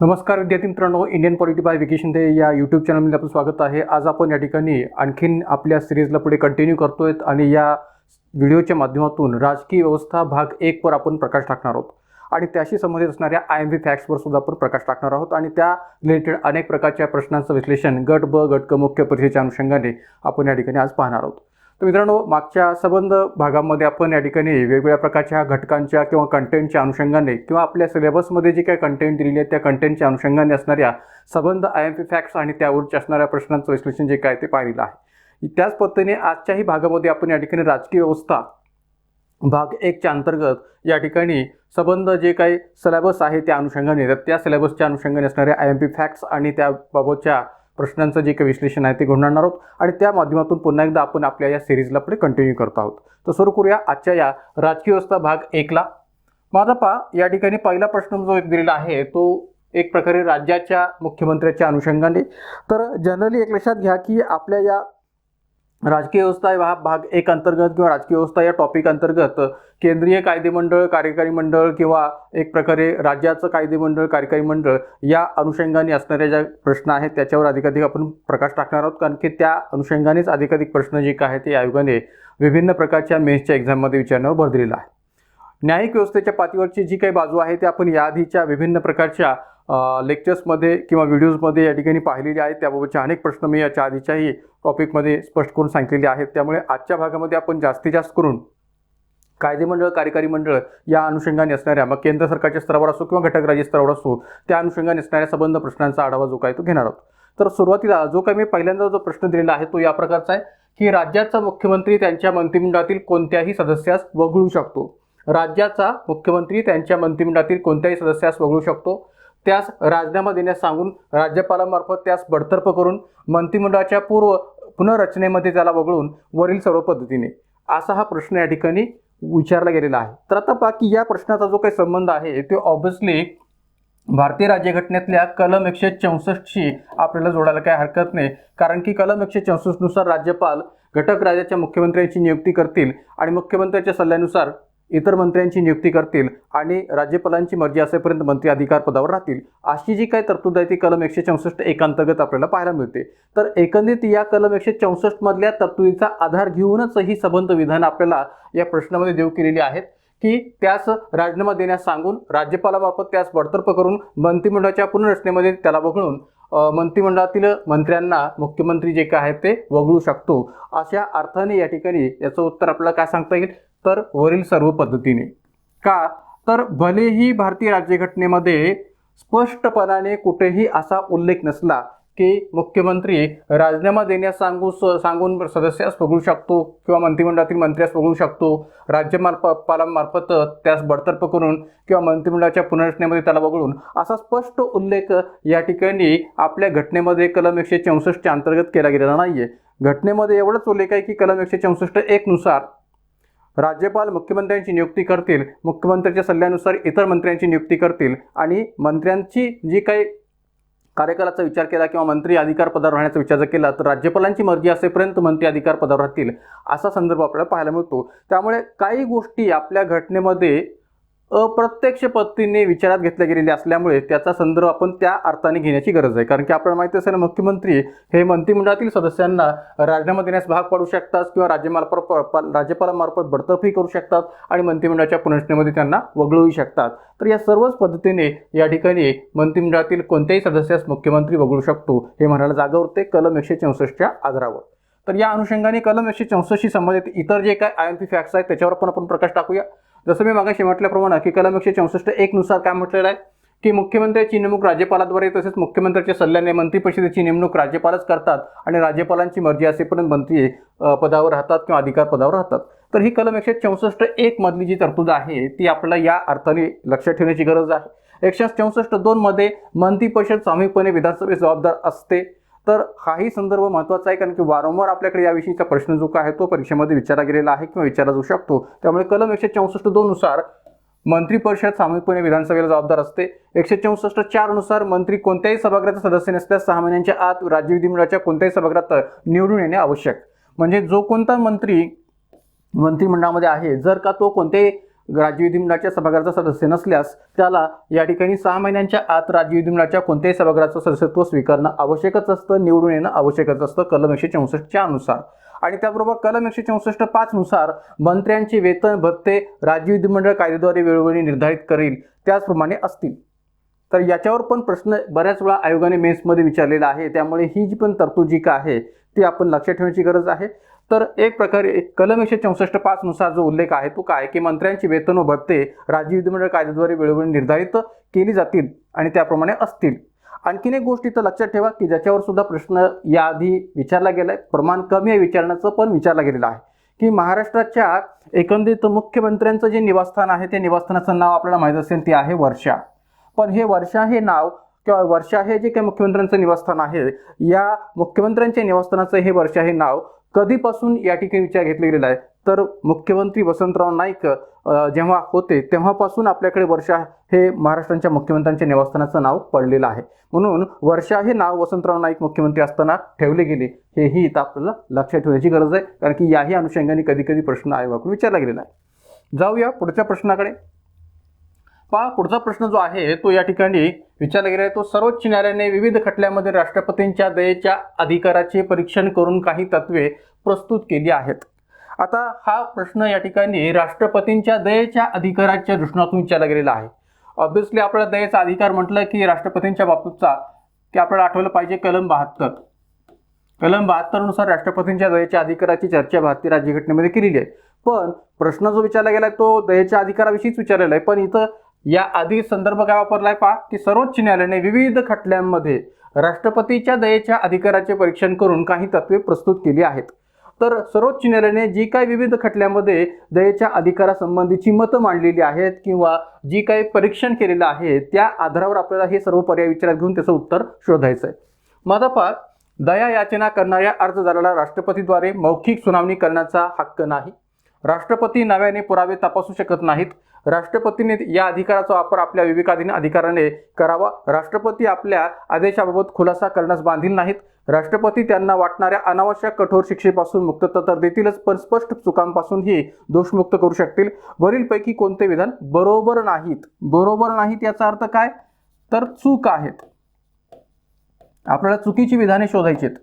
नमस्कार विद्यार्थी मित्रांनो, Indian polity bye vacation day या यूट्यूब चॅनलमध्ये आपलं स्वागत आहे। आज आपण या ठिकाणी आणखीन आपल्या सिरीजला पुढे कंटिन्यू करतोय आणि या व्हिडिओच्या माध्यमातून राजकीय व्यवस्था भाग 1 वर आपण प्रकाश टाकणार आहोत आणि त्याशी संबंधित असणाऱ्या IMP फॅक्ट्सवर सुद्धा आपण प्रकाश टाकणार आहोत आणि त्या रिलेटेड अनेक प्रकारच्या प्रश्नांचं विश्लेषण गट ब गट क मुख्य परीक्षेच्या अनुषंगाने आपण या ठिकाणी आज पाहणार आहोत। तर मित्रांनो, मागच्या संबंध भागामध्ये आपण या ठिकाणी वेगवेगळ्या प्रकारच्या घटकांच्या किंवा कंटेंटच्या अनुषंगाने किंवा आपल्या सिलेबसमध्ये जी काही कंटेंट दिलेली आहे त्या कंटेंटच्या अनुषंगाने असणाऱ्या संबंध IMP फॅक्ट्स आणि त्यावरच्या असणाऱ्या प्रश्नांचं विश्लेषण जे काय ते पाहिलेलं आहे। त्याच पद्धतीने आजच्याही भागामध्ये आपण या ठिकाणी राजकीय व्यवस्था भाग 1 च्या अंतर्गत या ठिकाणी संबंध जे काही सिलेबस आहे त्या अनुषंगाने त्या सिलेबसच्या अनुषंगाने असणाऱ्या IMP फॅक्ट्स आणि त्याबाबतच्या प्रश्नांचं जे काही विश्लेषण आहे ते घेऊन आणणार आहोत आणि त्या माध्यमातून पुन्हा एकदा आपण आपल्या या सिरीजला पुढे कंटिन्यू करत आहोत। तर सुरू करूया आजच्या या राजकीय व्यवस्था भाग 1 ला। माझा पहा, या ठिकाणी पहिला प्रश्न जो दिलेला आहे तो एक प्रकारे राज्याच्या मुख्यमंत्र्याच्या अनुषंगाने। तर जनरली एक लक्षात घ्या की आपल्या या राजकीय व्यवस्था हा भाग 1 अंतर्गत किंवा राजकीय व्यवस्था या टॉपिक अंतर्गत केंद्रीय कायदेमंडळ, कार्यकारी मंडळ किंवा एक प्रकारे राज्याचं कायदेमंडळ, कार्यकारी मंडळ या अनुषंगाने असणाऱ्या ज्या प्रश्न आहेत त्याच्यावर अधिकाधिक आपण प्रकाश टाकणार आहोत, कारण की त्या अनुषंगानेच अधिकाधिक प्रश्न जे काय आहेत ते आयोगाने विभिन्न प्रकारच्या मेन्सच्या एक्झाममध्ये विचारण्यावर भर दिलेला आहे। न्यायिक व्यवस्थेच्या पातळीवरची जी काही बाजू आहे ते आपण याआधीच्या विभिन्न प्रकारच्या लेक्चर्समध्ये किंवा व्हिडिओजमध्ये या ठिकाणी पाहिलेली आहे। त्याबाबतचे अनेक प्रश्न मी याच्या आधीच्याही टॉपिकमध्ये स्पष्ट करून सांगितलेले आहेत। त्यामुळे आजच्या भागामध्ये आपण जास्तीत जास्त करून कायदेमंडळ, कार्यकारी मंडळ या अनुषंगाने असणाऱ्या मग केंद्र सरकारच्या स्तरावर असो किंवा घटक राज्य स्तरावर असो त्या अनुषंगाने असणाऱ्या संबंध प्रश्नांचा आढावा जो काय तो घेणार आहोत। तर सुरुवातीला जो काही मी पहिल्यांदा जो प्रश्न दिलेला आहे तो या प्रकारचा आहे की राज्याचा मुख्यमंत्री त्यांच्या मंत्रिमंडळातील कोणत्याही सदस्यास वगळू शकतो। राज्याचा मुख्यमंत्री त्यांच्या मंत्रिमंडळातील कोणत्याही सदस्यास वगळू शकतो, त्यास राजीनामा देण्यास सांगून राज्यपालांमार्फत त्यास बडतर्फ करून मंत्रिमंडळाच्या पुनर्रचनेमध्ये त्याला वगळून वरील सर्व पद्धतीने, असा हा प्रश्न या ठिकाणी विचारला गेलेला आहे। तर आता बाकी या प्रश्नाचा जो काही संबंध आहे तो ऑब्व्हियसली भारतीय राज्यघटनेतल्या कलम 164 शी आपल्याला जोडायला काही हरकत नाही, कारण की कलम 164 नुसार राज्यपाल घटक राज्याच्या मुख्यमंत्र्यांची नियुक्ती करतील आणि मुख्यमंत्र्यांच्या सल्ल्यानुसार इतर मंत्र्यांची नियुक्ती करतील आणि राज्यपालांची मर्जी असेपर्यंत मंत्री अधिकार पदावर राहतील, अशी जी काही तरतूद आहे ती कलम 164(1) अंतर्गत आपल्याला पाहायला मिळते। तर एकंदरीत या कलम 164 मधल्या तरतुदीचा आधार घेऊनच ही संबंध विधान आपल्याला या प्रश्नामध्ये देऊ केलेली आहेत की त्यास राजीनामा देण्यास सांगून राज्यपालामार्फत त्यास बडतर्फ करून मंत्रिमंडळाच्या पुनर्रचनेमध्ये त्याला वगळून मंत्रिमंडळातील मंत्र्यांना मुख्यमंत्री जे काय आहे ते वगळू शकतो। अशा अर्थाने या ठिकाणी याचं उत्तर आपल्याला काय सांगता येईल तर वरील सर्व पद्धतीने। का तर भलेही भारतीय राज्यघटनेमध्ये स्पष्टपणाने कुठेही असा उल्लेख नसला की मुख्यमंत्री राजीनामा देण्यास सांगून सदस्यास वगळू शकतो किंवा मंत्रिमंडळातील मंत्र्यास वगळू शकतो, राज्यपालांमार्फत त्यास बडतर्फ करून किंवा मंत्रिमंडळाच्या पुनर्रचनेमध्ये त्याला वगळून, असा स्पष्ट उल्लेख या ठिकाणी आपल्या घटनेमध्ये कलम 164 च्या अंतर्गत केला गेलेला नाहीये। घटनेमध्ये एवढंच उल्लेख आहे की कलम 164(1) नुसार राज्यपाल मुख्यमंत्र्यांची नियुक्ती करतील, मुख्यमंत्र्यांच्या सल्ल्यानुसार इतर मंत्र्यांची नियुक्ती करतील आणि मंत्र्यांची जी काही कार्यकालाचा विचार केला किंवा मंत्री अधिकार पदावर राहण्याचा विचार जर केला तर राज्यपालांची मर्जी असेपर्यंत मंत्री अधिकार पदावर राहतील, असा संदर्भ आपल्याला पाहायला मिळतो। त्यामुळे काही गोष्टी आपल्या घटनेमध्ये अप्रत्यक्ष पद्धतीने विचारात घेतल्या गेलेल्या असल्यामुळे त्याचा संदर्भ आपण त्या अर्थाने घेण्याची गरज आहे, कारण की आपल्याला माहिती असेल मुख्यमंत्री हे मंत्रिमंडळातील सदस्यांना राजीनामा देण्यास भाग पाडू शकतात किंवा राज्यपालांमार्फत बडतर्फी करू शकतात आणि मंत्रिमंडळाच्या पुनर्रचनेमध्ये त्यांना वगळूही शकतात। तर या सर्वच पद्धतीने या ठिकाणी मंत्रिमंडळातील कोणत्याही सदस्यास मुख्यमंत्री वगळू शकतो हे म्हणायला जागा उरते कलम 164 च्या आधारावर। तर या अनुषंगाने कलम 164 शी संबंधित इतर जे काय IMP फॅक्ट्स आहेत त्याच्यावर पण आपण प्रकाश टाकूया। जसं मी मागाशी म्हटल्याप्रमाणे की कलम 164(1) नुसार काय म्हटलेलं आहे की मुख्यमंत्र्याची नेमणूक राज्यपालाद्वारे तसेच मुख्यमंत्र्याच्या सल्ल्याने मंत्रिपरिषदेची नेमणूक राज्यपालच करतात आणि राज्यपालांची मर्जी असेपर्यंत मंत्री पदावर राहतात किंवा अधिकार पदावर राहतात। तर ही कलम 164(1) मधली जी तरतूद आहे ती आपल्याला या अर्थाने लक्षात ठेवण्याची गरज आहे। 164(2) मध्ये मंत्रिपरिषद सामूहिकपणे विधानसभेस जबाबदार असते। तर हाही संदर्भ महत्त्वाचा आहे, कारण की वारंवार आपल्याकडे याविषयीचा प्रश्न जो काय आहे तो परीक्षेमध्ये विचारला गेलेला आहे किंवा विचारला जाऊ शकतो। त्यामुळे कलम 164(2) नुसार मंत्रिपरिषद सामूहिकपणे विधानसभेला जबाबदार असते। 164(4) नुसार मंत्री कोणत्याही सभागृहाचा सदस्य नसल्यास 6 महिन्यांच्या आत राज्य विधिमंडळाच्या कोणत्याही सभागृहात निवडून येणे आवश्यक। म्हणजे जो कोणता मंत्री मंत्रिमंडळामध्ये आहे जर का तो कोणत्याही राज्य विधिमंडळाच्या सभागृहाचा सदस्य नसल्यास त्याला या ठिकाणी 6 महिन्यांच्या आत राज्य विधिमंडळाच्या कोणत्याही सभागृहाचं सदस्यत्व स्वीकारणं आवश्यकच असतं, निवडून येणं आवश्यकच असतं कलम 164च्या अनुसार. आणि त्याबरोबर कलम 164(5) नुसार मंत्र्यांचे वेतन भत्ते राज्य विधिमंडळ कायद्याद्वारे वेळोवेळी निर्धारित करेल त्याचप्रमाणे असतील. तर याच्यावर पण प्रश्न बऱ्याच वेळा आयोगाने मेन्समध्ये विचारलेला आहे, त्यामुळे ही जी पण तरतूद जी काय आहे ती आपण लक्षात ठेवण्याची गरज आहे. तर एक प्रकारे कलम 164(5) नुसार जो उल्लेख आहे तो काय की मंत्र्यांची वेतन व भत्ते राज्य विधिमंडळ कायद्याद्वारे वेळोवेळी निर्धारित केली जातील आणि त्याप्रमाणे असतील. आणखीन एक गोष्ट इथं लक्षात ठेवा की ज्याच्यावर सुद्धा प्रश्न याआधी विचारला गेलाय, प्रमाण कमी आहे विचारण्याचं पण विचारला गेलेला आहे की महाराष्ट्राच्या एकंदरीत मुख्यमंत्र्यांचं जे निवासस्थान आहे त्या निवासस्थानाचं नाव आपल्याला माहीत असेल ते आहे वर्षा. पण हे वर्षा हे नाव किंवा वर्षा हे जे काही मुख्यमंत्र्यांचं निवासस्थान आहे या मुख्यमंत्र्यांच्या निवासस्थानाचं हे वर्षा हे नाव कधीपासून या ठिकाणी विचार घेतला गेलेला आहे तर मुख्यमंत्री वसंतराव नाईक जेव्हा होते तेव्हापासून आपल्याकडे वर्षा हे महाराष्ट्राच्या मुख्यमंत्र्यांच्या निवासस्थानाचं नाव पडलेलं आहे. म्हणून वर्षा हे नाव वसंतराव नाईक मुख्यमंत्री असताना ठेवले गेले हेही इथं आपल्याला लक्षात ठेवण्याची गरज आहे, कारण की याही अनुषंगाने कधी कधी प्रश्न आयोगाकडून विचारला गेलेला आहे. जाऊया पुढच्या प्रश्नाकडे. पहा, पुढचा प्रश्न जो आहे तो या ठिकाणी विचारला गेला आहे तो सर्वोच्च न्यायालयाने विविध खटल्यांमध्ये राष्ट्रपतींच्या दयेच्या अधिकाराचे परीक्षण करून काही तत्वे प्रस्तुत केली आहेत. आता हा प्रश्न या ठिकाणी राष्ट्रपतींच्या दयेच्या अधिकाराच्या दृष्टिकोनातून विचारला गेलेला आहे. ऑब्व्हियसली आपल्याला दयेचा अधिकार म्हटलं की राष्ट्रपतींच्या बाबतीतचा की आपल्याला आठवलं पाहिजे कलम 72. कलम 72 नुसार राष्ट्रपतींच्या दयेच्या अधिकाराची चर्चा भारतीय राज्यघटनेमध्ये केलेली आहे. पण प्रश्न जो विचारला गेलाय तो दयेच्या अधिकाराविषयीच विचारलेला आहे. पण इथं या आधी संदर्भ काय वापरलाय पहा की सर्वोच्च न्यायालयाने विविध खटल्यांमध्ये राष्ट्रपतीच्या दयेच्या अधिकाराचे परीक्षण करून काही तत्वे प्रस्तुत केली आहेत. तर सर्वोच्च न्यायालयाने जी काही विविध खटल्यांमध्ये दयेच्या अधिकारासंबंधीची मतं मांडलेली आहेत किंवा जी काही परीक्षण केलेलं आहे त्या आधारावर आपल्याला हे सर्व पर्याय विचारात घेऊन त्याचं उत्तर शोधायचं आहे. माझा पहा, दया याचना करणाऱ्या अर्जदाराला राष्ट्रपतीद्वारे मौखिक सुनावणी करण्याचा हक्क नाही. राष्ट्रपती नव्याने पुरावे तपासू शकत नाहीत. राष्ट्रपतीने या अधिकाराचा वापर आपल्या विवेकाधीन अधिकाराने करावा. राष्ट्रपती आपल्या आदेशाबाबत खुलासा करण्यास बांधील नाहीत. राष्ट्रपती त्यांना वाटणाऱ्या अनावश्यक कठोर शिक्षेपासून मुक्तता तर देतीलच, पण स्पष्ट चुकांपासूनही दोषमुक्त करू शकतील. वरीलपैकी कोणते विधान बरोबर नाहीत? बरोबर नाहीत याचा अर्थ काय तर चूक आहेत. आपल्याला चुकीची विधाने शोधायची आहेत.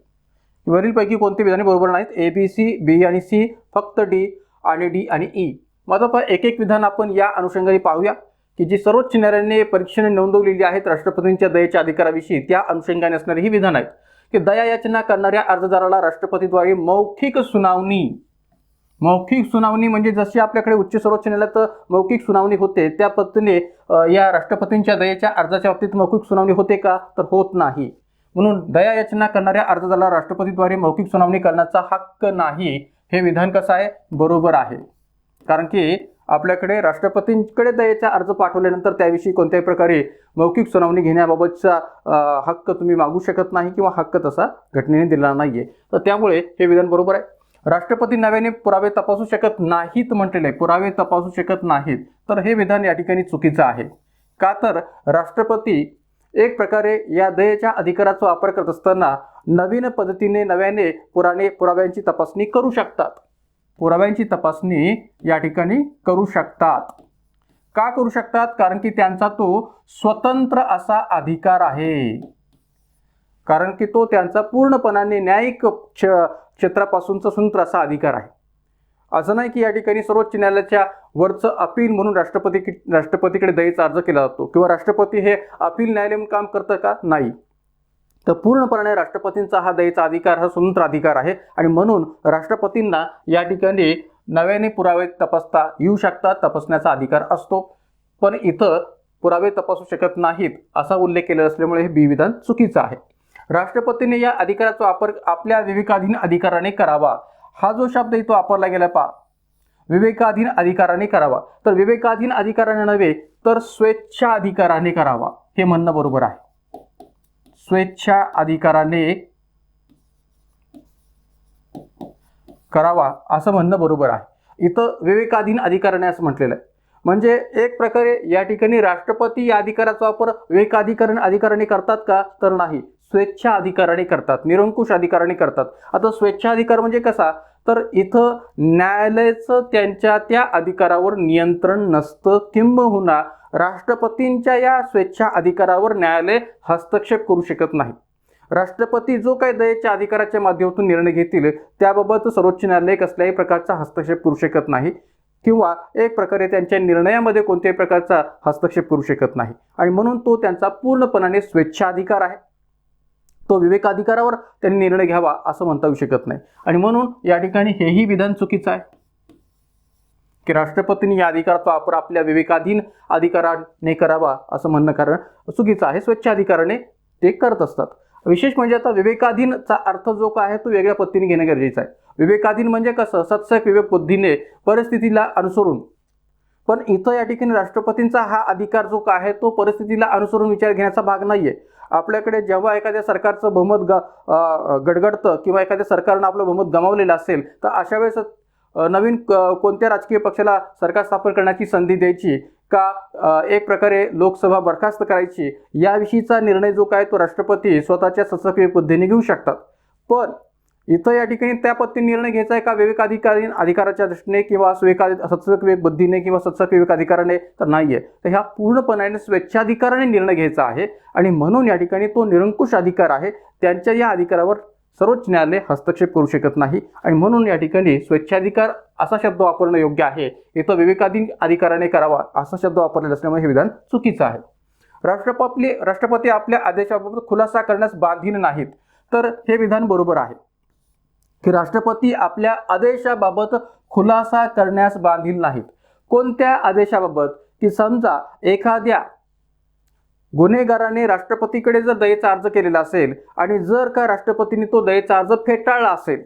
वरीलपैकी कोणते विधाने बरोबर नाहीत? ए, बी, सी, बी आणि सी, फक्त डी आणि डी आणि ई. माझा एक एक विधान आपण या अनुषंगाने पाहूया की जी सर्वोच्च न्यायालयाने परीक्षेने नोंदवलेली आहेत राष्ट्रपतींच्या दयेच्या अधिकाराविषयी त्या अनुषंगाने असणारी ही विधान आहेत की दया याचना करणाऱ्या अर्जदाराला राष्ट्रपतीद्वारे मौखिक सुनावणी म्हणजे जशी आपल्याकडे उच्च सर्वोच्च न्यायालयात मौखिक सुनावणी होते त्या पद्धतीने या राष्ट्रपतींच्या दयेच्या अर्जाच्या बाबतीत मौखिक सुनावणी होते का तर होत नाही. म्हणून दया याचना करणाऱ्या अर्जदाराला राष्ट्रपतीद्वारे मौखिक सुनावणी करण्याचा हक्क नाही हे विधान कसं आहे? बरोबर आहे. कारण की आपल्याकडे राष्ट्रपतींकडे दयेचा अर्ज पाठवल्यानंतर त्याविषयी कोणत्याही प्रकारे मौखिक सुनावणी घेण्याबाबतचा हक्क तुम्ही मागू शकत नाही किंवा हक्क तसा घटनेने दिला नाहीये. तर त्यामुळे हे विधान बरोबर आहे. राष्ट्रपती नव्याने पुरावे तपासू शकत नाहीत म्हटलेले आहे, पुरावे तपासू शकत नाहीत, तर हे विधान या ठिकाणी चुकीचं आहे. का तर राष्ट्रपती एक प्रकारे या दयेच्या अधिकाराचा वापर करत असताना नवीन पद्धतीने नव्याने पुराव्यांची तपासणी करू शकतात. पुराव्यांची तपासणी या ठिकाणी करू शकतात. का करू शकतात? कारण की त्यांचा तो स्वतंत्र असा अधिकार आहे. कारण की तो त्यांचा पूर्णपणाने न्यायिक क्षेत्रापासूनचा स्वतंत्र असा अधिकार आहे. असं नाही की या ठिकाणी सर्वोच्च न्यायालयाच्या वरचं अपील म्हणून राष्ट्रपतीकडे दयेचा अर्ज केला जातो किंवा राष्ट्रपती हे अपील न्यायालय म्हणून काम करतं का? नाही. तर पूर्णपणे राष्ट्रपतींचा हा दयेचा अधिकार हा स्वतंत्र अधिकार आहे आणि म्हणून राष्ट्रपतींना या ठिकाणी नव्याने पुरावे तपासता येऊ शकतात, तपासण्याचा अधिकार असतो. पण इथं पुरावे तपासू शकत नाहीत असा उल्लेख केलेला असल्यामुळे हे बी विधान चुकीचं आहे. राष्ट्रपतीने या अधिकाराचा वापर आपल्या विवेकाधीन अधिकाराने करावा. हा जो शब्द इथं वापरला गेला पहा, विवेकाधीन अधिकाराने करावा, तर विवेकाधीन अधिकाराने नव्हे तर स्वेच्छा अधिकाराने करावा हे म्हणणं बरोबर आहे. स्वेच्छा अधिकाराने करावा असं म्हणणं बरोबर आहे. इथं विवेकाधीन अधिकाराने असं म्हटलेलं आहे. म्हणजे एक प्रकारे या ठिकाणी राष्ट्रपती या अधिकाराचा वापर विवेकाधिकाराने करतात का तर नाही, स्वेच्छा अधिकाराने करतात, निरंकुश अधिकाराने करतात. आता स्वेच्छा अधिकार म्हणजे कसा, तर इथं न्यायालयाचं त्यांच्या त्या अधिकारावर नियंत्रण नसतं, किंबहुना राष्ट्रपतींच्या या स्वेच्छा अधिकारावर न्यायालय हस्तक्षेप करू शकत नाही. राष्ट्रपती जो काही दयेच्या अधिकाराच्या माध्यमातून निर्णय घेतील त्याबाबत सर्वोच्च न्यायालय कसल्याही प्रकारचा हस्तक्षेप करू शकत नाही, किंवा एक प्रकारे त्यांच्या निर्णयामध्ये कोणत्याही प्रकारचा हस्तक्षेप करू शकत नाही. आणि म्हणून तो त्यांचा पूर्णपणाने स्वेच्छाधिकार आहे. तो विवेकाधिकारावर त्यांनी निर्णय घ्यावा असं म्हणता येऊ शकत नाही. आणि म्हणून या ठिकाणी हेही विधान चुकीचं आहे की राष्ट्रपतींनी या अधिकाराचा वापर आपल्या विवेकाधीन अधिकाराने करावा असं म्हणणं कारण चुकीचं आहे. स्वेच्छाधिकाराने ते करत असतात. विशेष म्हणजे आता विवेकाधीनचा अर्थ जो काय आहे तो वेगळ्या पद्धतीने घेणं गरजेचं आहे. विवेकाधीन म्हणजे कसं, सत्सक विवेक बुद्धीने परिस्थितीला अनुसरून. पण इथं या ठिकाणी राष्ट्रपतींचा हा अधिकार जो काय आहे तो परिस्थितीला अनुसरून विचार घेण्याचा भाग नाहीये. आपल्याकडे जेव्हा एखाद्या सरकारचं बहुमत गडगडतं किंवा एखाद्या सरकारनं आपलं बहुमत गमावलेलं असेल तर अशा वेळेस नवीन कोणत्या राजकीय पक्षाला सरकार स्थापन करण्याची संधी द्यायची का एक प्रकारे लोकसभा बरखास्त करायची याविषयीचा निर्णय जो काय तो राष्ट्रपती स्वतःच्या सत्सक बुद्धीने घेऊ शकतात. पण इथं या ठिकाणी त्या पद्धतीने निर्णय घ्यायचा आहे का विवेकाधिकारीन अधिकाराच्या दृष्टीने किंवा सत्सक विवेक बुद्धीने किंवा सत्सक विवेक अधिकाराने, तर नाहीये. तर ह्या पूर्णपणाने स्वेच्छाधिकाराने निर्णय घ्यायचा आहे. आणि म्हणून या ठिकाणी तो निरंकुश अधिकार आहे. त्यांच्या या अधिकारावर सर्वोच्च न्यायालय हस्तक्षेप करू शकत नाही. आणि म्हणून या ठिकाणी स्वेच्छाधिकार असा शब्द वापरणं योग्य आहे. इथं विवेकाधीन अधिकाराने करावा असा शब्द वापरलेला असल्यामुळे हे विधान चुकीचं आहे. राष्ट्रपती आपल्या आदेशाबाबत खुलासा करण्यास बांधील नाहीत, तर हे विधान बरोबर आहे की राष्ट्रपती आपल्या आदेशाबाबत खुलासा करण्यास बांधील नाहीत. कोणत्या आदेशाबाबत, की समजा एखाद्या गुन्हेगाराने राष्ट्रपतीकडे जर दयेचा अर्ज केलेला असेल आणि जर का राष्ट्रपतींनी तो दयेचा अर्ज फेटाळला असेल,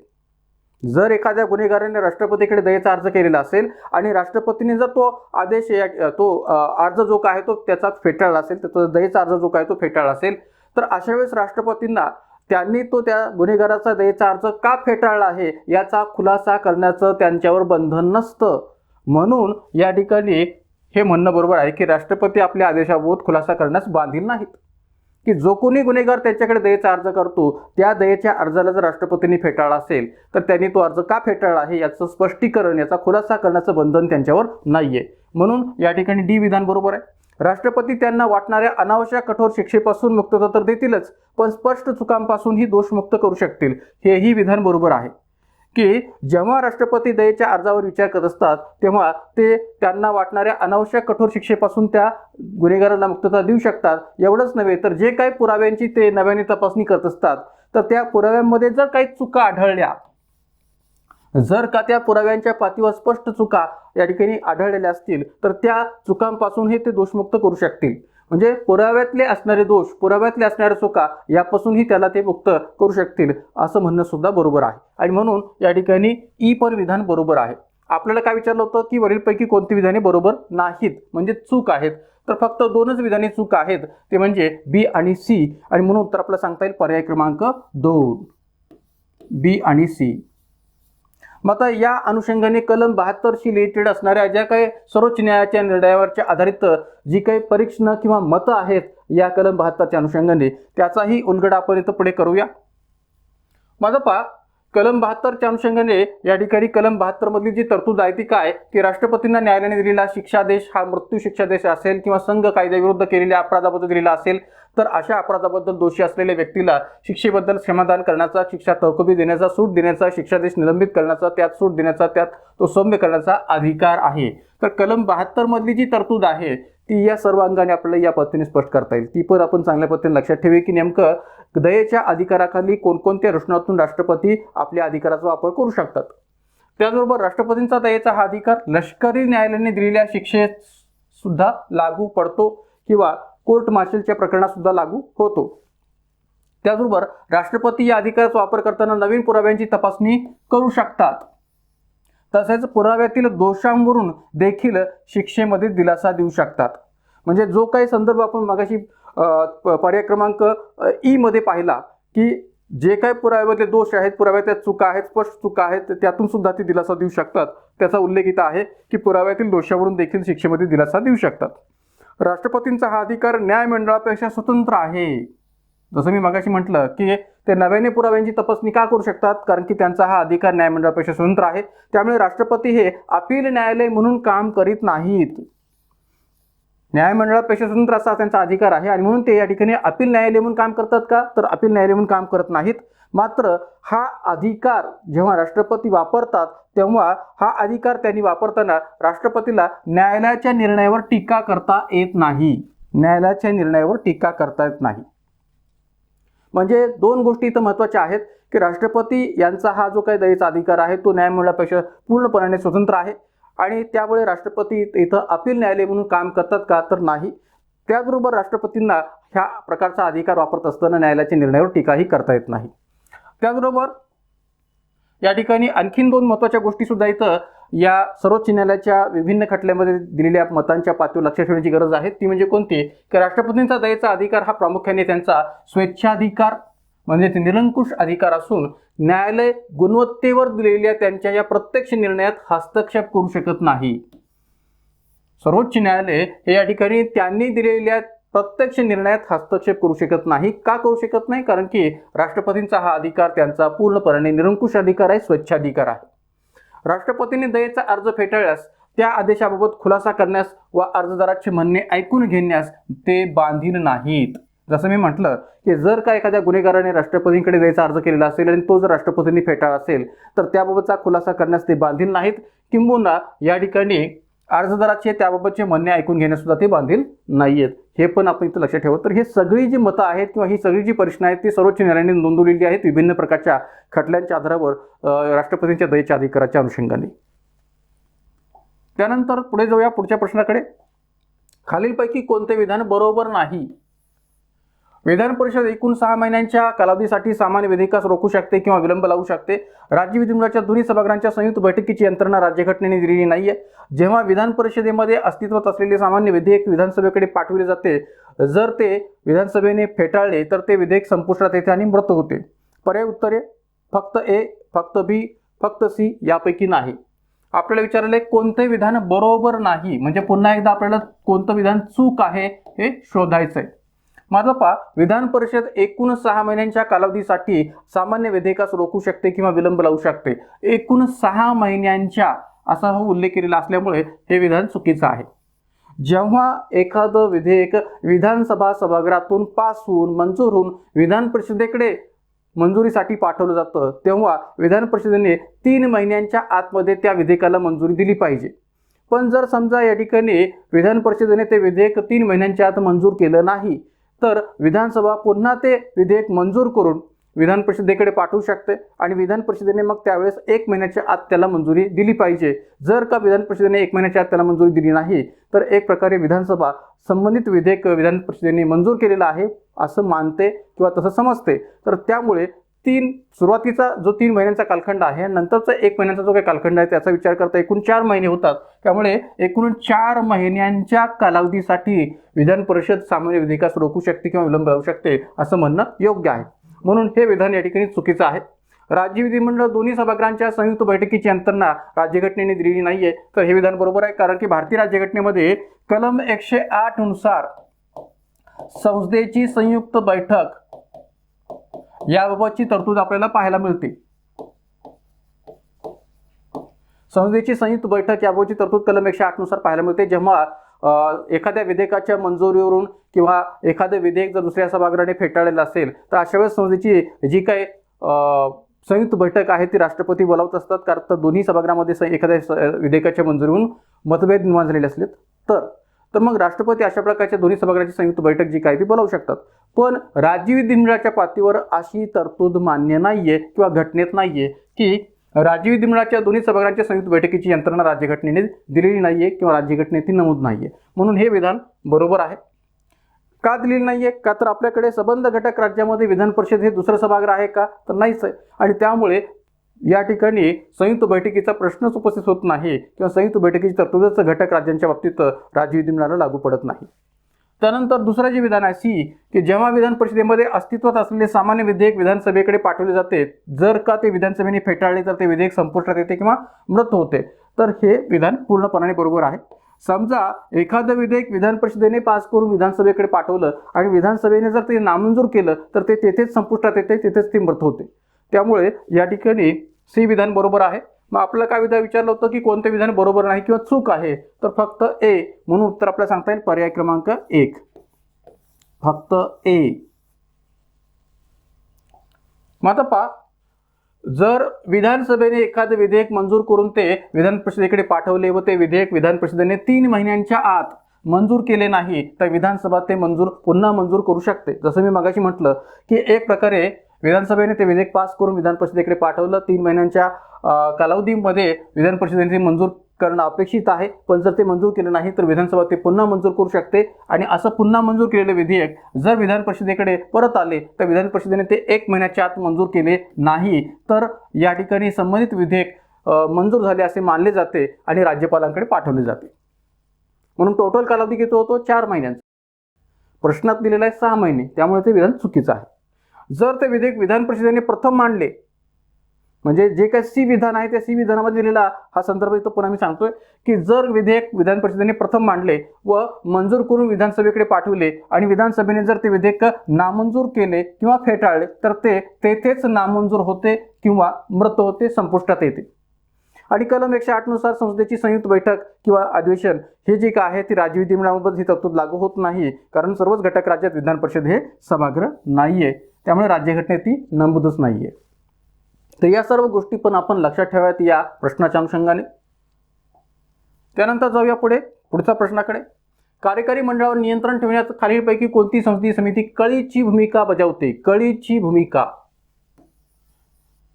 जर एखाद्या गुन्हेगाराने राष्ट्रपतीकडे दयेचा अर्ज केलेला असेल आणि राष्ट्रपतींनी जर तो आदेश अर्ज जो काय तो त्याचा फेटाळला असेल, त्याचा दयेचा अर्ज जो काय तो फेटाळला असेल, तर अशा वेळेस राष्ट्रपतींना त्यांनी तो त्या गुन्हेगाराचा दयेचा अर्ज का फेटाळला आहे याचा खुलासा करण्याचं त्यांच्यावर बंधन नसतं. म्हणून या ठिकाणी हे म्हणणं बरोबर आहे की राष्ट्रपती आपल्या आदेशाबाबत खुलासा करण्यास बांधील नाहीत. की जो कोणी गुन्हेगार त्याच्याकडे दयेचा अर्ज करतो त्या दयेच्या अर्जाला जर राष्ट्रपतींनी फेटाळला असेल तर त्यांनी तो अर्ज का फेटाळला आहे याचं स्पष्टीकरण, याचा खुलासा करण्याचं बंधन त्यांच्यावर नाहीये. म्हणून या ठिकाणी डी विधान बरोबर आहे. राष्ट्रपती त्यांना वाटणाऱ्या अनावश्यक कठोर शिक्षेपासून मुक्तता तर देतीलच, पण स्पष्ट चुकांपासूनही दोषमुक्त करू शकतील. हेही विधान बरोबर आहे की जेव्हा राष्ट्रपती दयेच्या अर्जावर विचार करत असतात तेव्हा ते त्यांना वाटणाऱ्या अनावश्यक कठोर शिक्षेपासून त्या गुन्हेगाराला मुक्तता देऊ शकतात. एवढंच नव्हे तर जे काही पुराव्यांची ते नव्याने तपासणी करत असतात तर त्या पुराव्यांमध्ये जर काही चुका आढळल्या, जर का त्या पुराव्यांच्या पातळीवर स्पष्ट चुका या ठिकाणी आढळलेल्या असतील तर त्या चुकांपासूनही ते दोषमुक्त करू शकतील. म्हणजे पुराव्यातले असणारे दोष, पुराव्यातले असणाऱ्या चुका यापासूनही त्याला ते मुक्त करू शकतील असं म्हणणं सुद्धा बरोबर आहे. आणि म्हणून या ठिकाणी ई पण विधान बरोबर आहे. आपल्याला काय विचारलं होतं की वरीलपैकी कोणती विधाने बरोबर नाहीत म्हणजे चूक आहेत, तर फक्त दोनच विधाने चूक आहेत, ते म्हणजे बी आणि सी. आणि म्हणून उत्तर आपल्याला सांगता येईल पर्याय क्रमांक 2 बी आणि सी. मग आता या अनुषंगाने कलम 72 शी रिलेटेड असणाऱ्या ज्या काही सर्वोच्च न्यायालयाच्या निर्णयावरच्या आधारित जी काही परीक्षणं किंवा मतं आहेत या कलम 72च्या अनुषंगाने त्याचाही उलगडा आपण इथं पुढे करूया. माझा पहा, कलम 72च्या अनुषंगाने या ठिकाणी कलम 72 मधली जी तरतूद आहे ती काय, की राष्ट्रपतींना न्यायालयाने दिलेला शिक्षादेश हा मृत्यू शिक्षादेश असेल किंवा संघ कायद्याविरुद्ध केलेल्या अपराधाबद्दल दिलेला असेल तर अशा अपराधाबद्दल दोषी असलेल्या व्यक्तीला शिक्षेबद्दल क्षमादान करण्याचा, शिक्षा तहकुबी देण्याचा, सूट देण्याचा, शिक्षादेश निलंबित करण्याचा, त्यात सूट देण्याचा, त्यात तो सौम्य करण्याचा अधिकार आहे. तर कलम 72 मधली जी तरतूद आहे ती या सर्व अंगाने आपल्याला या पद्धतीने स्पष्ट करता येईल. ती पण आपण चांगल्या पद्धतीने लक्षात ठेवूया की नेमकं दयेच्या अधिकाराखाली कोणकोणत्या रचनातून राष्ट्रपती आपल्या अधिकाराचा वापर करू शकतात. त्याचबरोबर राष्ट्रपतींचा दयेचा हा अधिकार लष्करी न्यायालयाने दिलेल्या शिक्षेत सुद्धा लागू पडतो किंवा कोर्ट मार्शलच्या प्रकरणात सुद्धा लागू होतो. त्याचबरोबर राष्ट्रपती या अधिकाराचा वापर करताना नवीन पुराव्यांची तपासणी करू शकतात. तसेच पुराव्यातील दोषांवरून देखील शिक्षेमध्ये दिलासा देऊ शकतात. म्हणजे जो काही संदर्भ आपण मगाशी पर्याय क्रमांक ई मध्ये पाहिला की जे काही पुराव्यामध्ये दोष आहेत, पुराव्यात चुका आहेत, स्पष्ट चुका आहेत, त्यातून सुद्धा ते दिलासा देऊ शकतात. त्याचा उल्लेख इथं आहे की पुराव्यातील दोषावरून देखील शिक्षेमध्ये दिलासा देऊ शकतात. राष्ट्रपतींचा हा अधिकार न्यायमंडळापेक्षा स्वतंत्र आहे. जसं मी मगाशी म्हटलं की ते नव्याने पुराव्यांची तपासणी का करू शकतात, कारण की त्यांचा हा अधिकार न्यायमंडळापेक्षा स्वतंत्र आहे. त्यामुळे राष्ट्रपती हे अपील न्यायालय म्हणून काम करीत नाहीत. न्यायमंडळापेक्षा स्वतंत्र असा त्यांचा अधिकार आहे आणि म्हणून ते या ठिकाणी अपील न्यायालय म्हणून काम करतात का, तर अपील न्यायालय म्हणून काम करत नाहीत. मात्र हा अधिकार जेव्हा राष्ट्रपती वापरतात तेव्हा हा अधिकार त्यांनी वापरताना राष्ट्रपतीला न्यायालयाच्या निर्णयावर टीका करता येत नाही. न्यायालयाच्या निर्णयावर टीका करता येत नाही. म्हणजे दोन गोष्टी इथं महत्त्वाच्या आहेत की राष्ट्रपती यांचा हा जो काही दयेचा अधिकार आहे तो न्यायमंडळापेक्षा पूर्णपणे स्वतंत्र आहे आणि त्यामुळे राष्ट्रपती इथं अपील न्यायालय म्हणून काम करतात का, तर नाही. त्याचबरोबर राष्ट्रपतींना ह्या प्रकारचा अधिकार वापरत असताना न्यायालयाच्या निर्णयावर टीकाही करता येत नाही. त्याचबरोबर या ठिकाणी आणखीन दोन महत्त्वाच्या गोष्टी सुद्धा इथं या सर्वोच्च न्यायालयाच्या विभिन्न खटल्यामध्ये दिलेल्या मतांच्या पातळीवर लक्षात ठेवण्याची गरज आहे. ती म्हणजे कोणती, की राष्ट्रपतींचा दयेचा अधिकार हा प्रामुख्याने त्यांचा स्वेच्छाधिकार म्हणजे निरंकुश अधिकार असून न्यायालय गुणवत्तेवर दिलेल्या त्यांच्या या प्रत्यक्ष निर्णयात हस्तक्षेप करू शकत नाही. सर्वोच्च न्यायालय हे या ठिकाणी त्यांनी दिलेल्या प्रत्यक्ष निर्णयात हस्तक्षेप करू शकत नाही. का करू शकत नाही, कारण की राष्ट्रपतींचा हा अधिकार त्यांचा पूर्णपणे निरंकुश अधिकार आहे, स्वेच्छाधिकार आहे. राष्ट्रपतींनी दयेचा अर्ज फेटाळल्यास त्या आदेशाबाबत खुलासा करण्यास व अर्जदाराचे म्हणणे ऐकून घेण्यास ते बांधील नाहीत. जसं मी म्हटलं की जर का एखाद्या गुन्हेगाराने राष्ट्रपतींकडे दयेचा अर्ज केलेला असेल आणि तो जर राष्ट्रपतींनी फेटाळला असेल तर त्याबाबतचा खुलासा करण्यास ते बांधील नाहीत. किंबहुना या ठिकाणी अर्जदाराचे त्याबाबतचे म्हणणे ऐकून घेण्यास सुद्धा ते बांधील नाहीयेत. हे पण आपण इथं लक्षात ठेवू. तर हे सगळी जी मतं आहेत किंवा ही सगळी जी प्रश्न आहेत ती सर्वोच्च न्यायालयाने नोंदवलेली आहेत विभिन्न प्रकारच्या खटल्यांच्या आधारावर राष्ट्रपतींच्या दयेच्या अधिकाराच्या अनुषंगाने. त्यानंतर पुढे जाऊया पुढच्या प्रश्नाकडे. खालीलपैकी कोणते विधान बरोबर नाही. विधान परिषद एकूण 6 महिन्यांच्या कालावधीसाठी सामान्य विधेयकास रोखू शकते किंवा विलंब लावू शकते. राज्य विधिमंडळाच्या दोन्ही सभागृहांच्या संयुक्त बैठकीची यंत्रणा राज्यघटनेने दिलेली नाहीये. जेव्हा विधान परिषदेमध्ये अस्तित्वात असलेले सामान्य विधेयक विधानसभेकडे पाठवले जाते, जर ते विधानसभेने फेटाळले तर ते विधेयक संपुष्टात येते आणि मृत होते. पर्याय उत्तरे फक्त ए, फक्त बी, फक्त सी यापैकी नाही. आपल्याला विचारले कोणते विधान बरोबर नाही, म्हणजे पुन्हा एकदा आपल्याला कोणतं विधान चूक आहे हे शोधायचं आहे. माझं पहा, विधान परिषद एकूण 6 महिन्यांच्या कालावधीसाठी सामान्य विधेयकास रोखू शकते किंवा विलंब लावू शकते. एकूण 6 महिन्यांच्या असा हा उल्लेख केलेला असल्यामुळे हे विधान चुकीचं आहे. जेव्हा एखादं विधेयक विधानसभा सभागृहातून पास होऊन मंजूर होऊन विधान परिषदेकडे मंजुरीसाठी पाठवलं जातं तेव्हा विधान परिषदेने 3 महिन्यांच्या आतमध्ये त्या विधेयकाला मंजुरी दिली पाहिजे. पण जर समजा या ठिकाणी विधान परिषदेने ते विधेयक 3 महिन्यांच्या आत मंजूर केलं नाही तर विधानसभा पुन्हा ते विधेयक मंजूर करून विधान परिषदेकडे पाठवू शकते आणि विधान परिषदेने मग त्यावेळेस 1 महिन्याच्या आत त्याला मंजुरी दिली पाहिजे. जर का विधान परिषदेने 1 महिन्याच्या आत त्याला मंजुरी दिली नाही तर एक प्रकारे विधानसभा संबंधित विधेयक विधान परिषदेने मंजूर केलेलं आहे असं मानते किंवा तसं समजते. तर त्यामुळे सुरुवातीचा जो 3 महिन्यांचा कालखंड आहे नंतरचा 1 महिन्याचा जो काही कालखंड आहे त्याचा विचार करता एकूण 4 महिने होतात. त्यामुळे एकूण 4 महिन्यांच्या कालावधीसाठी विधान परिषद सामान्य विधेयकास रोखू शकते किंवा विलंब लावू शकते असं म्हणणं योग्य आहे. म्हणून हे विधान या ठिकाणी चुकीचं आहे. राज्य विधिमंडळ दोन्ही सभागृहांच्या संयुक्त बैठकीची यंत्रणा राज्यघटनेने दिलेली नाहीये, तर हे विधान बरोबर आहे. कारण की भारतीय राज्यघटनेमध्ये कलम 108 नुसार संसदेची संयुक्त बैठक याबाबतची तरतूद आपल्याला पाहायला मिळते. संसदेची संयुक्त बैठक याबाबतची तरतूद कलम 108 नुसार पाहायला मिळते. जेव्हा एखाद्या विधेयकाच्या मंजुरीवरून किंवा एखादं विधेयक जर दुसऱ्या सभागृहाने फेटाळलेलं असेल तर अशा वेळेस संसदेची जी काही संयुक्त बैठक आहे ती राष्ट्रपती बोलावत असतात. कारण दोन्ही सभागृहामध्ये एखाद्या विधेयकाच्या मंजुरीवरून मतभेद निर्माण झालेले असलेत तर मग राष्ट्रपती अशा प्रकारच्या दोन्ही सभागृहाची संयुक्त बैठक जी काय ती बोलावू शकतात. पण राज्य विधिमंडळाच्या पातळीवर अशी तरतूद मान्य नाहीये किंवा घटनेत नाहीये की राज्य विधिमंडळाच्या दोन्ही सभागृहांच्या संयुक्त बैठकीची यंत्रणा राज्यघटनेने दिलेली नाहीये किंवा राज्यघटनेत नमूद नाहीये. म्हणून हे विधान बरोबर आहे. का दिलेली नाहीये, का तर आपल्याकडे संबंध घटक राज्यामध्ये विधान परिषद हे दुसरं सभागृह आहे का, तर नाहीच आहे. आणि त्यामुळे या ठिकाणी संयुक्त बैठकीचा प्रश्नच उपस्थित होत नाही किंवा संयुक्त बैठकीची तरतूदच घटक राज्यांच्या बाबतीत राज्य विधिमंडळाला लागू पडत नाही. त्यानंतर दुसरं जे विधान आहे सी, की जेव्हा विधान परिषदेमध्ये अस्तित्वात असलेले सामान्य विधेयक विधानसभेकडे पाठवले जाते, जर का ते विधानसभेने फेटाळले तर ते विधेयक संपुष्टात येते किंवा मृत होते. तर हे विधान पूर्णपणे बरोबर आहे. समजा एखादं विधेयक विधान परिषदेने पास करून विधानसभेकडे पाठवलं आणि विधानसभेने जर ते नामंजूर केलं तर ते तेथेच संपुष्टात येते, तेथेच ते मृत होते. त्यामुळे या ठिकाणी सी विधान बरोबर आहे. मग आपल्याला काय विधान विचारलं होतं की कोणते विधान बरोबर नाही किंवा चूक आहे, तर फक्त ए, म्हणून उत्तर आपल्याला सांगता येईल पर्याय क्रमांक 1, फक्त ए. मग आता पहा, जर विधानसभेने एखादं विधेयक मंजूर करून ते विधान परिषदेकडे पाठवले व ते विधेयक विधान परिषदेने 3 महिन्यांच्या आत मंजूर केले नाही तर विधानसभा ते पुन्हा मंजूर करू शकते. जसं मी मगाशी म्हटलं की एक प्रकारे विधानसभेने ते विधेयक पास करून विधान परिषदेकडे पाठवलं, 3 महिन्यांच्या कालावधीमध्ये विधान परिषदेने ते मंजूर करणं अपेक्षित आहे, पण जर ते मंजूर केलं नाही तर विधानसभा ते पुन्हा मंजूर करू शकते. आणि असं पुन्हा मंजूर केलेले विधेयक जर विधान परिषदेकडे परत आले तर विधान परिषदेने ते 1 महिन्याच्या आत मंजूर केले नाही तर या ठिकाणी संबंधित विधेयक मंजूर झाले असे मानले जाते आणि राज्यपालांकडे पाठवले जाते. म्हणून टोटल कालावधी किती होतो? 4 महिन्यांचा. प्रश्नात दिलेला आहे 6 महिने, त्यामुळे ते विधान चुकीचं आहे. जर ते विधेयक विधान परिषदेने प्रथम मांडले, म्हणजे जे काही सी विधान आहे त्या सी विधानामध्ये दिलेला हा संदर्भ इथं पुन्हा मी सांगतोय की जर विधेयक विधान परिषदेने प्रथम मांडले व मंजूर करून विधानसभेकडे पाठवले आणि विधानसभेने जर ते विधेयक नामंजूर केले किंवा फेटाळले तर ते तेथेच नामंजूर होते किंवा मृत होते, संपुष्टात येते. आणि कलम 108 नुसार संसदेची संयुक्त बैठक किंवा अधिवेशन हे जे काय आहे ती राज्य विधिमंडळाबाबत ही तरतूद लागू होत नाही, कारण सर्वच घटक राज्यात विधान परिषद हे सभागृह नाहीये, त्यामुळे राज्यघटनेत ती नमूदच नाहीये. तर या सर्व गोष्टी पण आपण लक्षात ठेवाव्यात या प्रश्नाच्या अनुषंगाने. त्यानंतर जाऊया पुढच्या प्रश्नाकडे. कार्यकारी मंडळावर नियंत्रण ठेवण्यात खालीलपैकी कोणती संसदीय समिती कळीची भूमिका बजावते? कळीची भूमिका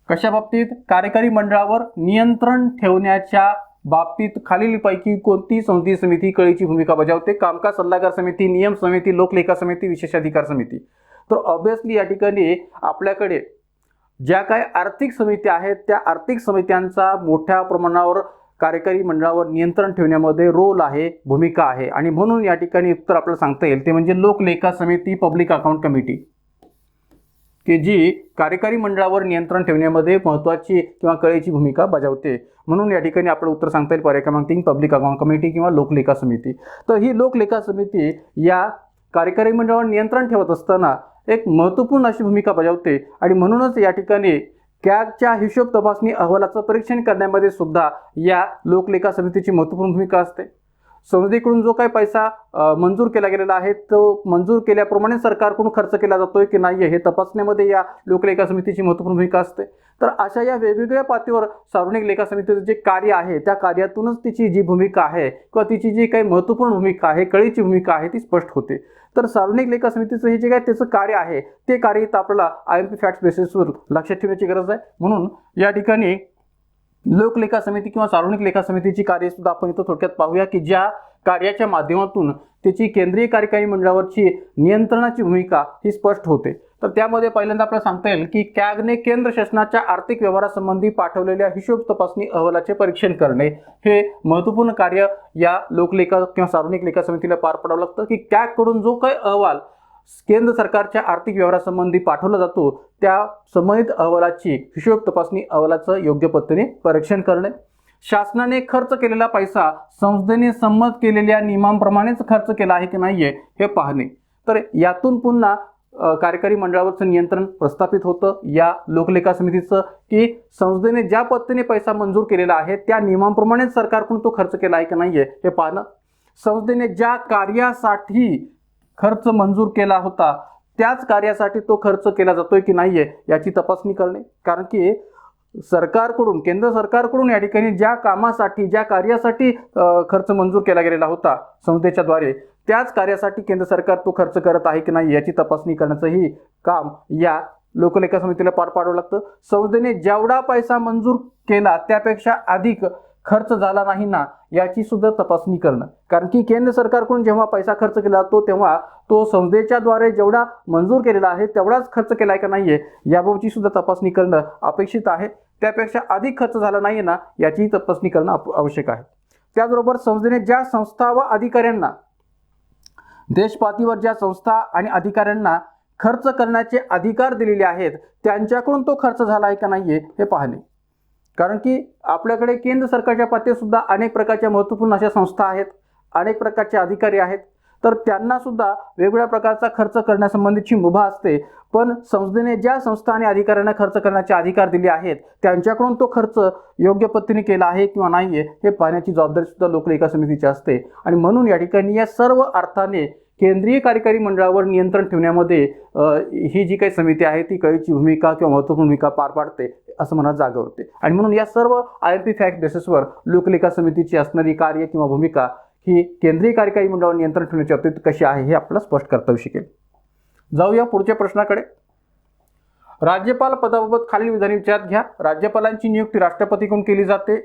कशा बाबतीत? कार्यकारी मंडळावर नियंत्रण ठेवण्याच्या बाबतीत खालीलपैकी कोणती संसदीय समिती कळीची भूमिका बजावते? कामकाज सल्लागार समिती, नियम समिती, लोकलेखा समिती, विशेषाधिकार समिती. तर ऑब्व्हियसली या ठिकाणी आपल्याकडे ज्या काही आर्थिक समित्या आहेत त्या आर्थिक समित्यांचा मोठ्या प्रमाणावर कार्यकारी मंडळावर नियंत्रण ठेवण्यामध्ये रोल आहे, भूमिका आहे, आणि म्हणून या ठिकाणी उत्तर आपल्याला सांगता येईल ते म्हणजे लोकलेखा समिती, पब्लिक अकाउंट कमिटी, की जी कार्यकारी मंडळावर नियंत्रण ठेवण्यामध्ये महत्त्वाची किंवा कळीची भूमिका बजावते. म्हणून या ठिकाणी आपलं उत्तर सांगता येईल पर्याय क्रमांक 3, पब्लिक अकाउंट कमिटी किंवा लोकलेखा समिती. तर ही लोकलेखा समिती या कार्यकारी मंडळावर नियंत्रण ठेवत असताना एक महत्त्वपूर्ण अशी भूमिका बजावते आणि म्हणूनच या ठिकाणी कॅगच्या हिशोब तपासणी अहवालाचं परीक्षण करण्यामध्ये सुद्धा या लोकलेखा समितीची महत्त्वपूर्ण भूमिका असते. संसदेकडून जो काही पैसा मंजूर केला गेलेला आहे तो मंजूर केल्याप्रमाणे सरकारकडून खर्च केला जातोय की नाही हे तपासण्यामध्ये या लोकलेखा समितीची महत्त्वपूर्ण भूमिका असते. तर अशा या वेगवेगळ्या पातळीवर सार्वजनिक लेखा समितीचं जे कार्य आहे त्या कार्यातूनच तिची जी भूमिका आहे किंवा तिची जी काही महत्त्वपूर्ण भूमिका आहे, कळीची भूमिका आहे ती स्पष्ट होते. तर सार्वजनिक लेखा समितीचं हे जे काय त्याचं कार्य आहे ते कार्य इथं आपल्याला IMP फॅक्ट्स बेसिसवर लक्षात ठेवण्याची गरज आहे. म्हणून या ठिकाणी लोकलेखा समिती किंवा सार्वजनिक लेखा समितीची कार्य सुद्धा आपण इथं थोडक्यात पाहूया की ज्या कार्याच्या माध्यमातून त्याची केंद्रीय कार्यकारी मंडळावरची नियंत्रणाची भूमिका ही स्पष्ट होते. तर त्यामध्ये पहिल्यांदा आपल्याला सांगता येईल की कॅगने केंद्र शासनाच्या आर्थिक व्यवहारासंबंधी पाठवलेल्या हिशोब तपासणी अहवालाचे परीक्षण करणे हे महत्त्वपूर्ण कार्य या लोकलेखा किंवा सार्वजनिक लेखा समितीला पार पाडावं लागतं. की कॅगकडून जो काही अहवाल केंद्र सरकारच्या आर्थिक व्यवहारासंबंधी पाठवला जातो त्या संबंधित अहवालाची हिशोब तपासणी अहवालाचं योग्य पद्धतीने परीक्षण करणे. शासनाने खर्च केलेला पैसा संसदेने संमत केलेल्या नियमांप्रमाणेच खर्च केला आहे की नाहीये हे पाहणे. तर यातून पुन्हा कार्यकारी मंडळावरचं नियंत्रण प्रस्थापित होतं या लोकलेखा समितीचं की संसदेने ज्या पद्धतीने पैसा मंजूर केलेला आहे त्या नियमांप्रमाणेच सरकारकडून तो खर्च केला आहे की नाहीये हे पाहणं. संसदेने ज्या कार्यासाठी खर्च मंजूर केला होता त्याच कार्यासाठी तो खर्च केला जातोय की नाहीये याची तपासणी करणे. कारण की सरकारकडून, केंद्र सरकारकडून या ठिकाणी ज्या कामासाठी, ज्या कार्यासाठी खर्च मंजूर केला गेलेला होता संसदेच्या द्वारे त्याच कार्यासाठी केंद्र सरकार तो खर्च करत आहे की नाही याची तपासणी करण्याचंही काम या लोकलेखा समितीला पार पाडावं लागतं. संसदेने जेवढा पैसा मंजूर केला त्यापेक्षा अधिक खर्च झाला नाही ना याची सुद्धा तपासणी करणं. कारण की केंद्र सरकारकडून जेव्हा पैसा खर्च केला जातो तेव्हा तो संसदेच्या द्वारे जेवढा मंजूर केलेला आहे तेवढाच खर्च केला आहे का नाहीये याबाबतची सुद्धा तपासणी करणं अपेक्षित आहे. त्यापेक्षा अधिक खर्च झाला नाही ना याची तपासणी करणं आवश्यक आहे. त्याचबरोबर संसदेने ज्या संस्था व अधिकाऱ्यांना, देशपातळीवर ज्या संस्था आणि अधिकाऱ्यांना खर्च करण्याचे अधिकार दिलेले आहेत त्यांच्याकडून तो खर्च झाला आहे का नाहीये हे पाहणे. कारण की आपल्याकडे केंद्र सरकारच्या पातळीवर सुद्धा अनेक प्रकारच्या महत्त्वपूर्ण अशा संस्था आहेत अनेक प्रकारचे अधिकारी आहेत, तर त्यांना सुद्धा वेगवेगळ्या प्रकारचा खर्च करण्यासंबंधीची मुभा असते. पण संस्थेने ज्या संस्था आणि अधिकाऱ्यांना खर्च करण्याचे अधिकार दिले आहेत त्यांच्याकडून तो खर्च योग्य पद्धतीने केला आहे किंवा नाही हे पाहण्याची जबाबदारी सुद्धा लोकलेखा समितीची असते. आणि म्हणून या ठिकाणी या सर्व अर्थाने केंद्रीय कार्यकारी मंडळावर नियंत्रण ठेवण्यामध्ये ही जी काही समिती आहे ती कळीची भूमिका किंवा महत्त्वपूर्ण भूमिका पार पाडते असं म्हणत जागा होते. आणि म्हणून या सर्व IMP फॅक्ट बेसिसवर लोकलेखा समितीची असणारी कार्य किंवा भूमिका ही केंद्रीय कार्यकारी मंडळावर नियंत्रण ठेवण्याच्या बाबतीत कशी आहे हे आपल्याला स्पष्ट करता येऊ शकेल. जाऊया पुढच्या प्रश्नाकडे. राज्यपाल पदाबाबत खालील विधाने विचारात घ्या. राज्यपालांची नियुक्ती राष्ट्रपतीकडून केली जाते.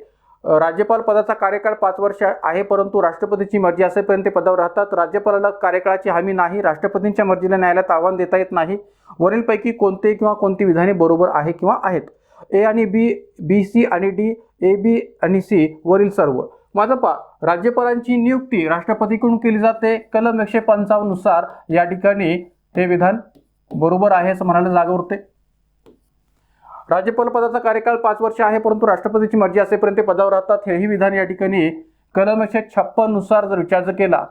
राज्यपाल पदाचा कार्यकाळ 5 वर्ष आहे, परंतु राष्ट्रपतीची मर्जी असेपर्यंत ते पदावर राहतात. राज्यपालाला कार्यकाळाची हमी नाही. राष्ट्रपतींच्या मर्जीला न्यायालयात आव्हान देता येत नाही. वरीलपैकी कोणते किंवा कोणती विधाने बरोबर आहे किंवा आहेत? A आणि B, B, C आणि D, A, B आणि C वरील सर्व. माझं पहा, राज्यपालांची नियुक्ती राष्ट्रपतीकडून केली जाते. कलम 155 नुसार या ठिकाणी हे विधान बरोबर आहे असं म्हणायला जागा उरते. राज्यपाल पदाचा कार्यकाळ 5 वर्ष आहे, परंतु राष्ट्रपतीची मर्जी असेपर्यंत ते पदावर राहतात. हेही विधान या ठिकाणी कलम 156 नुसार जर विचार केला,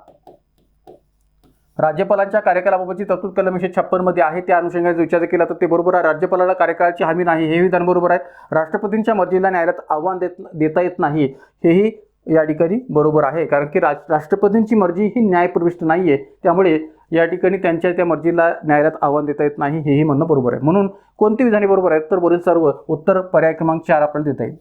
राज्यपालांच्या कार्यकालाबाबतची तरतूद कलम 156 मध्ये आहे, त्या अनुषंगाने विचार केला तर ते बरोबर आहे. राज्यपालाला कार्यकाळाची हमी नाही हे विधान बरोबर आहे. राष्ट्रपतींच्या मर्जीला न्यायालयात आव्हान देता येत नाही हेही या ठिकाणी बरोबर आहे, कारण की राष्ट्रपतींची मर्जी ही न्यायप्रविष्ट नाही आहे, त्यामुळे या ठिकाणी त्यांच्या त्या मर्जीला न्यायालयात आव्हान देता येत नाही हेही म्हणणं बरोबर आहे. म्हणून कोणती विधाने बरोबर आहेत तर वरील सर्व. उत्तर पर्याय क्रमांक 4 आपल्याला देता येईल.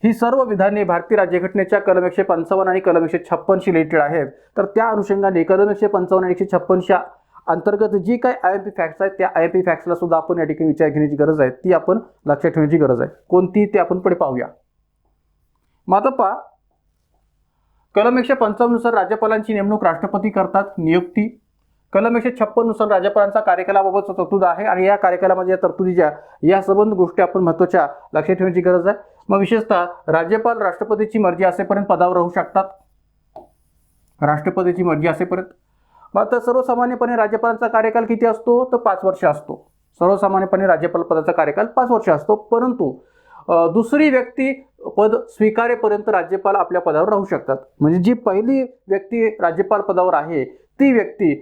ही सर्व विधाने भारतीय राज्यघटनेच्या कलम 155 आणि कलम 156 शी रिलेटेड आहेत. तर त्या अनुषंगाने कलम 155 आणि 156 च्या अंतर्गत जी काही IMP फॅक्ट्स आहेत त्या IMP फॅक्ट्सला सुद्धा आपण या ठिकाणी विचार घेण्याची गरज आहे, ती आपण लक्षात ठेवण्याची गरज आहे. कोणती ते आपण पुढे पाहूया. मात्र पहा, कलम 155 नुसार राज्यपालांची नेमणूक राष्ट्रपती करतात. नियुक्ती कलम 156 नुसार राज्यपालांचा कार्यकालाबाबतचा तरतूद आहे आणि या कार्यकालामध्ये या तरतुदीच्या या संबंध गोष्टी आपण महत्त्वाच्या लक्षात ठेवण्याची गरज आहे. मग विशेषतः राज्यपाल राष्ट्रपतीची मर्जी असेपर्यंत पदावर राहू शकतात. राष्ट्रपतीची मर्जी असेपर्यंत. मात्र सर्वसामान्यपणे राज्यपालांचा कार्यकाल किती असतो तर 5 वर्ष असतो. सर्वसामान्यपणे राज्यपाल पदाचा कार्यकाल 5 वर्ष असतो, परंतु दुसरी व्यक्ती पद स्वीकारेपर्यंत राज्यपाल आपल्या पदावर राहू शकतात. म्हणजे जी पहिली व्यक्ती राज्यपाल पदावर आहे ती व्यक्ती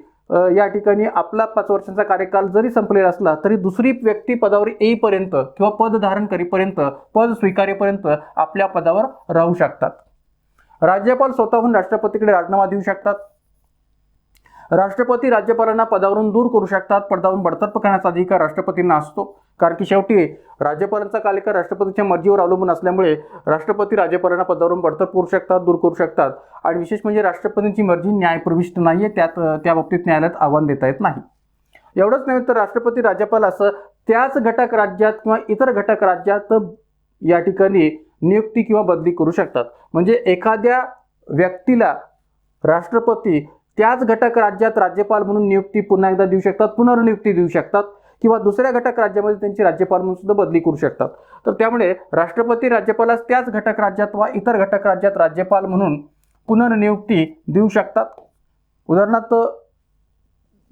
या ठिकाणी आपला 5 वर्षांचा कार्यकाल जरी संपलेला असला तरी दुसरी व्यक्ती पदावर येईपर्यंत किंवा पद धारण करीपर्यंत, पद स्वीकारेपर्यंत आपल्या पदावर राहू शकतात. राज्यपाल स्वतःहून राष्ट्रपतीकडे राजीनामा देऊ शकतात. राष्ट्रपती राज्यपालांना पदावरून दूर करू शकतात. पदावरून बडतर्फ करण्याचा अधिकार राष्ट्रपतींना असतो, कारण की शेवटी राज्यपालांचा कार्यकाळ राष्ट्रपतीच्या मर्जीवर अवलंबून असल्यामुळे राष्ट्रपती राज्यपालांना पदावरून बडतर्फ करू शकतात, दूर करू शकतात. आणि विशेष म्हणजे राष्ट्रपतींची मर्जी न्यायप्रविष्ट नाही आहे, त्या बाबतीत न्यायालयात आव्हान देता येत नाही. एवढंच नाही तर राष्ट्रपती राज्यपाल असं त्याच घटक राज्यात किंवा इतर घटक राज्यात या ठिकाणी नियुक्ती किंवा बदली करू शकतात. म्हणजे एखाद्या व्यक्तीला राष्ट्रपती त्याच घटक राज्यात राज्यपाल म्हणून नियुक्ती पुन्हा एकदा देऊ शकतात, पुनर्नियुक्ती देऊ शकतात, किंवा दुसऱ्या घटक राज्यामध्ये त्यांची राज्यपाल म्हणून सुद्धा बदली करू शकतात. तर त्यामुळे राष्ट्रपती राज्यपालास त्याच घटक राज्यात वा इतर घटक राज्यात राज्यपाल म्हणून पुनर्नियुक्ती देऊ शकतात. उदाहरणार्थ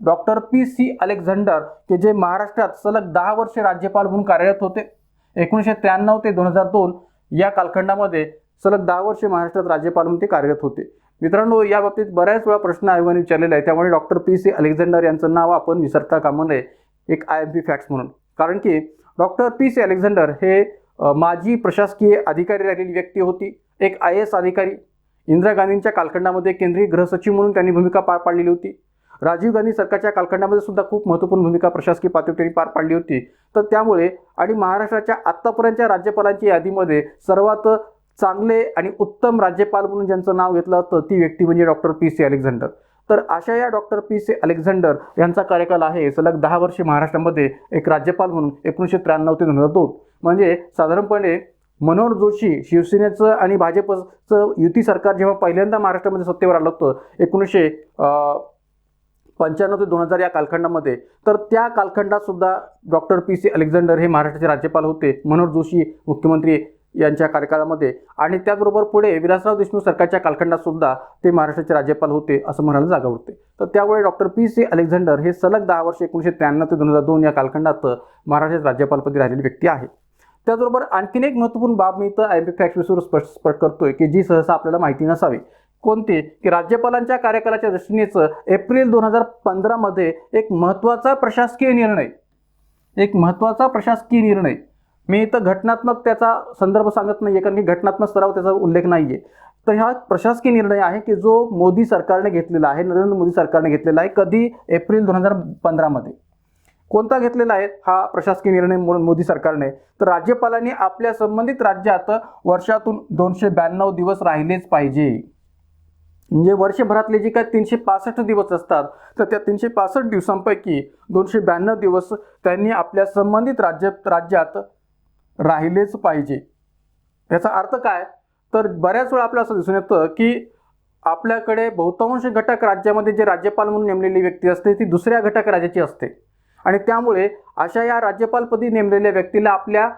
डॉक्टर PC अलेक्झांडर के जे महाराष्ट्रात सलग 10 वर्ष राज्यपाल म्हणून कार्यरत होते. 1993 ते 2002 या कालखंडामध्ये सलग 10 वर्ष महाराष्ट्रात राज्यपाल म्हणून ते कार्यरत होते. मित्रांनो, या बाबतीत बऱ्याच वेळा प्रश्न आयोगाने विचारलेला आहे, त्यामुळे डॉक्टर PC अलेक्झांडर यांचं नाव आपण विसरता कामा नये एक IMP फॅक्ट्स म्हणून. कारण की डॉक्टर PC अलेक्झांडर हे माजी प्रशासकीय अधिकारी राहिलेली व्यक्ती होती, एक IAS अधिकारी. इंदिरा गांधींच्या कालखंडामध्ये केंद्रीय गृहसचिव म्हणून त्यांनी भूमिका पार पाडलेली होती. राजीव गांधी सरकारच्या कालखंडामध्ये सुद्धा खूप महत्त्वपूर्ण भूमिका प्रशासकीय पातळीवर त्यांनी पार पाडली होती. तर त्यामुळे आणि महाराष्ट्राच्या आत्तापर्यंतच्या राज्यपालांच्या यादीमध्ये सर्वात चांगले आणि उत्तम राज्यपाल म्हणून ज्यांचं नाव घेतलं होतं ती व्यक्ती म्हणजे डॉक्टर PC अलेक्झांडर. तर अशा या डॉक्टर PC अलेक्झांडर यांचा कार्यकाल आहे सलग 10 वर्षे महाराष्ट्रामध्ये एक राज्यपाल म्हणून 1993 ते 2002. म्हणजे साधारणपणे मनोहर जोशी शिवसेनेचं आणि भाजपचं युती सरकार जेव्हा पहिल्यांदा महाराष्ट्रामध्ये सत्तेवर आलं होतं 1995 ते 2000 या कालखंडामध्ये, तर त्या कालखंडात सुद्धा डॉक्टर PC अलेक्झांडर हे महाराष्ट्राचे राज्यपाल होते, मनोहर जोशी मुख्यमंत्री यांच्या कार्यकाळामध्ये. आणि त्याचबरोबर पुढे विलासराव देशमुख सरकारच्या कालखंडात सुद्धा ते महाराष्ट्राचे राज्यपाल होते असं म्हणायला जागा होते. तर त्यामुळे डॉक्टर PC अलेक्झांडर हे सलग 10 वर्ष 1993 ते 2002 या कालखंडात महाराष्ट्राचे राज्यपालपदी राहिलेली व्यक्ती आहे. त्याचबरोबर आणखीन एक महत्त्वपूर्ण बाब मी इथं IMP फॅक्ट बेसिसवर स्पष्ट करतोय की जी सहसा आपल्याला माहिती नसावी. कोणती? की राज्यपालांच्या कार्यकालाच्या दृष्टीनेच एप्रिल 2015 मध्ये एक महत्त्वाचा प्रशासकीय निर्णय मी इथं घटनात्मक त्याचा संदर्भ सांगत नाहीये, कारण की घटनात्मक स्तरावर त्याचा उल्लेख नाहीये. तर हा प्रशासकीय निर्णय आहे की जो मोदी सरकारने घेतलेला आहे, नरेंद्र मोदी सरकारने घेतलेला आहे. कधी? एप्रिल 2015 मध्ये. कोणता घेतलेला आहे हा प्रशासकीय निर्णय मोदी सरकारने? तर राज्यपालांनी आपल्या संबंधित राज्यात वर्षातून 292 दिवस राहिलेच पाहिजे. म्हणजे वर्षभरातले जे काही 365 दिवस असतात, तर त्या 365 दिवसांपैकी 292 दिवस त्यांनी आपल्या संबंधित राज्यात राहिलेच पाहिजे. याचा अर्थ काय? तर बऱ्याच वेळा आपल्याला असं दिसून येतं की आपल्याकडे बहुतांश घटक राज्यामध्ये जे राज्यपाल म्हणून नेमलेली व्यक्ती असते ती दुसऱ्या घटक राज्याची असते, आणि त्यामुळे अशा या राज्यपालपदी नेमलेल्या व्यक्तीला आपल्या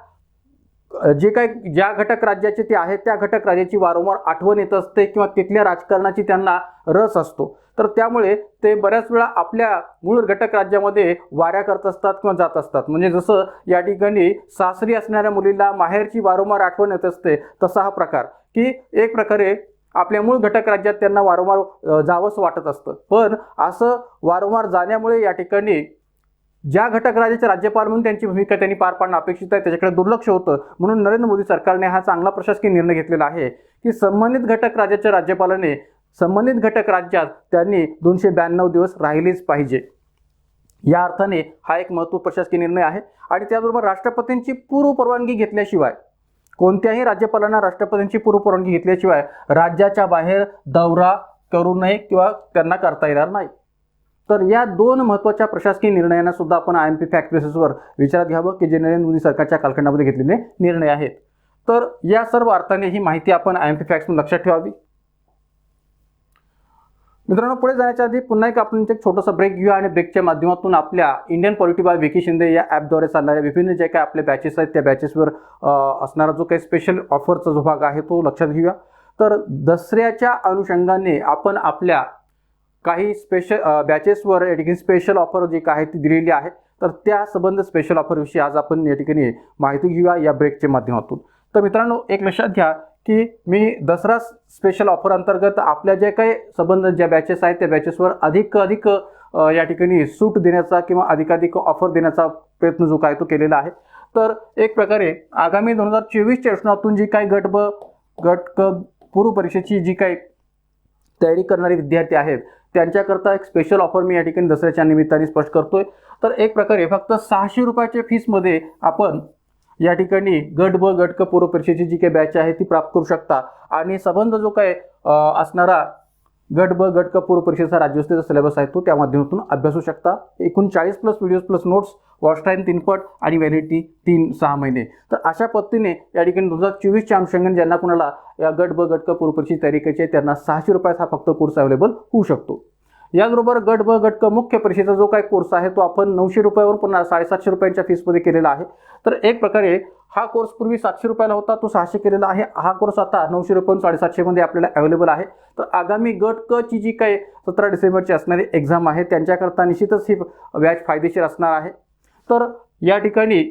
ज्या घटक राज्याचे ते आहेत त्या घटक राज्याची वारंवार आठवण येत असते किंवा तिथल्या राजकारणाची त्यांना रस असतो. तर त्यामुळे ते बऱ्याच वेळा आपल्या मूळ घटक राज्यामध्ये वाऱ्या करत असतात किंवा जात असतात. म्हणजे जसं या ठिकाणी सासरी असणाऱ्या मुलीला माहेरची वारंवार आठवण येत असते, तसा हा प्रकार की एक प्रकारे आपल्या मूळ घटक राज्यात त्यांना वारंवार जावंसं वाटत असतं. पण असं वारंवार जाण्यामुळे या ठिकाणी ज्या घटक राज्याचे राज्यपाल म्हणून त्यांची भूमिका त्यांनी पार पाडणं अपेक्षित आहे त्याच्याकडे दुर्लक्ष होतं. म्हणून नरेंद्र मोदी सरकारने हा चांगला प्रशासकीय निर्णय घेतलेला आहे की संबंधित घटक राज्याच्या राज्यपालाने संबंधित घटक राज्यात त्यांनी 292 दिवस राहिलेच पाहिजे. या अर्थाने हा एक महत्त्वपूर्ण प्रशासकीय निर्णय आहे. आणि त्याचबरोबर राष्ट्रपतींची पूर्व परवानगी घेतल्याशिवाय, कोणत्याही राज्यपालांना राष्ट्रपतींची पूर्व परवानगी घेतल्याशिवाय राज्याच्या बाहेर दौरा करू नये किंवा त्यांना करता येणार नाही. तर या दोन महत्त्वाच्या प्रशासकीय निर्णयांना सुद्धा आपण IMP फॅक्ट बेसिसवर विचारात घ्यावं की जे नरेंद्र मोदी सरकारच्या कालखंडामध्ये घेतलेले निर्णय आहेत. तर या सर्व अर्थाने ही माहिती आपण IMP फॅक्ट्स लक्षात ठेवावी. मित्रांनो, पुढे जाण्याच्या आधी पुन्हा आपण एक छोटासा ब्रेक घेऊया आणि ब्रेकच्या माध्यमातून आपल्या Indian polity bye Vicky Shinde या ॲपद्वारे चालणाऱ्या विभिन्न जे काही आपले बॅचेस आहेत त्या बॅचेसवर असणारा जो काही स्पेशल ऑफरचा जो भाग आहे तो लक्षात घेऊया. तर दसऱ्याच्या अनुषंगाने आपण आपल्या काही बॅचेसवर या ठिकाणी स्पेशल ऑफर जी काय ती दिलेली आहे. तर त्या संबंध स्पेशल ऑफरविषयी आज आपण या ठिकाणी माहिती घेऊया या ब्रेकच्या माध्यमातून. तर मित्रांनो, एक लक्षात घ्या की मी दसरा स्पेशल ऑफर अंतर्गत आपल्या जे काही संबंध ज्या बॅचेस आहेत त्या बॅचेसवर अधिक या ठिकाणी सूट देण्याचा किंवा अधिकाधिक ऑफर देण्याचा प्रयत्न जो काय तो केलेला आहे. तर एक प्रकारे आगामी 2024च्या योजनातून जी काही गट क पूर्व परीक्षेची जी काही तयारी करणारे विद्यार्थी आहेत त्यांच्याकरता एक स्पेशल ऑफर मी या ठिकाणी दसऱ्याच्या निमित्ताने स्पष्ट करतोय. तर एक प्रकारे फक्त 600 रुपयाच्या फीसमध्ये आपण या ठिकाणी गट क पूर्व परीक्षेची जी काही बॅच आहे ती प्राप्त करू शकता. आणि संबंध जो काय असणारा गट क पूर्व परीक्षेचा राज्यस्तरीय सिलेबस आहे तो त्या माध्यमातून अभ्यासू शकता. एकूण 40 plus videos plus notes, watch time 3 पट आणि व्हॅलिडिटी 3-6 महिने. तर अशा पद्धतीने या ठिकाणी 2024च्या अनुषंगाने ज्यांना कुणाला या गट क पूर्व परीक्षेची तयारी करायची आहे त्यांना 600 रुपयात हा फक्त कोर्स अवेलेबल होऊ शकतो. याचबरोबर गट क मुख्य परीक्षेचा जो काही कोर्स आहे तो आपण 900 रुपयावरून पुन्हा 750 रुपयांच्या फीसमध्ये केलेला आहे. तर एक प्रकारे हा कोर्स पूर्वी 700 रुपयाला होता, तो 600 केलेला आहे. हा कोर्स आता 900 रुपयावरून 750 मध्ये आपल्याला अवेलेबल आहे. तर आगामी गट क ची जी काही 17 डिसेंबरची असणारी एक्झाम आहे त्यांच्याकरता निश्चितच ही बॅच फायदेशीर असणार आहे. तर या ठिकाणी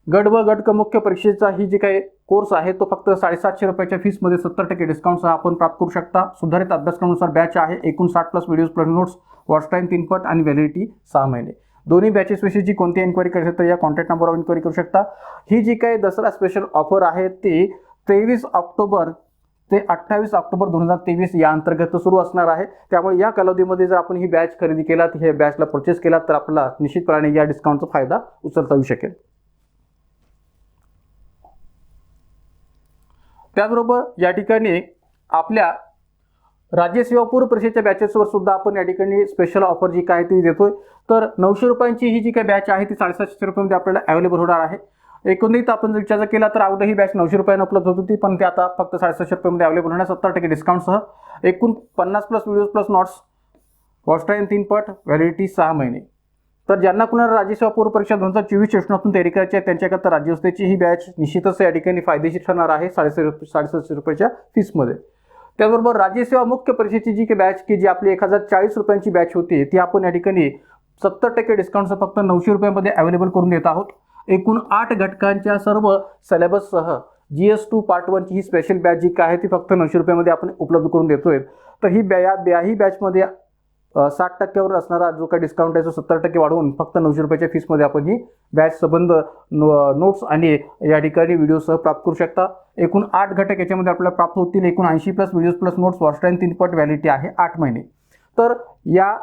गट क मुख्य परीक्षेचा ही जी काही कोर्स आहे तो फक्त 750 रुपयाच्या फीसमध्ये 70% डिस्काउंटसह आपण प्राप्त करू शकता. सुधारित अभ्यासक्रमानुसार बॅच आहे. एकूण 60 plus videos plus notes, watch time 3 पट आणि व्हॅलिडिटी 6 महिने. दोन्ही बॅचेसविषयीची कोणतीही एन्क्वायरी करायची तर या कॉन्टॅक्ट नंबरवर एन्क्वायरी करू शकता. ही जी काही दसरा स्पेशल ऑफर आहे ती 23 ऑक्टोबर ते 28 ऑक्टोबर 2023 या अंतर्गत सुरू असणार आहे. त्यामुळे या कालावधीमध्ये जर आपण ही बॅच खरेदी केला तर हे बॅचला परचेस केला तर आपल्याला निश्चितपणे या डिस्काउंटचा फायदा उचलता येऊ शकेल. त्याचबरोबर या ठिकाणी आपल्या राज्यसेवा पूर्व परीक्षेच्या बॅचेसवर सुद्धा आपण या ठिकाणी स्पेशल ऑफर जी काय ती देतोय. तर 900 रुपयांची ही जी काही बॅच आहे ती 750 रुपयामध्ये आपल्याला अवेलेबल होणार आहे. एकंदरीत आपण जर विचार केला तर अगोदर ही बॅच 900 रुपयांना उपलब्ध होती, पण ते आता फक्त 750 रुपयामध्ये अवेलेबल होणार 70% डिस्काउंटसह. एकूण 50 plus videos plus notes, watch time 3 पट, व्हॅलिडिटी 6 महिने. तर ज्यांना कुणाला राज्यसेवा पूर्व परीक्षा 2024 सेशनातून तयारी करायची आहे त्यांच्याकरता राज्यसेवेची ही बॅच निश्चितच या ठिकाणी फायदेशीर ठरणार आहे 750 रुपयाच्या फीसमध्ये. त्याचबरोबर राज्यसेवा मुख्य परीक्षेची जी काही बॅच की जी आपली 1040 रुपयांची बॅच होती ती आपण या ठिकाणी 70% डिस्काउंटसह फक्त 900 रुपयांमध्ये अवेलेबल करून देत आहोत. एकूण 8 घटकांच्या सर्व सिलेबससह GS2 पार्ट 1 ची ही स्पेशल बॅच जी काय आहे ती फक्त 900 रुपयामध्ये आपण उपलब्ध करून देतोय. तर ही ही बॅचमध्ये 60% असणारा जो काही डिस्काउंट आहे तो 70% वाढवून फक्त 900 रुपयाच्या फीसमध्ये आपण ही बॅच संबंध नोट्स आणि या ठिकाणी व्हिडिओसह प्राप्त करू शकता. एकूण 8 घटक याच्यामध्ये आपल्याला प्राप्त होतील. एकूण 80+ videos plus notes, watch time 3 पट, व्हॅलिडिटी आहे 8 महिने. तर या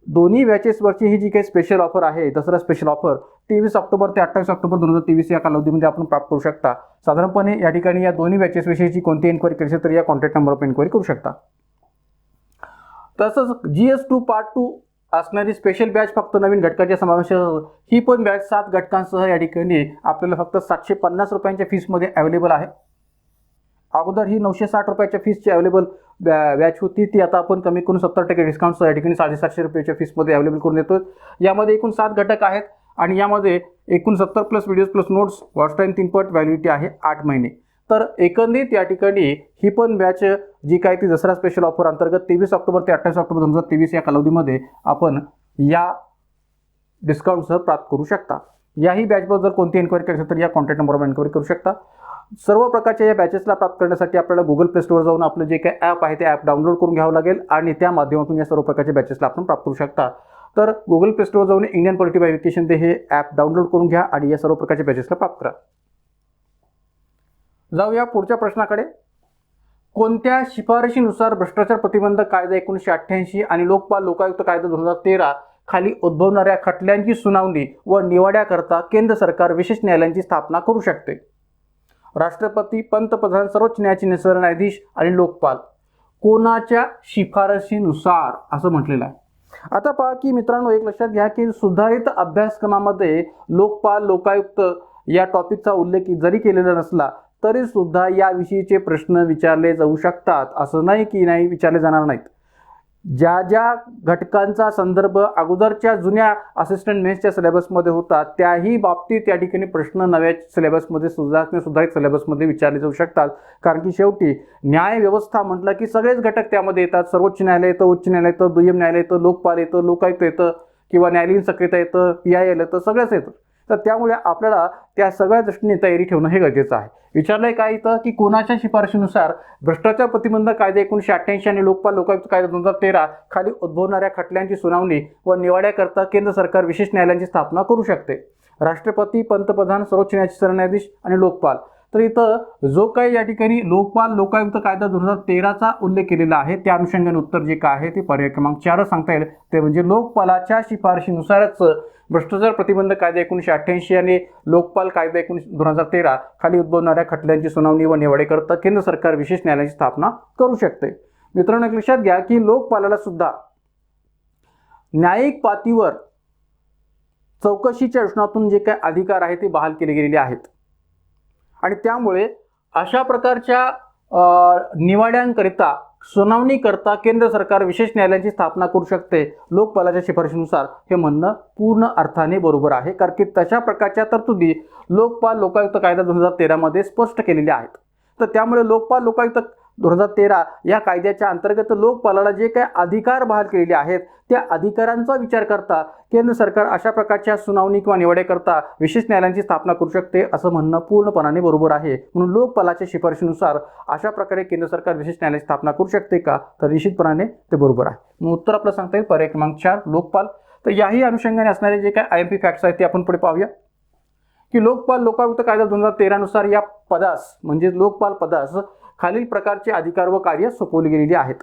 दोन्ही बॅचेसवरची ही जी काही स्पेशल ऑफर आहे, दसरा स्पेशल ऑफर 23 ऑक्टोबर ते 28 ऑक्टोबर 2023 या कालावधीमध्ये आपण प्राप्त करू शकता. साधारणपणे या ठिकाणी या दोन्ही बॅचेसविषयीची कोणतीही इन्क्वायरी केली असेल तर या कॉन्टॅक्ट नंबरवर इन्क्वायरी करू शकता. तसंच GS2 पार्ट 2 असणारी स्पेशल बॅच फक्त नवीन घटकाच्या समावेशासह ही पण बॅच 7 घटकांसह या ठिकाणी आपल्याला फक्त 750 रुपयांच्या फीसमध्ये अवेलेबल आहे. अगोदर ही 960 रुपयाच्या फीसची अवेलेबल बॅच होती, ती आता आपण कमी करून 70% डिस्काउंटसह या ठिकाणी 750 रुपयाच्या फीसमध्ये अवेलेबल करून देतो. यामध्ये एकूण 7 घटक आहेत आणि यामध्ये एकूण 70+ videos plus notes, watch time 3 पट, व्हॅलिडिटी आहे 8 महिने. तर एकंदरीत या ठिकाणी ही पण बॅच जी काय ती दसरा स्पेशल ऑफर अंतर्गत 23 ऑक्टोबर ते 28 ऑक्टोबर 2023 या कालावधीमध्ये आपण या डिस्काउंटसह प्राप्त करू शकता. याही बॅचबद्दल जर कोणती इन्क्वायरी करायची तर या कॉन्टॅक्ट नंबरवर इन्क्वायरी करू शकता. सर्व प्रकारच्या या बॅचेसला प्राप्त करण्यासाठी आपल्याला गुगल प्ले स्टोअर जाऊन आपलं जे काही ॲप आहे ते ॲप डाउनलोड करून घ्यावं लागेल आणि त्या माध्यमातून या सर्व प्रकारच्या बॅचेसला आपण प्राप्त करू शकता. तर गुगल प्ले स्टोअर जाऊन इंडियन पॉलिटी बाय एज्युकेशन ते हे ॲप डाउनलोड करून घ्या आणि या सर्व प्रकारच्या बॅचेसला प्राप्त करा. जाऊया पुढच्या प्रश्नाकडे. कोणत्या शिफारशीनुसार भ्रष्टाचार प्रतिबंधक कायदा 1988 आणि लोकपाल लोकायुक्त कायदा 2013 खाली उद्भवणाऱ्या खटल्यांची सुनावणी व निवाड्याकरता केंद्र सरकार विशेष न्यायालयांची स्थापना करू शकते? राष्ट्रपती, पंतप्रधान, सर्वोच्च न्यायालयाचे सरन्यायाधीश आणि लोकपाल कोणाच्या शिफारशीनुसार असं म्हटलेलं आहे. आता पहा की मित्रांनो, एक लक्षात घ्या की सुधारित अभ्यासक्रमामध्ये लोकपाल लोकायुक्त या टॉपिकचा उल्लेख जरी केलेला नसला तरी सुद्धा याविषयीचे प्रश्न विचारले जाऊ शकतात. असं नाही की नाही विचारले जाणार नाहीत. ज्या ज्या घटकांचा संदर्भ अगोदरच्या जुन्या असिस्टंट मेन्सच्या सिलेबसमध्ये होता त्याही बाबतीत या ठिकाणी प्रश्न नव्या सिलेबसमध्ये सुधारित सिलेबसमध्ये विचारले जाऊ शकतात. कारण की शेवटी न्याय व्यवस्था म्हटलं की सगळेच घटक त्यामध्ये येतात. सर्वोच्च न्यायालय येतं, उच्च न्यायालय येतं, दुय्यम न्यायालय येतं, लोकपाल येतं, लोकायुक्त येतं किंवा न्यायालयीन सक्रियता येतं, PIL येतं, सगळंच येतं. तर त्यामुळे आपल्याला त्या सगळ्या दृष्टीने तयारी ठेवणं हे गरजेचं आहे. विचारलंय काय इथं की कोणाच्या शिफारशीनुसार भ्रष्टाचार प्रतिबंधक कायदा 1988 आणि लोकपाल लोकायुक्त कायदा 2013 खाली उद्भवणाऱ्या खटल्यांची सुनावणी व निवाड्याकरता केंद्र सरकार विशेष न्यायालयांची स्थापना करू शकते? राष्ट्रपती, पंतप्रधान, सर्वोच्च न्यायालयाचे सरन्यायाधीश आणि लोकपाल. तर इथं जो काही या ठिकाणी लोकपाल लोकायुक्त कायदा 2013चा उल्लेख केलेला आहे त्या अनुषंगाने उत्तर जे काय आहे ते पर्याय क्रमांक 4 सांगता येईल. ते म्हणजे लोकपालाच्या शिफारशीनुसारच भ्रष्टाचार प्रतिबंधक कायदा 1988 आणि लोकपाल कायदा 2013 खाली उद्भवणाऱ्या खटल्यांची सुनावणी व निवाड्याकरता केंद्र सरकार विशेष न्यायालयाची स्थापना करू शकते. मित्रांनो, एक लक्षात घ्या की लोकपालाला सुद्धा न्यायिक पातळीवर चौकशीच्या योजनातून जे काही अधिकार आहे ते बहाल केले गेलेले आहेत आणि त्यामुळे अशा प्रकारच्या निवाड्यांकरिता सुनावणीकरता केंद्र सरकार विशेष न्यायालयाची स्थापना करू शकते लोकपालाच्या शिफारशीनुसार. हे म्हणणं पूर्ण अर्थाने बरोबर आहे, कारण की तशा प्रकारच्या तरतुदी लोकपाल लोकायुक्त कायदा 2013 मध्ये स्पष्ट केलेल्या आहेत. तर त्यामुळे लोकपाल लोकायुक्त 2013 या कायद्याच्या अंतर्गत लोकपालाला जे काही अधिकार बहाल केलेले आहेत त्या अधिकारांचा विचार करता केंद्र सरकार अशा प्रकारच्या सुनावणी किंवा निवाड्याकरता विशेष न्यायालयांची स्थापना करू शकते असं म्हणणं पूर्णपणाने बरोबर आहे. म्हणून लोकपालाच्या शिफारशीनुसार अशा प्रकारे केंद्र सरकार विशेष न्यायालयाची स्थापना करू शकते का? तर निश्चितपणाने ते बरोबर आहे. मग उत्तर आपलं सांगता येईल पर्याय क्रमांक 4 लोकपाल. तर याही अनुषंगाने असणारे जे काही IMP फॅक्ट्स आहेत ते आपण पुढे पाहूया की लोकपाल लोकायुक्त कायदा 2013 नुसार या पदास म्हणजे लोकपाल पदास खालील प्रकारचे अधिकार व कार्य सोपवली गेलेली आहेत.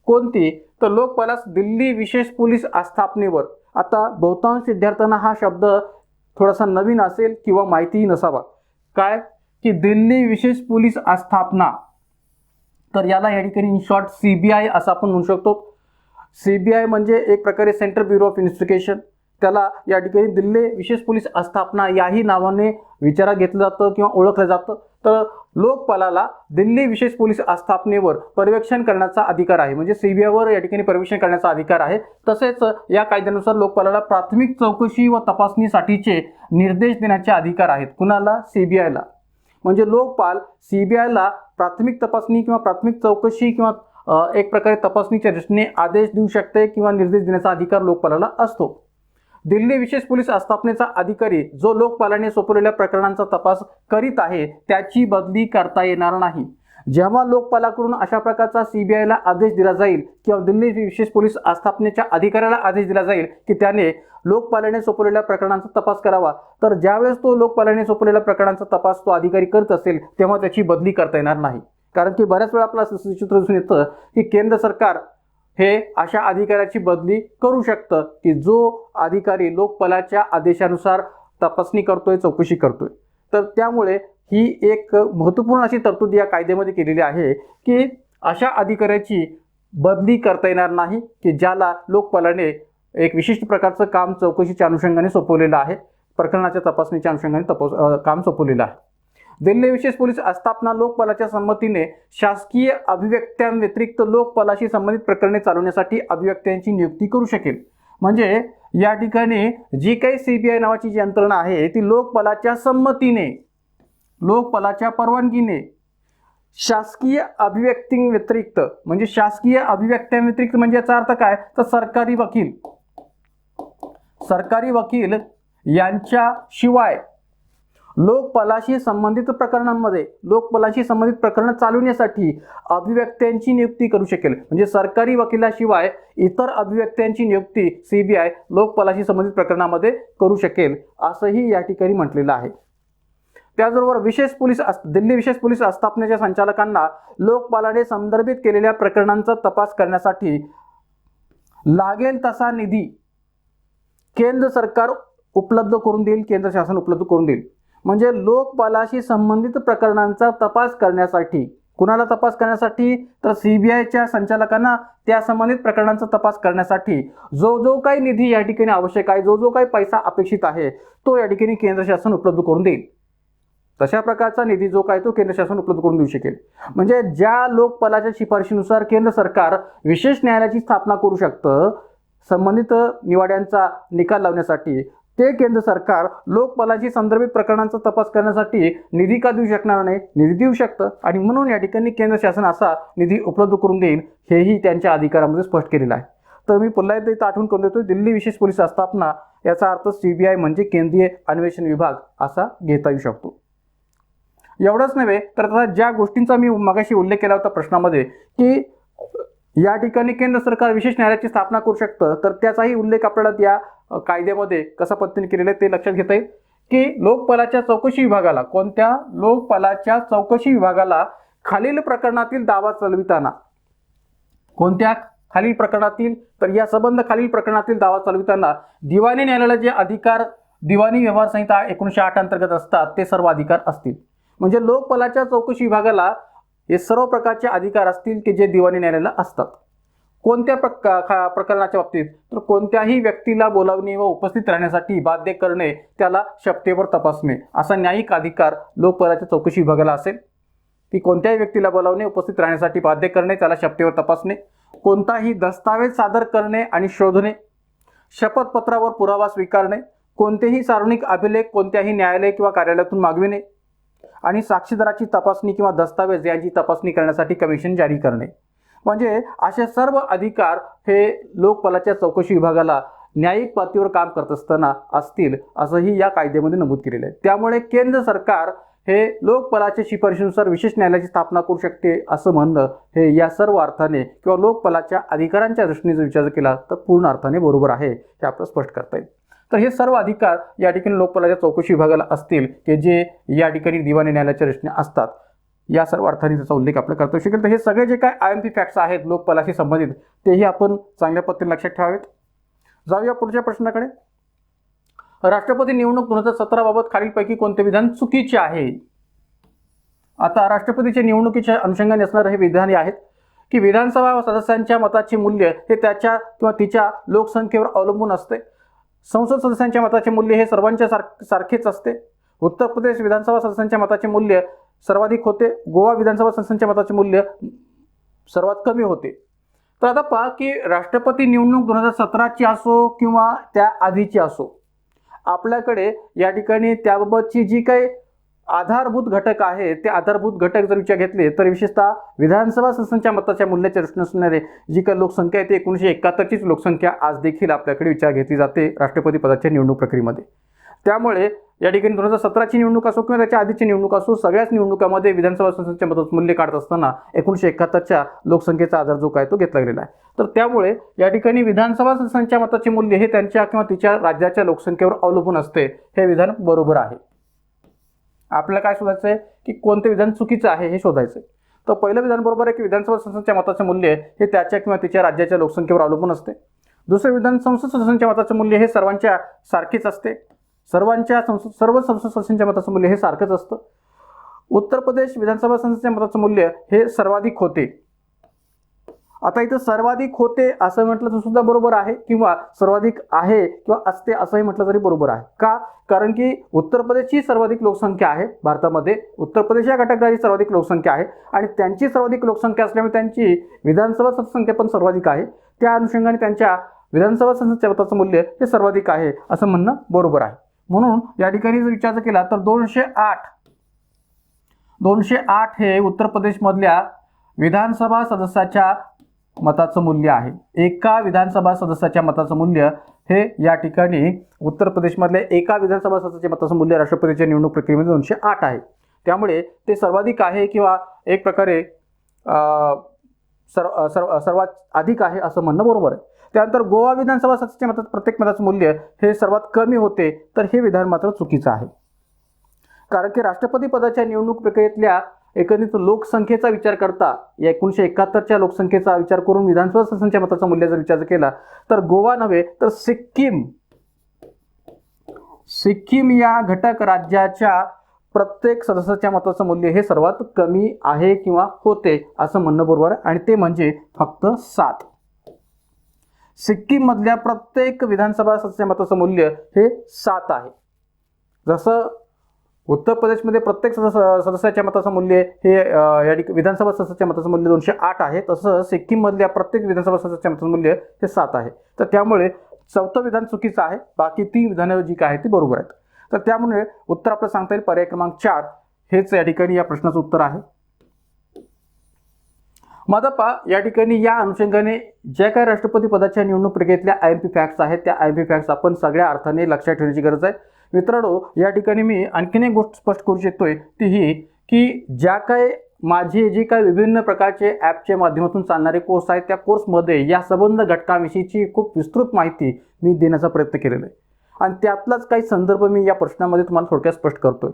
कोणती? तर लोकपालास दिल्ली विशेष पोलीस आस्थापनेवर. आता बहुतांश विद्यार्थ्यांना हा शब्द थोडासा नवीन असेल किंवा माहितीही नसावा. काय की दिल्ली विशेष पोलीस आस्थापना, तर याला या ठिकाणी इन शॉर्ट CBI असं आपण म्हणू शकतो. CBI म्हणजे एक प्रकारे सेंट्रल ब्युरो ऑफ इन्व्हेस्टिगेशन. त्याला या ठिकाणी दिल्ली विशेष पोलीस आस्थापना याही नावाने विचारात घेतलं जातं किंवा ओळखलं जातं. तर लोकपालाला दिल्ली विशेष पोलीस आस्थापनेवर पर्यवेक्षण करण्याचा अधिकार आहे, म्हणजे CBIवर या ठिकाणी पर्यवेक्षण करण्याचा अधिकार आहे. तसेच या कायद्यानुसार लोकपालाला प्राथमिक चौकशी व तपासणीसाठीचे निर्देश देण्याचे अधिकार आहेत. कुणाला? CBIला. म्हणजे लोकपाल CBIला प्राथमिक तपासणी किंवा प्राथमिक चौकशी किंवा एक प्रकारे तपासणीच्या दृष्टीने आदेश देऊ शकते किंवा निर्देश देण्याचा अधिकार लोकपालाला असतो. दिल्ली विशेष पोलीस आस्थापनेचा अधिकारी जो लोकपालाने सोपवलेल्या प्रकरणांचा तपास करीत आहे त्याची बदली करता येणार नाही. जेव्हा लोकपालाकडून अशा प्रकारचा सीबीआयला आदेश दिला जाईल किंवा दिल्ली विशेष पोलीस आस्थापनेच्या अधिकाऱ्याला आदेश दिला जाईल की त्याने लोकपालाने सोपवलेल्या प्रकरणांचा तपास करावा, तर ज्यावेळेस तो लोकपालाने सोपवलेल्या प्रकरणांचा तपास तो अधिकारी करत असेल तेव्हा त्याची बदली करता येणार नाही. कारण की बऱ्याच वेळा आपल्याला चित्र दिसून येतं की केंद्र सरकार हे अशा अधिकाऱ्याची बदली करू शकतं की जो अधिकारी लोकपालाच्या आदेशानुसार तपासणी करतोय, चौकशी करतोय. तर त्यामुळे ही एक महत्त्वपूर्ण अशी तरतूद या कायद्यामध्ये केलेली आहे की अशा अधिकाऱ्याची बदली करता येणार नाही की ज्याला लोकपालाने एक विशिष्ट प्रकारचं काम चौकशीच्या अनुषंगाने सोपवलेलं आहे, प्रकरणाच्या तपासणीच्या अनुषंगाने काम सोपवलेलं आहे. दिल्ली विशेष पोलीस आस्थापना लोकपालाच्या संमतीने शासकीय अभिव्यक्त्यांव्यतिरिक्त लोकपालाशी संबंधित प्रकरणे चालवण्यासाठी अभिव्यक्त्यांची नियुक्ती करू शकेल. म्हणजे या ठिकाणी जी काही सीबीआय नावाची जी यंत्रणा आहे ती लोकपालाच्या संमतीने, लोकपालाच्या परवानगीने शासकीय अभिव्यक्तींव्यतिरिक्त, म्हणजे शासकीय अभिव्यक्त्यांव्यतिरिक्त म्हणजे याचा अर्थ काय, तर सरकारी वकील यांच्याशिवाय लोकपालाशी संबंधित प्रकरणांमध्ये लोकपालाशी संबंधित प्रकरणं चालवण्यासाठी अभिव्यक्त्यांची नियुक्ती करू शकेल. म्हणजे सरकारी वकिलाशिवाय इतर अभिव्यक्त्यांची नियुक्ती सीबीआय लोकपालाशी संबंधित प्रकरणामध्ये करू शकेल असंही या ठिकाणी म्हटलेलं आहे. त्याचबरोबर दिल्ली विशेष पोलीस आस्थापनेच्या संचालकांना लोकपालाने संदर्भित केलेल्या प्रकरणांचा तपास करण्यासाठी लागेल तसा निधी केंद्र सरकार उपलब्ध करून देईल, केंद्र शासन उपलब्ध करून देईल. म्हणजे लोकपालाशी संबंधित प्रकरणांचा तपास करण्यासाठी, कुणाला तपास करण्यासाठी, तर सीबीआयच्या संचालकांना त्या संबंधित प्रकरणांचा तपास करण्यासाठी जो काही निधी या ठिकाणी आवश्यक आहे, जो काही पैसा अपेक्षित आहे तो या ठिकाणी केंद्र शासन उपलब्ध करून देईल. तशा प्रकारचा निधी जो काय तो केंद्र शासन उपलब्ध करून देऊ शकेल. म्हणजे ज्या लोकपालाच्या शिफारशीनुसार केंद्र सरकार विशेष न्यायालयाची स्थापना करू शकतं संबंधित निवाड्यांचा निकाल लावण्यासाठी, ते केंद्र सरकार लोकपालाशी संदर्भित प्रकरणांचा तपास करण्यासाठी निधी का देऊ शकणार नाही, निधी देऊ शकतं. आणि म्हणून या ठिकाणी केंद्र शासन असा निधी उपलब्ध करून देईल हेही त्यांच्या अधिकारामध्ये स्पष्ट केलेलं आहे. तर मी पुन्हा एकदा इथं आठवण करून देतो, दिल्ली विशेष पोलीस आस्थापना याचा अर्थ सीबीआय म्हणजे केंद्रीय अन्वेषण विभाग असा घेता येऊ शकतो. एवढंच नव्हे तर आता ज्या गोष्टींचा मी मगाशी उल्लेख केला होता प्रश्नामध्ये की या ठिकाणी केंद्र सरकार विशेष न्यायालयाची स्थापना करू शकतं, तर त्याचाही उल्लेख आपल्याला या कायद्यामध्ये कसा पद्धतीने केलेला आहे ते लक्षात घेता येईल की लोकपालाच्या चौकशी विभागाला, कोणत्या लोकपालाच्या चौकशी विभागाला खालील प्रकरणातील दावा चालविताना, कोणत्या खालील प्रकरणातील, तर या संबंध खालील प्रकरणातील दावा चालविताना दिवाणी न्यायालयाला जे अधिकार दिवाणी व्यवहार संहिता 1908 अंतर्गत असतात ते सर्व अधिकार असतील. म्हणजे लोकपालाच्या चौकशी विभागाला हे सर्व प्रकारचे अधिकार असतील की जे दिवाणी न्यायालयाला असतात. कोणत्या प्रकरणाच्या बाबतीत, तर कोणत्याही व्यक्तीला बोलावणे व उपस्थित राहण्यासाठी बाध्य करणे, त्याला शपथेवर तपासणे असा न्यायिक अधिकार लोकपालाच्या चौकशी विभागाला असेल. की कोणत्याही व्यक्तीला बोलावणे, उपस्थित राहण्यासाठी बाध्य करणे, त्याला शपथेवर तपासणे, कोणताही दस्तावेज सादर करणे आणि शोधणे, शपथपत्रावर पुरावा स्वीकारणे, कोणतेही सार्वजनिक अभिलेख कोणत्याही न्यायालय किंवा कार्यालयातून मागविणे आणि साक्षीदाराची तपासणी किंवा दस्तावेज यांची तपासणी करण्यासाठी कमिशन जारी करणे. म्हणजे असे सर्व अधिकार हे लोकपालाच्या चौकशी विभागाला न्यायिक पातळीवर काम करत असताना असतील असंही या कायद्यामध्ये नमूद केलेलं आहे. त्यामुळे केंद्र सरकार हे लोकपालाच्या शिफारशीनुसार विशेष न्यायालयाची स्थापना करू शकते असं म्हणणं हे या सर्व अर्थाने किंवा लोकपालाच्या अधिकारांच्या दृष्टीने जर विचार केला तर पूर्ण अर्थाने बरोबर आहे हे आपल्याला स्पष्ट करता येईल. तर हे सर्व अधिकार या ठिकाणी लोकपालाच्या चौकशी विभागाला असतील की जे या ठिकाणी दिवाणी न्यायालयाच्या दृष्टीने असतात. या सर्व अर्थाने त्याचा उल्लेख आपल्याला करता शकेल. तर हे सगळे जे काय IMP फॅक्ट्स आहेत लोकपालाशी संबंधित तेही आपण चांगल्या पद्धतीने लक्षात ठेवावेत. जाऊया पुढच्या प्रश्नाकडे. राष्ट्रपती निवडणूक 2017 बाबत खालीलपैकी कोणते विधान चुकीचे आहे? आता राष्ट्रपतीच्या निवडणुकीच्या अनुषंगाने असणारे हे विधान आहेत की विधानसभा सदस्यांच्या मताचे मूल्य हे त्याच्या किंवा तिच्या लोकसंख्येवर अवलंबून असते. संसद सदस्यांच्या मताचे मूल्य हे सर्वांच्या सारखेच असते. उत्तर प्रदेश विधानसभा सदस्यांच्या मताचे मूल्य सर्वाधिक होते. गोवा विधानसभा सदस्यांच्या मताचे मूल्य सर्वात कमी होते. तर आता पहा की राष्ट्रपती निवडणूक 2017ची असो किंवा त्या आधीची असो, आपल्याकडे या ठिकाणी त्याबाबतची जी काही आधारभूत घटक आहे ते आधारभूत घटक जर विचार घेतले तर विशेषतः विधानसभा सदस्यांच्या मताच्या मूल्याच्या दृष्टीने असणारे जी काही लोकसंख्या आहे ती 1971चीच लोकसंख्या आज देखील आपल्याकडे विचार घेतली जाते राष्ट्रपती पदाच्या निवडणूक प्रक्रियेमध्ये. त्यामुळे या ठिकाणी 2017ची निवडणूक असो किंवा त्याच्या आधीची निवडणूक असो, सगळ्याच निवडणुकामध्ये विधानसभा सदस्यांच्या मताचं मूल्य काढत असताना 1971च्या लोकसंख्येचा आधार जो काय तो घेतला गेलेला आहे. तर त्यामुळे या ठिकाणी विधानसभा सदस्यांच्या मताचे मूल्य हे त्यांच्या किंवा तिच्या राज्याच्या लोकसंख्येवर अवलंबून असते. हे विधान बरोबर आहे. आपल्याला काय शोधायचं आहे की कोणते विधान चुकीचं आहे हे शोधायचं आहे. तर पहिलं विधान बरोबर आहे की विधानसभा सदस्यांच्या मताचे मूल्य हे त्याच्या किंवा तिच्या राज्याच्या लोकसंख्येवर अवलंबून असते. दुसरे विधान संसद सदस्यांच्या मताचे मूल्य हे सर्वांच्या सारखेच असते. सर्व संसद सदस्यांच्या मताचं मूल्य हे सारखंच असतं. उत्तर प्रदेश विधानसभा सदस्यांच्या मताचं मूल्य हे सर्वाधिक होते. आता इथं सर्वाधिक होते असं म्हटलं तर सुद्धा बरोबर आहे किंवा सर्वाधिक आहे किंवा असते असंही म्हटलं तरी बरोबर आहे. का? कारण की उत्तर प्रदेशची सर्वाधिक लोकसंख्या आहे भारतामध्ये. उत्तर प्रदेश या घटकाची सर्वाधिक लोकसंख्या आहे आणि त्यांची सर्वाधिक लोकसंख्या असल्यामुळे त्यांची विधानसभा सदस्यसंख्या पण सर्वाधिक आहे. त्या अनुषंगाने त्यांच्या विधानसभा सदस्यांच्या मताचं मूल्य हे सर्वाधिक आहे असं म्हणणं बरोबर आहे. म्हणून या ठिकाणी जर विचार केला तर 208 हे उत्तर प्रदेशमधल्या विधानसभा सदस्याच्या मताचं मूल्य आहे. एका विधानसभा सदस्याच्या मताचं मूल्य हे या ठिकाणी उत्तर प्रदेशमधल्या एका विधानसभा सदस्याच्या मताचं मूल्य राष्ट्रपतीच्या निवडणूक प्रक्रियेमध्ये 208 आहे. त्यामुळे ते सर्वाधिक आहे किंवा एक प्रकारे सर्वात अधिक आहे असं म्हणणं बरोबर आहे. त्यानंतर गोवा विधानसभा सदस्याच्या मतात प्रत्येक मताचं मूल्य हे सर्वात कमी होते, तर हे विधान मात्र चुकीचं आहे. कारण की राष्ट्रपती पदाच्या निवडणूक प्रक्रियेतल्या एकंदरीत लोकसंख्येचा विचार करता या 1971च्या लोकसंख्येचा विचार करून विधानसभा सदस्यांच्या मताचा मूल्य जर विचार केला तर गोवा नव्हे तर सिक्कीम या घटक राज्याच्या प्रत्येक सदस्याच्या मताचं मूल्य हे सर्वात कमी आहे किंवा होते असं म्हणणं बरोबर आहे आणि ते म्हणजे फक्त 7. सिक्कीम मधल्या प्रत्येक विधानसभा सदस्याच्या मताचं मूल्य हे 7 आहे. जसं उत्तर प्रदेशमध्ये प्रत्येक सदस्याच्या मताचं मूल्य हे या विधानसभा सदस्याच्या मताचं मूल्य 208 आहे, तसं सिक्कीममधल्या प्रत्येक विधानसभा सदस्याच्या मताचं मूल्य हे 7 आहे. तर त्यामुळे चौथं विधान चुकीचं आहे, बाकी 3 विधानं जी काय ती बरोबर आहेत. तर त्यामुळे उत्तर आपलं सांगता येईल पर्याय क्रमांक 4 हेच या ठिकाणी या प्रश्नाचं उत्तर आहे. माधप्पा या ठिकाणी या अनुषंगाने ज्या काही राष्ट्रपती पदाच्या निवडणूक प्रक्रियेतल्या IMP फॅक्ट्स आहेत त्या IMP फॅक्ट्स आपण सगळ्या अर्थाने लक्षात ठेवण्याची गरज आहे. मित्रांनो, या ठिकाणी मी आणखीन एक गोष्ट स्पष्ट करू शकतोय ती ही की ज्या काही माझे जे काही विभिन्न प्रकारचे ॲपच्या माध्यमातून चालणारे कोर्स आहेत त्या कोर्समध्ये या संबंध घटकांविषयीची खूप विस्तृत माहिती मी देण्याचा प्रयत्न केलेला आहे आणि त्यातलाच काही संदर्भ मी या प्रश्नामध्ये तुम्हाला थोडक्यात स्पष्ट करतोय.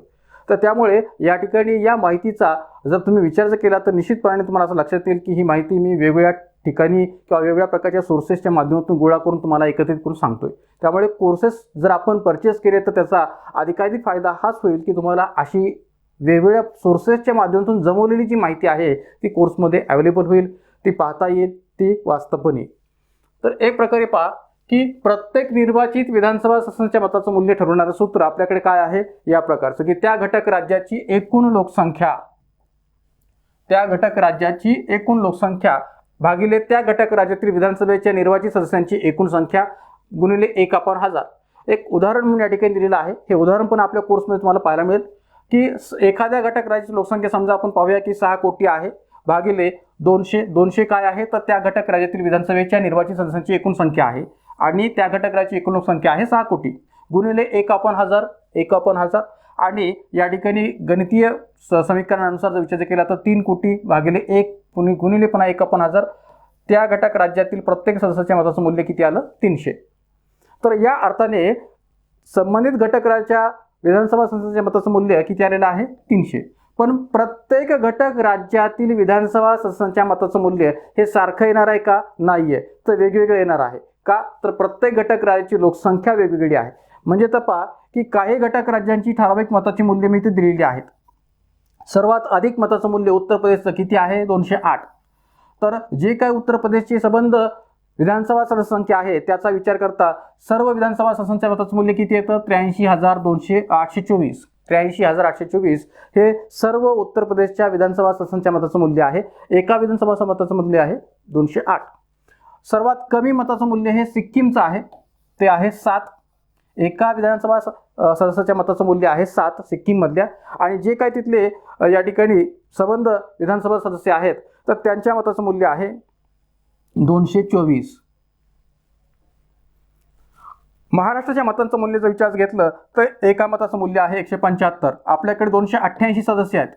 तर त्यामुळे या ठिकाणी या माहितीचा जर तुम्ही विचार जर केला तर निश्चितपणे तुम्हाला असं लक्षात येईल की ही माहिती मी वेगवेगळ्या ठिकाणी किंवा वेगवेगळ्या प्रकारच्या सोर्सेसच्या माध्यमातून गोळा करून तुम्हाला एकत्रित करून सांगतोय. त्यामुळे कोर्सेस जर आपण परचेस केले तर त्याचा अधिकाधिक फायदा हाच होईल की तुम्हाला अशी वेगवेगळ्या सोर्सेसच्या माध्यमातून जमवलेली जी माहिती आहे ती कोर्समध्ये अवेलेबल होईल, ती पाहता येईल, ती वाचता पण येईल. तर एक प्रकारे पहा की प्रत्येक निर्वाचित विधानसभा सदस्यांच्या मताचं मूल्य ठरवणारं सूत्र आपल्याकडे काय आहे या प्रकारचं की त्या घटक राज्याची एकूण लोकसंख्या भागिले त्या घटक राज्यातील विधानसभेच्या निर्वाचित सदस्यांची एकूण संख्या गुणिले 1/1000. एक उदाहरण म्हणून या ठिकाणी दिलेलं आहे. हे उदाहरण पण आपल्या कोर्समध्ये तुम्हाला पाहायला मिळेल की एखाद्या घटक राज्याची लोकसंख्या समजा आपण पाहूया की 6 कोटी आहे भागिले 200 काय आहे तर त्या घटक राज्यातील विधानसभेच्या निर्वाचित सदस्यांची एकूण संख्या आहे आणि त्या घटक राज्याची एकूण लोकसंख्या आहे 6 कोटी गुणिले 1/1000 आणि या ठिकाणी गणितीय समीकरणानुसार जर विचार केला तर 3 कोटी भागिले 1 गुणिले पुन्हा 1/1000 त्या घटक राज्यातील प्रत्येक सदस्याच्या मताचं मूल्य किती आलं 300. तर या अर्थाने संबंधित घटक राज्याच्या विधानसभा सदस्याच्या मताचं मूल्य किती आलेलं आहे 300. पण प्रत्येक घटक राज्यातील विधानसभा सदस्यांच्या मताचं मूल्य हे सारखं येणार आहे का? नाहीये, तर वेगवेगळं येणार आहे. का? तर प्रत्येक घटक राज्याची लोकसंख्या वेगवेगळी आहे. म्हणजे तर पहा की काही घटक राज्यांची ठराविक मताची मूल्य मी इथे दिलेली आहेत. सर्वात अधिक मताचं मूल्य उत्तर प्रदेशचं किती आहे 208. तर जे काही उत्तर प्रदेशचे संबंध विधानसभा सदस्य संख्या आहे त्याचा विचार करता सर्व विधानसभा सदस्यांच्या मताचं मूल्य किती येतं 83,824 हे सर्व उत्तर प्रदेशच्या विधानसभा सदस्यांच्या मताचं मूल्य आहे. एका विधानसभा मताचं मूल्य आहे 208. सर्वात कमी मताचं मूल्य हे सिक्कीमचं आहे, ते आहे 7. एका विधानसभा सदस्याच्या मताचं मूल्य आहे 7 सिक्कीममधल्या, आणि जे काही तिथले या ठिकाणी संबंध विधानसभा सदस्य आहेत तर त्यांच्या मताचं मूल्य आहे 224. महाराष्ट्राच्या मतांचं मूल्य जर विचार घेतलं तर एका मताचं मूल्य आहे 175. आपल्याकडे 288 सदस्य आहेत,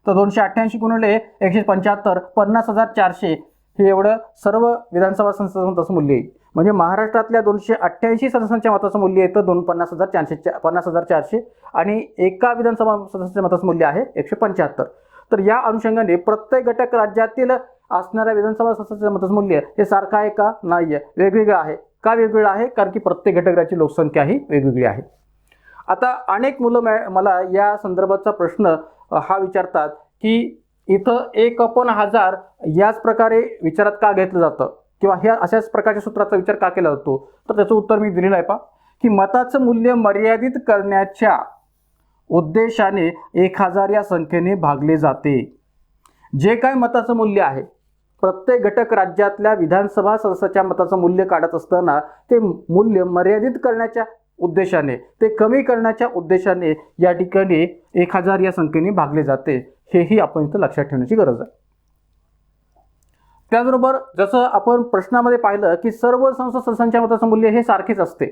तर 288 गुणिले 175 50,400 हे एवढं सर्व विधानसभा सदस्यांचं मताचं मूल्य आहे. म्हणजे महाराष्ट्रातल्या 288 सदस्यांच्या मताचं मूल्य येतं 50,400 आणि एका विधानसभा सदस्याच्या मताचं मूल्य आहे 175. तर या अनुषंगाने प्रत्येक घटक राज्यातील असणाऱ्या विधानसभा सदस्याचं मताचं मूल्य हे सारखं आहे का? नाही आहे, वेगवेगळं आहे. का वेगवेगळं आहे? कारण की प्रत्येक घटक राज्याची लोकसंख्या ही वेगवेगळी आहे. आता अनेक मुलं मला या संदर्भाचा प्रश्न हा विचारतात की इथं 1/1000 याच प्रकारे विचारात का घेतलं जातं किंवा ह्या अशाच प्रकारच्या सूत्राचा विचार का केला जातो? तर त्याचं उत्तर मी दिलेलं आहे पहा, की मताचं मूल्य मर्यादित करण्याच्या उद्देशाने 1000 या संख्येने भागले जाते. जे काय मताचं मूल्य आहे, प्रत्येक घटक राज्यातल्या विधानसभा सदस्याच्या मताचं मूल्य काढत असताना ते मूल्य मर्यादित करण्याच्या उद्देशाने, ते कमी करण्याच्या उद्देशाने या ठिकाणी 1000 या संख्येने भागले जाते. हेही आपण इथं लक्षात ठेवण्याची गरज आहे. त्याचबरोबर जसं आपण प्रश्नामध्ये पाहिलं की सर्व संसद सदस्यांच्या मताचं मूल्य हे सारखेच असते,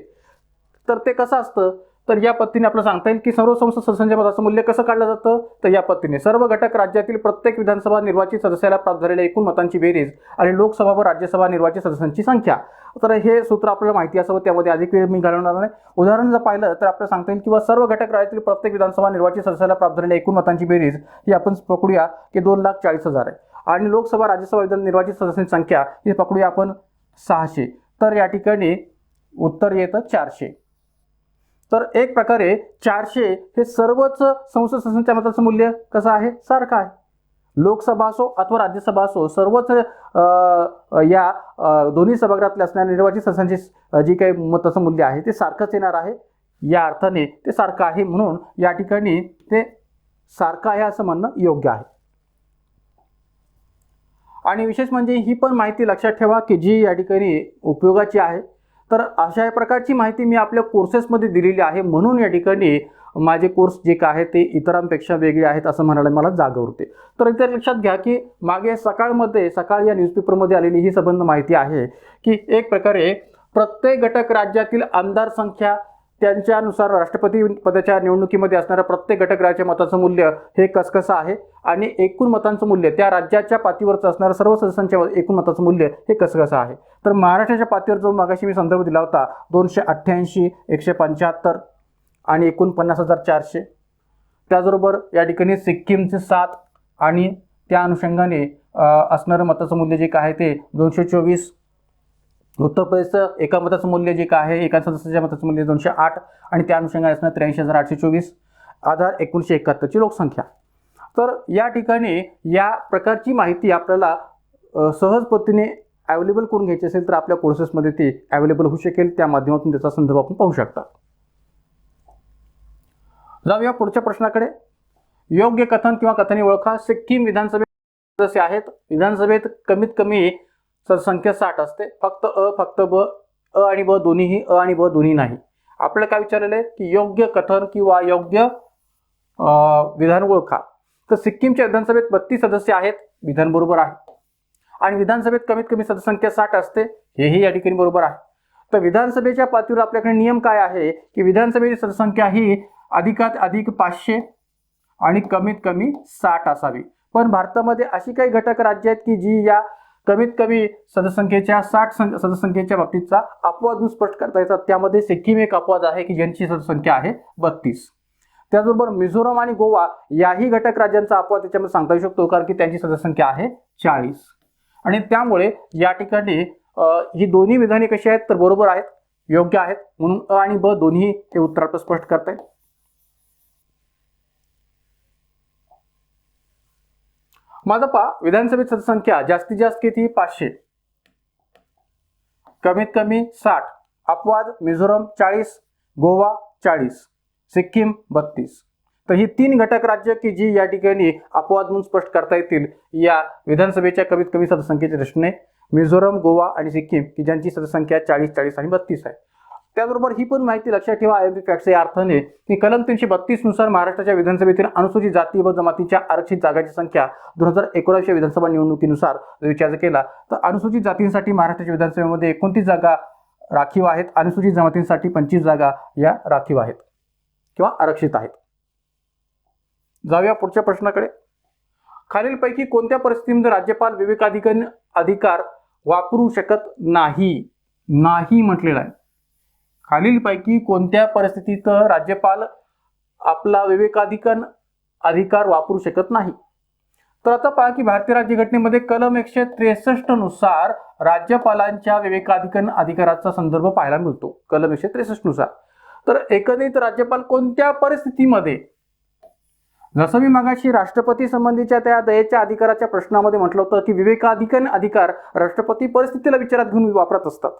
तर ते कसं असतं? तर या पद्धतीने आपल्याला सांगता येईल की सर्व संसद सदस्यांच्या मताचं मूल्य कसं काढलं जातं? तर या पद्धतीने सर्व घटक राज्यातील प्रत्येक विधानसभा निर्वाचित सदस्याला प्राप्त झालेल्या एकूण मतांची बेरीज आणि लोकसभा व राज्यसभा निर्वाचित सदस्यांची संख्या. तर हे सूत्र आपल्याला माहिती असावं, त्यामध्ये अधिक वेळ मी घालवणार नाही. उदाहरण जर पाहिलं तर आपल्याला सांगता येईल किंवा सर्व घटक राज्यातील प्रत्येक विधानसभा निर्वाचित सदस्याला प्राप्त झालेल्या एकूण मतांची बेरीज ही आपण पकडूया की 2,40,000 आहे, आणि लोकसभा राज्यसभा विधान निर्वाचित सदस्यांची संख्या ही पकडूया आपण 600. तर या ठिकाणी उत्तर येतं 400. तर एक प्रकारे 400 हे सर्वच संसद सदस्यांच्या मताचं मूल्य कसं आहे? सारखं आहे. लोकसभा असो अथवा राज्यसभा असो, सर्वच या दोन्ही सभागृहातल्या असणाऱ्या निर्वाचित सदस्यांची जी काही मताचं मूल्य आहे ते सारखंच येणार आहे. या अर्थाने ते सारखं आहे, म्हणून या ठिकाणी ते सारखं आहे असं म्हणणं योग्य आहे. आणि विशेष म्हणजे ही पण माहिती लक्षात ठेवा की जी या ठिकाणी उपयोगाची आहे. तर अशा प्रकारची माहिती मी आपल्या कोर्सेसमध्ये दिलेली आहे, म्हणून या ठिकाणी माझे कोर्स जे काय आहे ते इतरांपेक्षा वेगळे आहेत असं म्हणायला मला जागा उरते. तर इथे लक्षात घ्या की मागे सकाळ या न्यूजपेपरमध्ये आलेली ही संबंध माहिती आहे की एक प्रकारे प्रत्येक घटक राज्यातील आमदार संख्या त्यांच्यानुसार राष्ट्रपती पदाच्या निवडणुकीमध्ये असणाऱ्या प्रत्येक घटक राज्याच्या मताचं मूल्य हे कसं आहे, आणि एकूण मतांचं मूल्य त्या राज्याच्या पातळीवरचं असणारं सर्व सदस्यांच्या एकूण मताचं मूल्य हे कसं आहे. तर महाराष्ट्राच्या पातळीवर जो मागाशी मी संदर्भ दिला होता 288, 175 आणि एकूण 50,400. त्याचबरोबर या ठिकाणी सिक्कीमचे 7 आणि त्या अनुषंगाने असणारं मताचं मूल्य जे काय आहे ते 224. उत्तर प्रदेशचं एका मताचं मूल्य जे काय आहे, एका सदस्याच्या मताचं मूल्य 208 आणि त्या अनुषंगाने असणार 83,824. आधार 1971 ची लोकसंख्या. तर या ठिकाणी या प्रकारची माहिती आपल्याला सहज पद्धतीने अवेलेबल करून घ्यायची असेल तर आपल्या कोर्सेसमध्ये ती अवेलेबल होऊ शकेल. त्या माध्यमातून त्याचा संदर्भ आपण पाहू शकता. जाऊया पुढच्या प्रश्नाकडे. योग्य कथन किंवा कथने ओळखा. सिक्कीम विधानसभेत सदस्य आहेत. विधानसभेत कमीत कमी संख्या 60 असते. फक्त फक्त ब, आणि ब दोन्हीही, आणि ब दोन्ही नाही. आपल्याला काय विचारलेलं आहे की योग्य कथन किंवा योग्य विधान ओळखा. तर सिक्कीमच्या विधानसभेत 32 सदस्य आहेत, विधान बरोबर आहे. आणि विधानसभेत कमीत कमी सदस्यसंख्या 60 असते, हेही या ठिकाणी बरोबर आहे. तर विधानसभेच्या पातळीवर आपल्याकडे नियम काय आहे की विधानसभेची सदस्यसंख्या ही अधिकात अधिक 500 आणि कमीत कमी 60 असावी. पण भारतामध्ये अशी काही घटक राज्य आहेत की जी या कमीत कमी सदस्यसंख्येच्या 60 सदस्यसंख्येच्या बाबतीतचा अपवाद स्पष्ट करता येतात. त्यामध्ये सिक्कीम एक अपवाद आहे की ज्यांची सदस्यसंख्या आहे 32. त्याचबरोबर मिझोराम आणि गोवा याही घटक राज्यांचा अपवाद त्याच्यामध्ये सांगता येऊ शकतो, कारण की त्यांची सदस्यसंख्या आहे 40. आणि त्यामुळे या ठिकाणी ही दोन्ही विधाने कशी आहेत तर बरोबर आहेत, योग्य आहेत, म्हणून आणि ब दोन्ही हे उत्तर आपलं स्पष्ट करतायत. माझा पहा, विधानसभेत सदस्यसंख्या जास्तीत जास्त किती? 500, कमीत कमी 60, अपवाद मिझोराम 40, गोवा 40, सिक्कीम 32. तर ही 3 घटक राज्य की जी या ठिकाणी अपवाद म्हणून स्पष्ट करता येतील या विधानसभेच्या कमीत कमी सदस्यसंख्येच्या दृष्टीने. मिझोराम, गोवा आणि सिक्कीम की ज्यांची सदस्यसंख्या 40, 40 आणि 32 आहे. त्याचबरोबर ही पण माहिती लक्षात ठेवा IMP फॅक्ट्स या अर्थाने की कलम 332 नुसार महाराष्ट्राच्या विधानसभेतील अनुसूचित जाती व जमातीच्या आरक्षित जागांची संख्या 2019 विधानसभा निवडणुकीनुसार विचार केला तर अनुसूचित जातींसाठी महाराष्ट्राच्या विधानसभेमध्ये 29 जागा राखीव आहेत, अनुसूचित जमातींसाठी 25 जागा या राखीव आहेत किंवा आरक्षित आहेत. जाऊया पुढच्या प्रश्नाकडे. खालीलपैकी कोणत्या परिस्थितीमध्ये राज्यपाल विवेकाधिकार वापरू शकत नाही म्हटलेलं आहे. खालीलपैकी कोणत्या परिस्थितीत राज्यपाल आपला विवेकाधिकार वापरू शकत नाही. तर आता पहा की भारतीय राज्यघटनेमध्ये कलम 163 नुसार राज्यपालांच्या विवेकाधिकाराचा संदर्भ पाहायला मिळतो. कलम 163 नुसार तर एकंदरीत राज्यपाल कोणत्या परिस्थितीमध्ये, जसं मी मागाशी राष्ट्रपती संबंधीच्या त्या दयेच्या अधिकाराच्या प्रश्नामध्ये म्हटलं होतं की विवेकाधिकार राष्ट्रपती परिस्थितीला विचारात घेऊन वापरत असतात,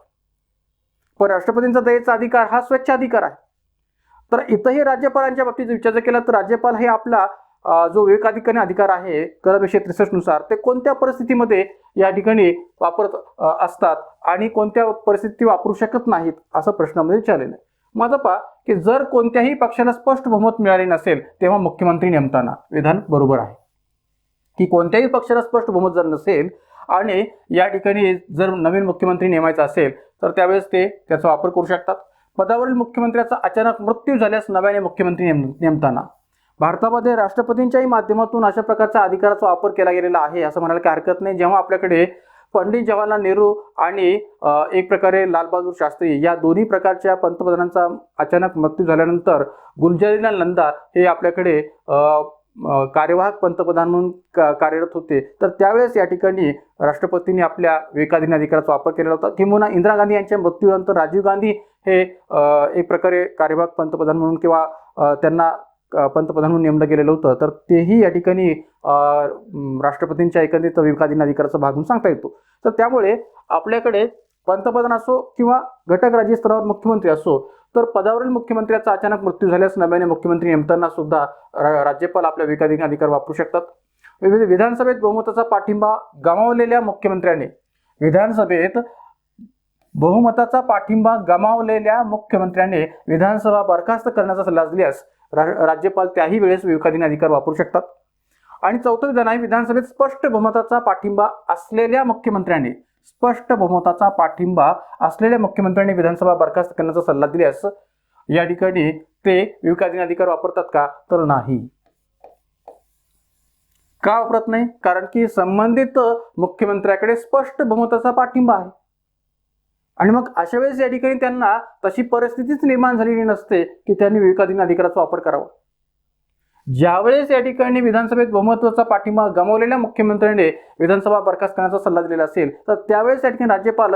पण राष्ट्रपतींचा दयेचा अधिकार हा स्वेच्छाधिकार आहे. तर इथंही राज्यपालांच्या बाबतीत विचार केला तर राज्यपाल हे आपला जो विवेकाधिकार आहे कलम 163 नुसार ते कोणत्या परिस्थितीमध्ये या ठिकाणी वापरत असतात आणि कोणत्या परिस्थिती वापरू शकत नाहीत असं प्रश्नामध्ये विचारलेलं आहे. माझं पहा की जर कोणत्याही पक्षाला स्पष्ट बहुमत मिळाले नसेल तेव्हा मुख्यमंत्री नेमताना विधान बरोबर आहे की कोणत्याही पक्षाला स्पष्ट बहुमत जर नसेल आणि या ठिकाणी जर नवीन मुख्यमंत्री नेमायचा असेल तर त्यावेळेस ते त्याचा वापर करू शकतात. पदावरील मुख्यमंत्र्याचा अचानक मृत्यू झाल्यास नव्याने मुख्यमंत्री नेमताना भारतामध्ये राष्ट्रपतींच्याही माध्यमातून अशा प्रकारच्या अधिकाराचा वापर केला गेलेला आहे असं म्हणायला काही हरकत नाही. जेव्हा आपल्याकडे पंडित जवाहरलाल नेहरू आणि एक प्रकारे लालबहादूर शास्त्री या दोन्ही प्रकारच्या पंतप्रधानांचा अचानक मृत्यू झाल्यानंतर गुलजारीलाल नंदा हे आपल्याकडे कार्यवाहक पंतप्रधान म्हणून कार्यरत होते तर त्यावेळेस या ठिकाणी राष्ट्रपतींनी आपल्या विवेकाधिकाराचा वापर केलेला होता. किंवा इंदिरा गांधी यांच्या मृत्यूनंतर राजीव गांधी हे एक प्रकारे कार्यवाहक पंतप्रधान म्हणून किंवा त्यांना पंतप्रधान म्हणून नेमलं गेलेलं होतं तर तेही या ठिकाणी राष्ट्रपतींच्या एकंदरीत विवेकाधिकाराचा भाग म्हणून सांगता येतो. तर त्यामुळे आपल्याकडे पंतप्रधान असो किंवा घटक राज्य स्तरावर मुख्यमंत्री असो तर पदावरील मुख्यमंत्र्याचा अचानक मृत्यू झाल्यास नव्याने मुख्यमंत्री नेमताना सुद्धा राज्यपाल आपल्या विवेकाधिकार वापरू शकतात. विधानसभेत बहुमताचा पाठिंबा गमावलेल्या मुख्यमंत्र्याने विधानसभा बरखास्त करण्याचा सल्ला दिल्यास राज्यपाल त्याही वेळेस विवेकाधिकार वापरू शकतात. आणि चौथं विधान आहे विधानसभेत स्पष्ट बहुमताचा पाठिंबा असलेल्या मुख्यमंत्र्यांनी विधानसभा बरखास्त करण्याचा सल्ला दिल्यास या ठिकाणी ते विवेकाधिकार वापरतात का तर नाही. का वापरत नाही? कारण की संबंधित मुख्यमंत्र्याकडे स्पष्ट बहुमताचा पाठिंबा आहे आणि मग अशा वेळेस या ठिकाणी त्यांना तशी परिस्थितीच निर्माण झालेली नसते की त्यांनी विवेकाधिकाराचा वापर करावा. ज्यावेळेस या ठिकाणी विधानसभेत बहुमताचा पाठिंबा गमावलेल्या मुख्यमंत्र्याने विधानसभा बरखास्त करण्याचा सल्ला दिलेला असेल तर त्यावेळेस या ठिकाणी राज्यपाल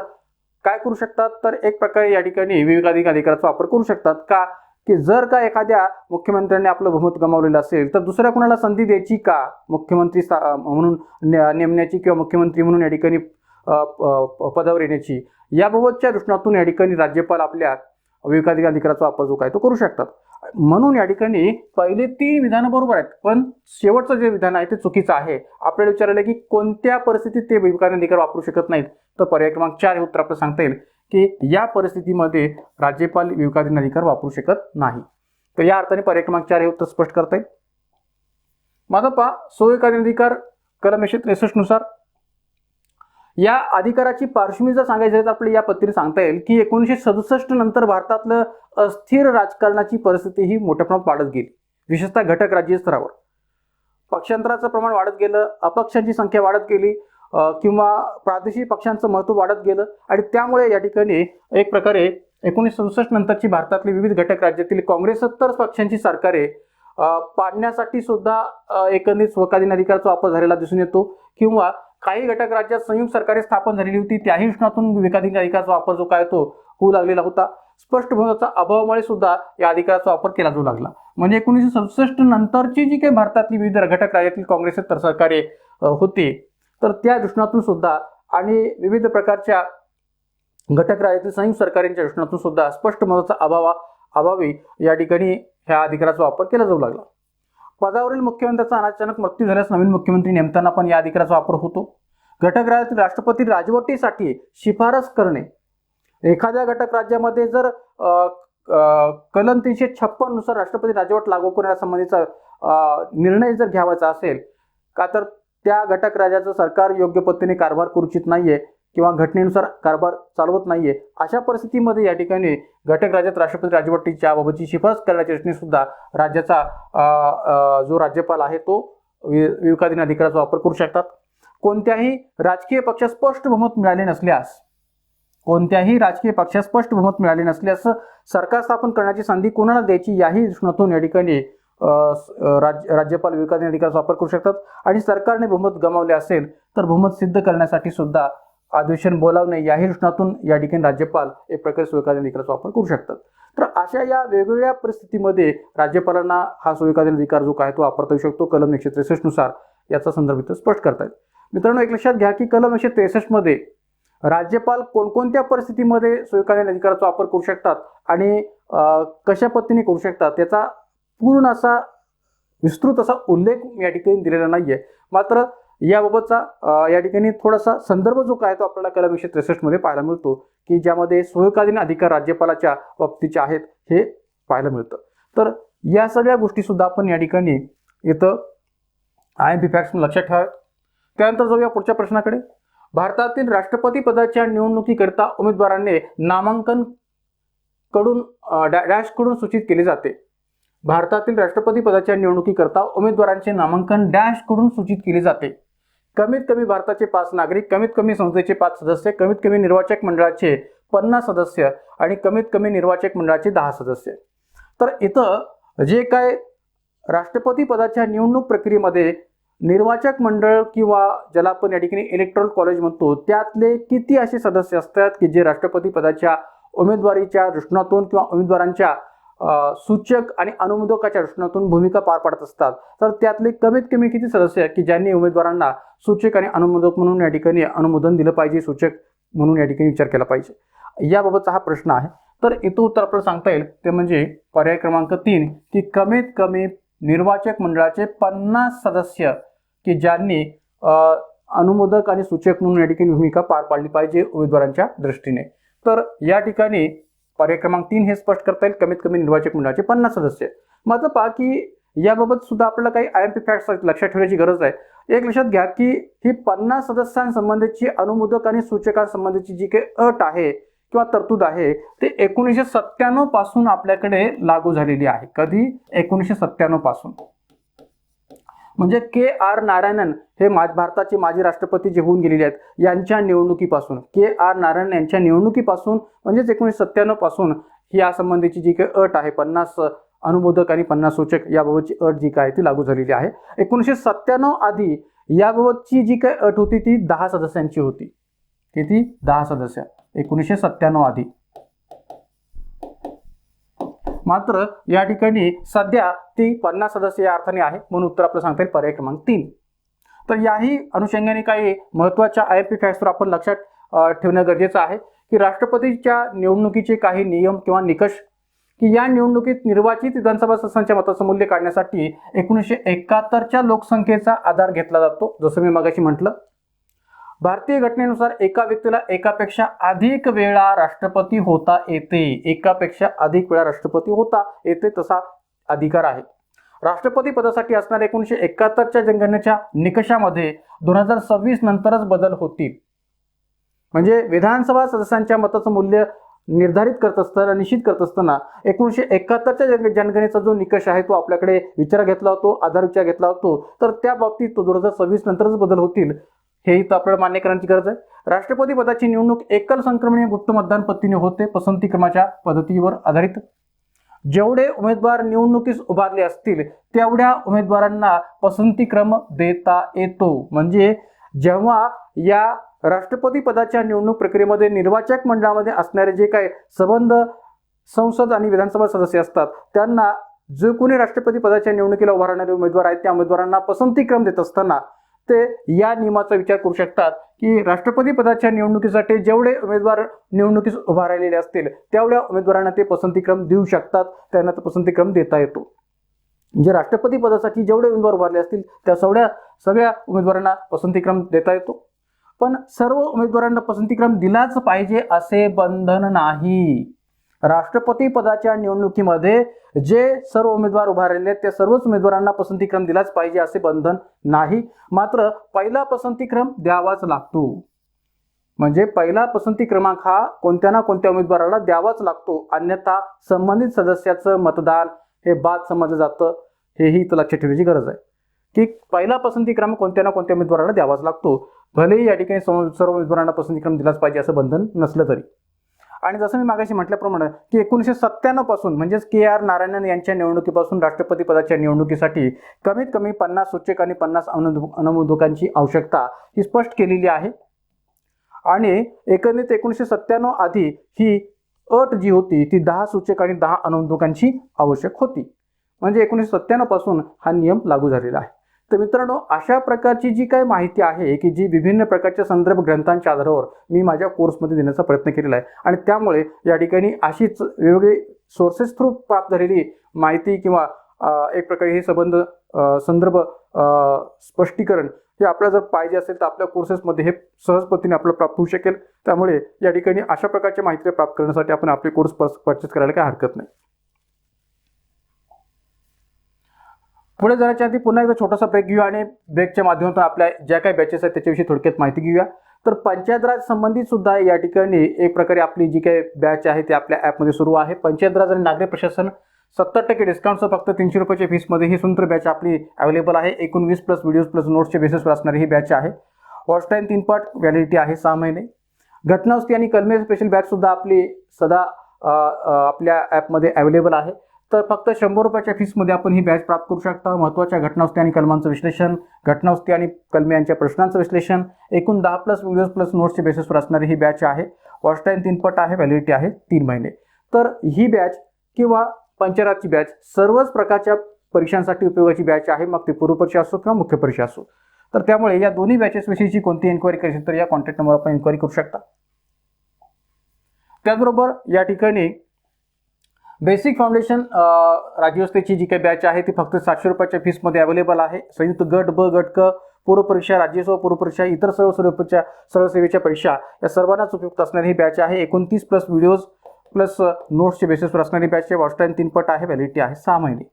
काय करू शकतात तर एक प्रकारे या ठिकाणी विवेकाधिकाराचा वापर करू शकतात. का की जर का एखाद्या मुख्यमंत्र्याने आपलं बहुमत गमावलेलं असेल तर दुसऱ्या कोणाला संधी द्यायची का मुख्यमंत्री म्हणून नेमण्याची किंवा मुख्यमंत्री म्हणून या ठिकाणी पदावर येण्याची, याबाबतच्या दृष्टीकोनातून या ठिकाणी राज्यपाल आपल्या विवेकाधिकाराचा वापर जो काय तो करू शकतात. म्हणून या ठिकाणी पहिले 3 विधानं बरोबर आहेत पण शेवटचं जे विधान आहे ते चुकीचं आहे. आपल्याला विचारलं की कोणत्या परिस्थितीत ते विवेकाधिकार वापरू शकत नाहीत तर पर्याय क्रमांक 4 हे उत्तर आपल्याला सांगता येईल की या परिस्थितीमध्ये राज्यपाल विवेकाधिकार वापरू शकत नाही. तर या अर्थाने पर्याय क्रमांक 4 हे उत्तर स्पष्ट करता येईल. माझा पहा विवेकाधिकार कलम 163 नुसार या अधिकाराची पार्श्वभूमी जर सांगायची तर आपल्याला या पद्धतीने सांगता येईल की 1967 नंतर भारतातलं अस्थिर राजकारणाची परिस्थिती ही मोठ्या प्रमाणात वाढत गेली. विशेषतः घटक राज्य स्तरावर पक्षांतराचं प्रमाण वाढत गेलं, अपक्षांची संख्या वाढत गेली किंवा प्रादेशिक पक्षांचं महत्त्व वाढत गेलं आणि त्यामुळे या ठिकाणी एक प्रकारे 1967 नंतरची भारतातली विविध घटक राज्यातील काँग्रेसेतर पक्षांची सरकारे पाडण्यासाठी सुद्धा एकंदरीत विवेकाधिकाराचा वापर झालेला दिसून येतो किंवा काही घटक राज्यात संयुक्त सरकारे स्थापन झालेली होती त्याही दृष्टीकोनातून विवेकाधिकाराचा वापर जो काय तो होऊ लागलेला होता. स्पष्ट बहुमताचा अभावामुळे सुद्धा या अधिकाराचा वापर केला जाऊ लागला. म्हणजे 1967 नंतरची जी काही भारतातली विविध घटक राज्यातील काँग्रेसेतर सरकारे होती तर त्या दृष्टीकोनातून सुद्धा आणि विविध प्रकारच्या घटक राज्यातील संयुक्त सरकारांच्या दृष्टीकोनातून सुद्धा स्पष्ट बहुमताचा अभावी या ठिकाणी ह्या अधिकाराचा वापर केला जाऊ लागला. पदावरील मुख्यमंत्र्याचा अचानक मृत्यू झाल्यास नवीन मुख्यमंत्री नेमताना पण या अधिकाराचा वापर होतो. घटक राज्यातील राष्ट्रपती राजवटीसाठी शिफारस करणे एखाद्या घटक राज्यामध्ये जर कलम 356 नुसार राष्ट्रपती राजवट लागू करण्यासंबंधीचा निर्णय जर घ्यावायचा असेल का, तर त्या घटक राज्याचं सरकार योग्य पद्धतीने कारभार करू इच्छित नाहीये किंवा घटनेनुसार कारभार चालवत नाहीये, अशा परिस्थितीमध्ये या ठिकाणी घटक राज्यात राष्ट्रपती राजवटीच्या बाबतची शिफारस करण्याच्या दृष्टीने सुद्धा राज्याचा जो राज्यपाल आहे तो विवेकाधीन अधिकाराचा वापर करू शकतात. कोणत्याही राजकीय पक्षास स्पष्ट बहुमत मिळाले नसल्यास, सरकार स्थापन करण्याची संधी कोणाला द्यायची याही दृष्टीतून या ठिकाणी राज्यपाल विवेकाधीन अधिकाराचा वापर करू शकतात. आणि सरकारने बहुमत गमावले असेल तर बहुमत सिद्ध करण्यासाठी सुद्धा अधिवेशन बोलावणे याही दृष्टीतून या ठिकाणी राज्यपाल एक प्रकारे विवेकाधीन अधिकाराचा वापर करू शकतात. तर अशा या वेगवेगळ्या परिस्थितीमध्ये राज्यपालांना हा विवेकाधीन अधिकार जो काय तो वापरता येऊ शकतो. कलम 163 नुसार याचा संदर्भ इथं स्पष्ट करतायत. मित्रांनो, एक लक्षात घ्या की कलम 163 मध्ये राज्यपाल कोणकोणत्या परिस्थितीमध्ये विवेकाधीन अधिकाराचा वापर करू शकतात आणि कशा पद्धतीने करू शकतात त्याचा पूर्ण असा विस्तृत असा उल्लेख या ठिकाणी दिलेला नाहीये. मात्र याबाबतचा या ठिकाणी थोडासा संदर्भ जो काय तो आपल्याला कलम 163 मध्ये पाहायला मिळतो की ज्यामध्ये विवेकाधीन अधिकार राज्यपालाच्या बाबतीचे आहेत हे पाहायला मिळतं. तर या सगळ्या गोष्टी सुद्धा आपण या ठिकाणी इथं IMP फॅक्ट्स लक्षात ठेवाव्यात. त्यानंतर जाऊया पुढच्या प्रश्नाकडे. भारतातील राष्ट्रपती पदाच्या निवडणुकीकरिता उमेदवारांनी नामांकन कडून डॅश कडून सूचित केले जाते. भारतातील राष्ट्रपती पदाच्या निवडणुकीकरिता उमेदवारांचे नामांकन डॅश कडून सूचित केले जाते. कमीत कमी भारताचे 5 नागरिक, कमीत कमी संसदेचे 5 सदस्य, कमीत कमी निर्वाचक मंडळाचे 50 सदस्य आणि कमीत कमी निर्वाचक मंडळाचे 10 सदस्य. तर इथं जे काय राष्ट्रपती पदाच्या निवडणूक प्रक्रियेमध्ये निर्वाचक मंडळ किंवा ज्याला आपण या ठिकाणी इलेक्टोरल कॉलेज म्हणतो त्यातले किती असे सदस्य असतात की जे राष्ट्रपती पदाच्या उमेदवारीच्या दृष्टिकोनातून किंवा उमेदवारांच्या सूचक आणि अनुमोदकाच्या दृष्टिकोनातून भूमिका पार पाडत असतात, तर त्यातले कमीत कमी किती सदस्य की ज्यांनी उमेदवारांना सूचक आणि अनुमोदक म्हणून या ठिकाणी अनुमोदन दिलं पाहिजे, सूचक म्हणून या ठिकाणी विचार केला पाहिजे, याबाबतचा हा प्रश्न आहे. तर इथं उत्तर आपल्याला सांगता येईल ते म्हणजे पर्याय क्रमांक 3 की कमीत कमी निर्वाचक मंडळाचे 50 सदस्य की ज्यांनी अनुमोदक आणि सूचक म्हणून या ठिकाणी भूमिका पार पाडली पाहिजे उमेदवारांच्या दृष्टीने. तर या ठिकाणी पर्याय क्रमांक 3 हे स्पष्ट करता येईल, कमीत कमी निर्वाचक मंडळाचे 50 सदस्य. मात्र पहा की याबाबत सुद्धा आपल्याला काही IMP फॅक्ट्स लक्षात ठेवण्याची गरज आहे. एक लक्षात घ्या की ही 50 सदस्यांसंबंधीची अनुमोदक आणि सूचकांसंबंधीची जी काही अट आहे किंवा तरतूद आहे ते 1997 पासून आपल्याकडे लागू झालेली आहे. कधी? 1997 पासून. म्हणजे KR नारायणन हे भारताचे माजी राष्ट्रपती जे होऊन गेलेले आहेत यांच्या निवडणुकीपासून, KR नारायणन यांच्या निवडणुकीपासून म्हणजेच 1997 पासून यासंबंधीची जी काही अट आहे 50 अनुमोदक आणि 50 सूचक याबाबतची अट जी काय ती लागू झालेली आहे. 1997 आधी याबाबतची जी काही अट होती ती 10 सदस्यांची होती. किती? 10 सदस्य 1997 आधी. मात्र या ठिकाणी सध्या ती 50 सदस्य या अर्थाने आहे, म्हणून उत्तर आपलं सांगता येईल पर्याय क्रमांक 3. तर याही अनुषंगाने काही महत्त्वाच्या IMP फॅक्ट्सवर आपण लक्षात ठेवणं गरजेचं आहे की राष्ट्रपतीच्या निवडणुकीचे काही नियम किंवा निकष की या निवडणुकीत निर्वाचित विधानसभा सदस्यांच्या मताचं मूल्य काढण्यासाठी 1971च्या लोकसंख्येचा आधार घेतला जातो. जसं मी मगाशी म्हटलं, भारतीय घटनेनुसार एका व्यक्तीला एकापेक्षा अधिक वेळा राष्ट्रपती होता येते. एकापेक्षा अधिक वेळा राष्ट्रपती होता येते तसा अधिकार आहे. राष्ट्रपती पदासाठी असणाऱ्या 1971च्या जनगणनेच्या निकषामध्ये 2026 नंतरच बदल होतील. म्हणजे विधानसभा सदस्यांच्या मताचं मूल्य निर्धारित करत असताना, निश्चित करत असताना 1971च्या जनगणनेचा जो निकष आहे तो आपल्याकडे विचार घेतला होतो, आधार विचार घेतला होतो. तर त्या बाबतीत 2026 नंतरच बदल होतील हे इथं आपल्याला मान्य करण्याची गरज आहे. राष्ट्रपती पदाची निवडणूक एकल संक्रमणीय गुप्त मतदान पद्धतीने होते, पसंती क्रमाच्या पद्धतीवर आधारित. जेवढे उमेदवार निवडणुकीस उभारले असतील तेवढ्या उमेदवारांना पसंती क्रम देता येतो. म्हणजे जेव्हा या राष्ट्रपती पदाच्या निवडणूक प्रक्रियेमध्ये निर्वाचक मंडळामध्ये असणारे जे काही संबंध संसद आणि विधानसभा सदस्य असतात त्यांना जे कोणी राष्ट्रपती पदाच्या निवडणुकीला उभारणारे उमेदवार आहेत त्या उमेदवारांना पसंती क्रम देत असताना ते या नियमाचा विचार करू शकतात की राष्ट्रपती पदाच्या निवडणुकीसाठी जेवढे उमेदवार निवडणुकीस उभा राहिलेले असतील तेवढ्या उमेदवारांना ते पसंतीक्रम देऊ शकतात, त्यांना तो पसंतीक्रम देता येतो. म्हणजे राष्ट्रपती पदासाठी जेवढे उमेदवार उभारले असतील त्या सगळ्या उमेदवारांना पसंतीक्रम देता येतो. पण सर्व उमेदवारांना पसंतीक्रम दिलाच पाहिजे असे बंधन नाही. राष्ट्रपती पदाच्या निवडणुकीमध्ये जे सर्व उमेदवार उभा राहिले त्या सर्वच उमेदवारांना पसंतीक्रम दिलाच पाहिजे असे बंधन नाही. मात्र पहिला पसंतीक्रम द्यावाच लागतो. म्हणजे पहिला पसंती क्रमांक हा कोणत्या ना कोणत्या उमेदवाराला द्यावाच लागतो, अन्यथा संबंधित सदस्याचं मतदान हे बाद समजलं जातं. हेही इथं लक्षात ठेवण्याची गरज आहे की पहिला पसंती क्रमांक कोणत्या ना कोणत्या उमेदवाराला द्यावाच लागतो, भलेही या ठिकाणी सर्व उमेदवारांना पसंतीक्रम दिलाच पाहिजे असं बंधन नसलं तरी. आणि जसं मी मागाशी म्हटल्याप्रमाणे की 1997 पासून म्हणजेच KR नारायणन यांच्या निवडणुकीपासून राष्ट्रपती पदाच्या निवडणुकीसाठी कमीत कमी 50 सूचक आणि 50 अनुमोदकांची आवश्यकता ही स्पष्ट केलेली आहे. आणि एकंदरीत 1997 आधी ही अट जी होती ती 10 सूचक आणि 10 अनुमोदकांची आवश्यक होती. म्हणजे 1997 पासून हा नियम लागू झालेला आहे. तर मित्रांनो, अशा प्रकारची जी काही माहिती आहे की जी विभिन्न प्रकारच्या संदर्भ ग्रंथांच्या आधारावर मी माझ्या कोर्समध्ये देण्याचा प्रयत्न केलेला आहे आणि त्यामुळे या ठिकाणी अशीच वेगवेगळे सोर्सेस थ्रू प्राप्त झालेली माहिती किंवा एक प्रकारे हे संदर्भ स्पष्टीकरण हे आपल्याला जर पाहिजे असेल तर आपल्या कोर्सेसमध्ये हे सहजपद्धतीने आपल्याला प्राप्त होऊ शकेल. त्यामुळे या ठिकाणी अशा प्रकारच्या माहिती प्राप्त करण्यासाठी आपण आपले कोर्स परचेस करायला काही हरकत नाही. पुढे जाण्याच्या आधी पुन्हा एकदा छोटासा ब्रेक घेऊया आणि ब्रेकच्या माध्यमातून आपल्या ज्या काही बॅचेस आहेत त्याच्याविषयी थोडक्यात माहिती घेऊया. तर पंचायत राज संबंधित सुद्धा या ठिकाणी एक प्रकारे आपली जी काही बॅच आहे ती आपल्या ॲपमध्ये सुरू आहे. पंचायत राज आणि नागरी प्रशासन 70% डिस्काउंटचं फक्त 300 रुपयाच्या फीसमध्ये ही सुंदर बॅच आपली अवेलेबल आहे. एकूण 20 प्लस व्हिडिओज प्लस नोट्सच्या बेसिसवर असणारी ही बॅच आहे. वॉच टाईम 3 पार्ट, व्हॅलिडिटी आहे 6 महिने. घटनावस्ती आणि कलमे स्पेशल बॅच सुद्धा आपली सदा आपल्या ॲपमध्ये अवेलेबल आहे. तर फक्त 100 रुपयाच्या फीसमध्ये आपण ही बॅच प्राप्त करू शकता. महत्त्वाच्या घटनावस्ती आणि कलमांचं विश्लेषण, घटनावस्ती आणि कलमे यांच्या प्रश्नांचं विश्लेषण, एकूण 10 प्लस व्हिडिओज प्लस नोट्सच्या बेसिसवर असणारी ही बॅच आहे. वॉच टाईम 3 पट आहे, व्हॅलिडिटी आहे 3 महिने. तर ही बॅच किंवा पंचायतची बॅच सर्वच प्रकारच्या परीक्षांसाठी उपयोगाची बॅच आहे, मग ती पूर्व परीक्षा असो किंवा मुख्य परीक्षा असो. तर त्यामुळे या दोन्ही बॅचेसविषयीची कोणती एन्क्वायरी करायची तर या कॉन्टॅक्ट नंबरवर आपण एन्क्वायरी करू शकता. त्याचबरोबर या ठिकाणी बेसिक फाउंडेशन राज्यव्यवस्थेची जी काही बॅच आहे ती फक्त 700 रुपयाच्या फीसमध्ये अवेलेबल आहे. संयुक्त गट ब, गट क, पूर्व परीक्षा, राज्यसेवा पूर्व परीक्षा, इतर सर्व सेवेच्या परीक्षा या सर्वांनाच उपयुक्त असणारी ही बॅच आहे. 29 प्लस व्हिडिओज प्लस नोट्सच्या बेसिसवर असणारी बॅच आहे. वॉच टाईम 3 पट आहे, व्हॅलिडिटी आहे 6 महिने.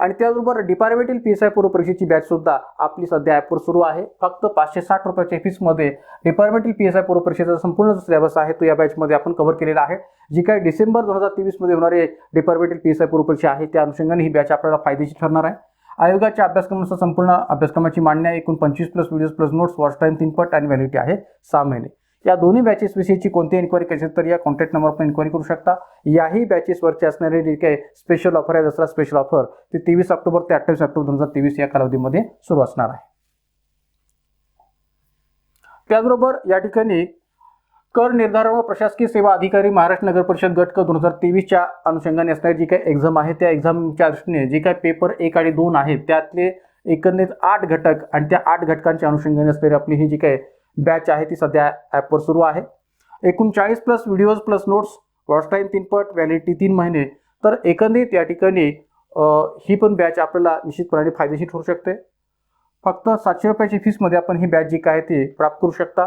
आणि त्याचबरोबर डिपार्टमेंटल PSI पूर्व परीक्षेची बॅच सुद्धा आपली सध्या ॲपवर सुरू आहे. फक्त 560 रुपयाच्या फीसमध्ये डिपार्टमेंटल PSI पूर्व परीक्षेचा संपूर्ण जो सिलेबस आहे तो या बॅचमध्ये आपण कव्हर केलेला आहे. जी काही डिसेंबर 2023 मध्ये होणारी डिपार्टमेंटल PSI पूर्व परीक्षा आहे त्या अनुषंगाने ही बॅच आपल्याला फायदेशीर ठरणार आहे. आयोगाच्या अभ्यासक्रमानुसार संपूर्ण अभ्यासक्रमाची मांडणी आहे. एकूण 25 plus videos plus notes, watch time 3 पट आणि व्हॅलिडिटी आहे 6 महिने. या दोन्ही बॅचेस विषयीची कोणती एन्क्वायरी करायची तर या कॉन्टॅक्ट नंबरवर आपण एन्क्वायरी करू शकता. याही बॅचेसवरची असणारी जी काही स्पेशल ऑफर आहे, दसरा स्पेशल ऑफर, ती 23 ऑक्टोबर ते 28 ऑक्टोबर 2023 या कालावधीमध्ये सुरू असणार आहे. त्याचबरोबर या ठिकाणी कर निर्धारण व प्रशासकीय सेवा अधिकारी महाराष्ट्र नगर परिषद गट क 2023च्या अनुषंगाने असणारी जी काही एक्झाम आहे त्या एक्झामच्या दृष्टीने जे काही पेपर 1 आणि 2 आहेत त्यातले एकंदरीत 8 घटक आणि त्या 8 घटकांच्या अनुषंगाने असणारी आपली ही जी काही बॅच आहे ती सध्या ॲपवर सुरू आहे. एकूण 40 plus videos plus notes, watch time 3 पट, व्हॅलिडिटी 3 महिने. तर एकंदरीत या ठिकाणी ही पण बॅच आपल्याला निश्चितपणे फायदेशीर ठरू शकते. फक्त 700 रुपयाची फीसमध्ये आपण ही बॅच जी काय ती प्राप्त करू शकता.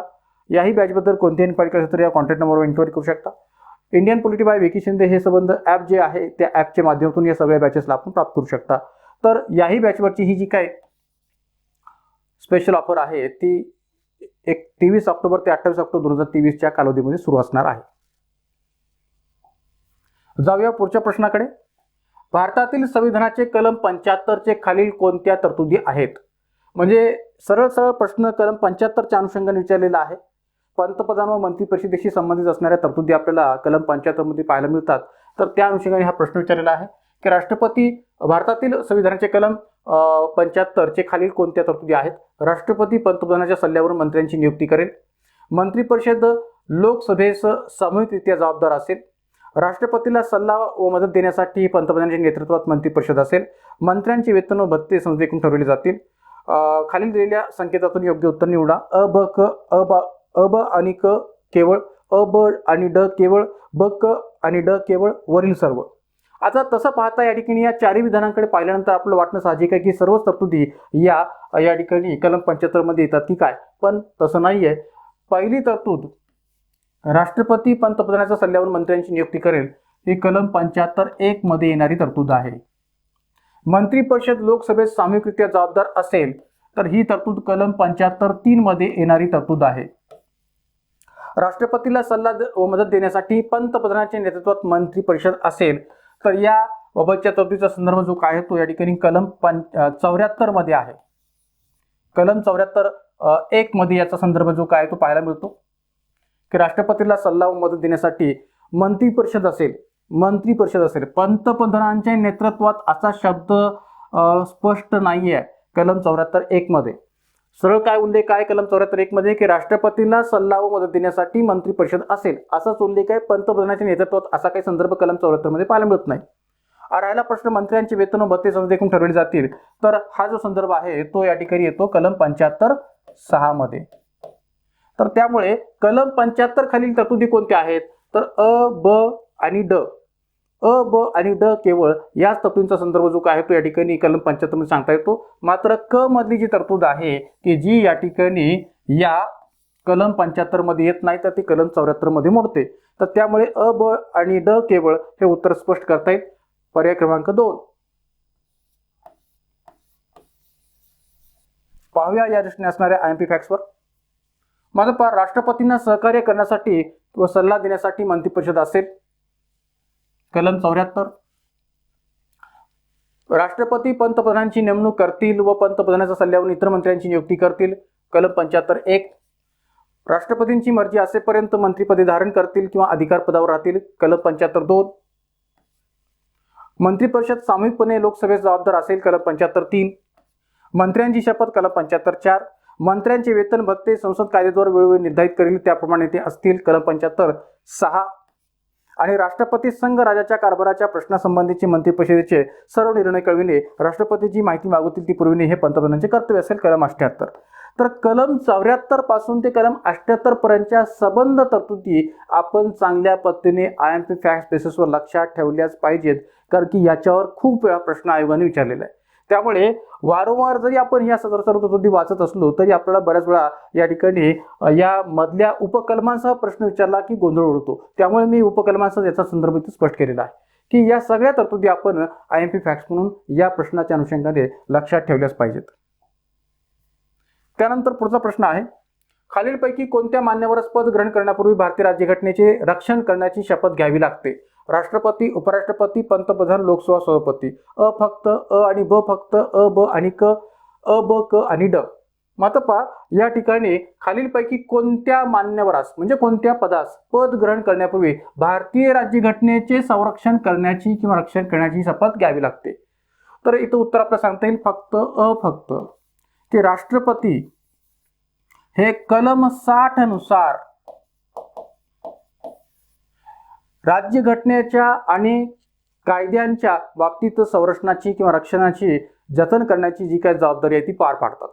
याही बॅचबद्दल कोणती एन्क्वायरी करायची तर या कॉन्टॅक्ट नंबरवर एन्क्वायरी करू शकता. Indian polity bye Vicky Shinde हे संबंध ॲप जे आहे त्या ॲपच्या माध्यमातून या सगळ्या बॅचेसला आपण प्राप्त करू शकता. तर याही बॅचवरची ही जी काय स्पेशल ऑफर आहे ती 23 ऑक्टोबर ते 28 ऑक्टोबर 2023च्या कालावधीमध्ये सुरू असणार आहे. जाऊया पुढच्या प्रश्नाकडे. भारतातील संविधानाचे कलम 75 खालील कोणत्या तरतुदी आहेत? म्हणजे सरळ प्रश्न कलम 75च्या अनुषंगाने विचारलेला आहे. पंतप्रधान व मंत्री परिषदेशी संबंधित असणाऱ्या तरतुदी आपल्याला कलम 75 मध्ये पाहायला मिळतात. तर त्या अनुषंगाने हा प्रश्न विचारलेला आहे की भारतातील संविधानाचे कलम 75 खालील कोणत्या तरतुदी आहेत? राष्ट्रपती पंतप्रधानाच्या सल्ल्यावरून मंत्र्यांची नियुक्ती करेल. मंत्री परिषद लोकसभेस सामूहिकरित्या जबाबदार असेल. राष्ट्रपतीला सल्ला व मदत देण्यासाठी पंतप्रधानांच्या नेतृत्वात मंत्री परिषद असेल. मंत्र्यांचे वेतन व भत्ते संसदेकडून ठरवले जातील. खालील दिलेल्या संकेतातून योग्य उत्तर निवडा. अ ब क अ ब आणि क केवळ, अ ब आणि ड केवळ, ब क आणि ड केवळ, वरील सर्व. आता तसं पाहता या ठिकाणी या चारही विधानांकडे पाहिल्यानंतर आपलं वाटणं साहजिक आहे की सर्वच तरतुदी या ठिकाणी कलम 75 मध्ये येतात की काय, पण तसं नाही आहे. पहिली तरतूद राष्ट्रपती पंतप्रधानाच्या सल्ल्यावर मंत्र्यांची नियुक्ती करेल ही कलम 75(1) मध्ये येणारी तरतूद आहे. मंत्रिपरिषद लोकसभेत सामूहिकरित्या जबाबदार असेल तर ही तरतूद कलम 75(3) मध्ये येणारी तरतूद आहे. राष्ट्रपतीला सल्ला व मदत देण्यासाठी पंतप्रधानाच्या नेतृत्वात मंत्रिपरिषद असेल तर या बाबतच्या तरतुदीचा संदर्भ जो काय आहे तो या ठिकाणी कलम 74 मध्ये आहे. कलम 74(1) मध्ये याचा संदर्भ जो काय तो पाहायला मिळतो की राष्ट्रपतीला सल्ला व मदत देण्यासाठी मंत्रिपरिषद असेल पंतप्रधानांच्या नेतृत्वात असा शब्द स्पष्ट नाहीये कलम 74(1) मध्ये. सरळ काय उल्लेख आहे कलम 74(1) मध्ये की राष्ट्रपतीला सल्ला व मदत देण्यासाठी मंत्रिपरिषद असेल असाच उल्लेख आहे. पंतप्रधानांच्या नेतृत्वात असा काही संदर्भ कलम 74 मध्ये पाहायला मिळत नाही. राहिला प्रश्न मंत्र्यांचे वेतन व भत्ते संसदेकडून ठरवले जातील तर हा जो संदर्भ आहे तो या ठिकाणी येतो कलम 75(6) मध्ये. तर त्यामुळे कलम 75 खालील तरतुदी कोणत्या आहेत तर अ, ब आणि ड. अ, ब आणि ड केवळ याच तरतुदींचा संदर्भ जो काय आहे तो या ठिकाणी कलम 75 मध्ये सांगता येतो. मात्र क मधली जी तरतूद आहे की जी या ठिकाणी या कलम 75 मध्ये येत नाही तर ती कलम 74 मध्ये मोडते. तर त्यामुळे अ, ब आणि ड केवळ हे उत्तर स्पष्ट करता येईल. पर्याय क्रमांक 2. पाहूया या दृष्टीने असणाऱ्या IMP फॅक्ट्सवर. माझं पहा, राष्ट्रपतींना सहकार्य करण्यासाठी व सल्ला देण्यासाठी मंत्रिपरिषद असेल कलम 74. राष्ट्रपती पंतप्रधानांची नेमणूक करतील व पंतप्रधानाच्या सल्ल्यावर इतर मंत्र्यांची नियुक्ती करतील कलम 75(1). राष्ट्रपतींची मर्जी असेपर्यंत मंत्रिपदे धारण करतील किंवा अधिकार पदावर राहतील कलम 75(2). मंत्रिपरिषद सामूहिकपणे लोकसभेस जबाबदार असेल कलम 75(3). मंत्र्यांची शपथ कलम 75(4). मंत्र्यांचे वेतन भत्ते संसद कायद्याद्वारे वेळोवेळी निर्धारित करेल त्याप्रमाणे ते असतील कलम 75(6). आणि राष्ट्रपती संघ राज्याच्या कारभाराच्या प्रश्नासंबंधीचे मंत्रिपरिषदेचे सर्व निर्णय कळविणे, राष्ट्रपतीची माहिती मागवतील ती पुरविणे हे पंतप्रधानांचे कर्तव्य असेल कलम 78. तर कलम 74 पासून ते कलम 78 पर्यंतच्या सबंध तरतुदी आपण चांगल्या पद्धतीने IMP फॅक्ट्स बेसिसवर लक्षात ठेवल्याच पाहिजेत, कारण की याच्यावर खूप वेळा प्रश्न आयोगाने विचारलेला आहे. त्यामुळे वारंवार जरी आपण या सर्व तरतुदी वाचत असलो तरी आपल्याला बऱ्याच वेळा या ठिकाणी या मधल्या उपकलमांसह प्रश्न विचारला की गोंधळ उडतो. त्यामुळे मी उपकलमांसह याचा संदर्भ इथे स्पष्ट केलेला आहे की या सगळ्या तरतुदी आपण IMP फॅक्ट्स म्हणून या प्रश्नाच्या अनुषंगाने लक्षात ठेवल्याच पाहिजेत. त्यानंतर पुढचा प्रश्न आहे, खालीलपैकी कोणत्या मान्यवरास पद ग्रहण करण्यापूर्वी भारतीय राज्यघटनेचे रक्षण करण्याची शपथ घ्यावी लागते? राष्ट्रपती, उपराष्ट्रपती, पंतप्रधान, लोकसभा सभापती. अ फक्त अ आणि ब फक्त अ, ब आणि क, अ, ब, क आणि ड. मात्र पहा, या ठिकाणी खालीलपैकी कोणत्या मान्यवरास म्हणजे कोणत्या पदास पद ग्रहण करण्यापूर्वी भारतीय राज्यघटनेचे संरक्षण करण्याची किंवा रक्षण करण्याची शपथ घ्यावी लागते? तर इथं उत्तर आपल्याला सांगता येईल फक्त अ फक्त की राष्ट्रपती हे कलम 60 नुसार राज्यघटनेच्या आणि कायद्यांच्या बाबतीत संरक्षणाची किंवा रक्षणाची जतन करण्याची जी काही जबाबदारी आहे ती पार पाडतात.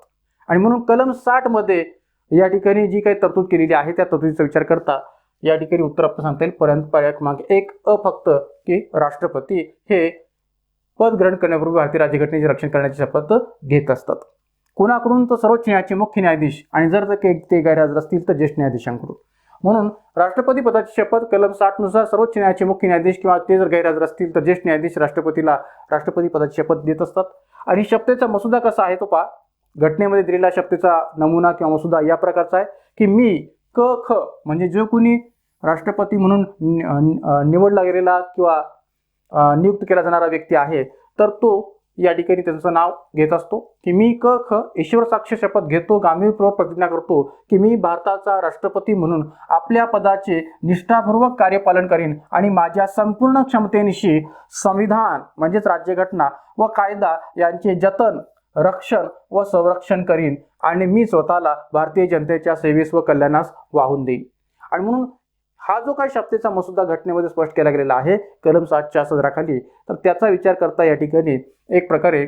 आणि म्हणून कलम 60 मध्ये या ठिकाणी जी काही तरतूद केलेली आहे त्या तरतुदीचा विचार करता या ठिकाणी उत्तर आपण सांगता येईल पर्याय क्रमांक 1 अ फक्त की राष्ट्रपती हे पद ग्रहण करण्यापूर्वी भारतीय राज्यघटनेचे रक्षण करण्याची शपथ घेत असतात. कोणाकडून? तर सर्वोच्च न्यायालयाचे मुख्य न्यायाधीश आणि जर ते गैरहजर असतील तर ज्येष्ठ न्यायाधीशांकडून. म्हणून राष्ट्रपती पदाची शपथ कलम 60 नुसार सर्वोच्च न्यायालयाचे मुख्य न्यायाधीश किंवा ते जर गैरहजर असतील तर ज्येष्ठ न्यायाधीश राष्ट्रपतीला राष्ट्रपती पदाची शपथ देत असतात. आणि शपथेचा मसुदा कसा आहे तो पहा. घटनेमध्ये दिलेला शपथेचा नमुना किंवा मसुदा या प्रकारचा आहे की मी क ख म्हणजे जो कोणी राष्ट्रपती म्हणून निवडला गेलेला किंवा नियुक्त केला जाणारा व्यक्ती आहे तर तो या ठिकाणी त्यांचं नाव घेत असतो की मी क ख ईश्वर साक्ष शपथ घेतो, गांभीर्यपूर्वक प्रतिज्ञा करतो की मी भारताचा राष्ट्रपती म्हणून आपल्या पदाचे निष्ठापूर्वक कार्यपालन करीन आणि माझ्या संपूर्ण क्षमतेनिशी संविधान म्हणजेच राज्यघटना व कायदा यांचे जतन, रक्षण व संरक्षण करीन आणि मी स्वतःला भारतीय जनतेच्या सेवेस व कल्याणास वाहून देईन. आणि म्हणून हा जो काही शपथेचा मसुदा घटनेमध्ये स्पष्ट केला गेलेला आहे कलम 60च्या सदराखाली, तर त्याचा विचार करता या ठिकाणी एक प्रकारे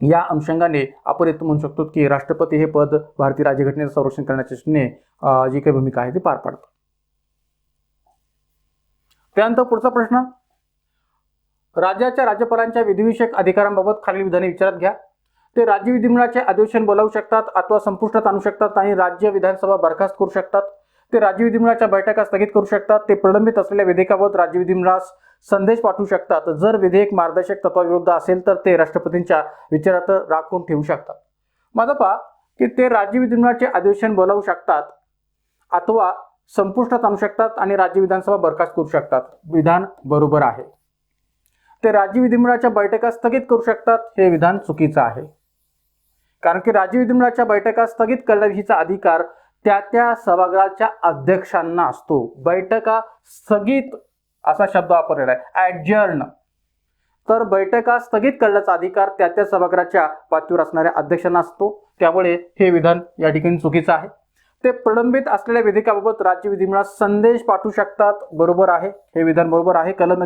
या अनुषंगाने आपण इथं म्हणू शकतो की राष्ट्रपती हे पद भारतीय राज्यघटनेचं संरक्षण करण्याच्या दृष्टीने जी काही भूमिका आहे ती पार पाडतात. त्यानंतर पुढचा प्रश्न, राज्याच्या राज्यपालांच्या विधिविषयक अधिकारांबाबत खालील विधाने विचारात घ्या. ते राज्य विधिमंडळाचे अधिवेशन बोलावू शकतात अथवा संपुष्टात आणू शकतात आणि राज्य विधानसभा बरखास्त करू शकतात. ते राज्य विधिमंडळाच्या बैठका स्थगित करू शकतात. ते प्रलंबित असलेल्या विधेयकाबाबत राज्य विधिमंडळास संदेश पाठवू शकतात. जर विधेयक मार्गदर्शक तत्वाविरुद्ध असेल तर ते राष्ट्रपतींच्या विचारात राखून ठेवू शकतात. माझा पहा की ते राज्य विधिमंडळाचे अधिवेशन बोलावू शकतात अथवा संपुष्टात आणू शकतात आणि राज्य विधानसभा बरखास्त करू शकतात. विधान बरोबर आहे. ते राज्य विधिमंडळाच्या बैठका स्थगित करू शकतात. हे विधान चुकीचं आहे. कारण की राज्य विधिमंडळाच्या बैठका स्थगित करण्याविषयीचा अधिकार त्या सभागृहाच्या अध्यक्षांना असतो. बैठका स्थगित असा शब्द वापरलेला आहे, ॲडजर्न. तर बैठका स्थगित करण्याचा अधिकार त्या सभागृहाच्या पातळीवर असणाऱ्या अध्यक्षांना असतो. त्यामुळे हे विधान या ठिकाणी चुकीचं आहे. ते प्रलंबित असलेल्या विधेयकाबाबत राज्य विधिमंडळास संदेश पाठवू शकतात. बरोबर आहे. हे विधान बरोबर आहे. कलम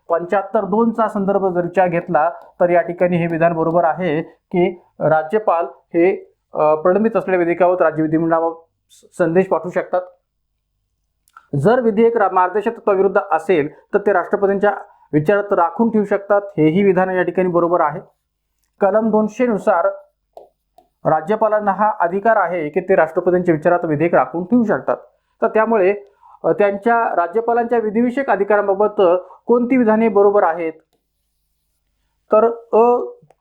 175(2) चा संदर्भ जर विचार घेतला तर या ठिकाणी हे विधान बरोबर आहे की राज्यपाल हे प्रलंबित असलेल्या विधेयकाबाबत राज्य विधिमंडळावर संदेश पाठवू शकतात. जर विधेयक मार्गदर्शक तत्वाविरुद्ध असेल तर ते राष्ट्रपतींच्या विचारात राखून ठेवू शकतात. हेही विधान या ठिकाणी बरोबर आहे. कलम 200 नुसार राज्यपालांना हा अधिकार आहे की ते राष्ट्रपतींच्या विचारात विधेयक राखून ठेवू शकतात. तर त्यामुळे त्यांच्या राज्यपालांच्या विधिविषयक अधिकारांबाबत कोणती विधाने बरोबर आहेत तर अ,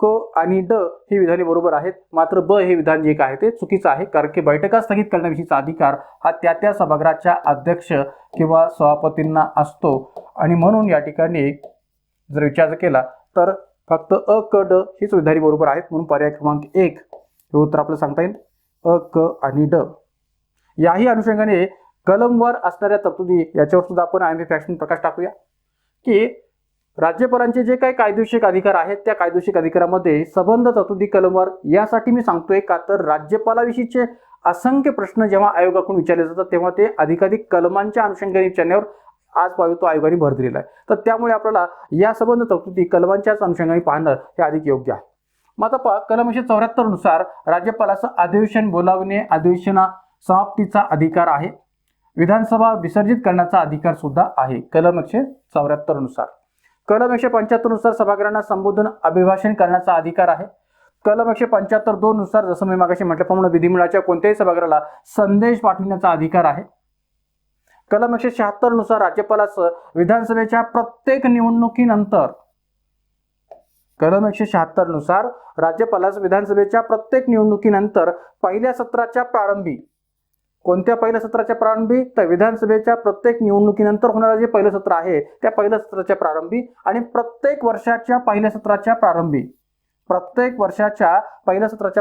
क आणि ड ही विधाने बरोबर आहेत. मात्र ब हे विधान जे आहे ते चुकीचं आहे. कारण की बैठका स्थगित करण्याविषयीचा अधिकार हा त्या सभागृहाच्या अध्यक्ष किंवा सभापतींना असतो आणि म्हणून या ठिकाणी जर विचार केला तर फक्त अ, क, ड हीच विधाने बरोबर आहेत. म्हणून पर्याय क्रमांक 1 हे उत्तर आपलं सांगता येईल. अ, क आणि ड. याही अनुषंगाने कलमवर असणाऱ्या तरतुदी याच्यावर सुद्धा आपण IMP फॅक्शन प्रकाश टाकूया की राज्यपालांचे जे काही कायदेशीर अधिकार आहेत त्या कायदेशीर अधिकारामध्ये संबंध तरतुदी कलमवर यासाठी मी सांगतोय का तर राज्यपालाविषयीचे असंख्य प्रश्न जेव्हा आयोगाकडून विचारले जातात तेव्हा ते अधिकाधिक कलमांच्या अनुषंगाने विचारण्यावर आज पाहतो तो आयोगाने भर दिलेला आहे. तर त्यामुळे आपल्याला या संबंध तरतुदी कलमांच्याच अनुषंगाने पाहणं हे अधिक योग्य आहे. मग आता कलम 174 नुसार राज्यपालाचं अधिवेशन बोलावणे अधिवेशना समाप्तीचा अधिकार आहे. विधानसभा विसर्जित करण्याचा अधिकार सुद्धा आहे. कलम 174 नुसार. कलम 175 नुसार सभागृहांना संबोधन अभिभाषण करण्याचा अधिकार आहे. कलम 175(2) नुसार जसं मी मागाशी म्हटल्याप्रमाणे विधिमंडळाच्या कोणत्याही सभागृहाला संदेश पाठवण्याचा अधिकार आहे. कलम 176 नुसार राज्यपालास विधानसभेच्या प्रत्येक निवडणुकीनंतर कलम 176 नुसार राज्यपालास विधानसभेच्या प्रत्येक निवडणुकीनंतर पहिल्या सत्राच्या प्रारंभी कोणत्या पहिल्या सत्राच्या प्रारंभी तर विधानसभेच्या प्रत्येक निवडणुकीनंतर होणारे जे पहिलं सत्र आहे त्या पहिल्या सत्राच्या प्रारंभी आणि प्रत्येक वर्षाच्या पहिल्या सत्राच्या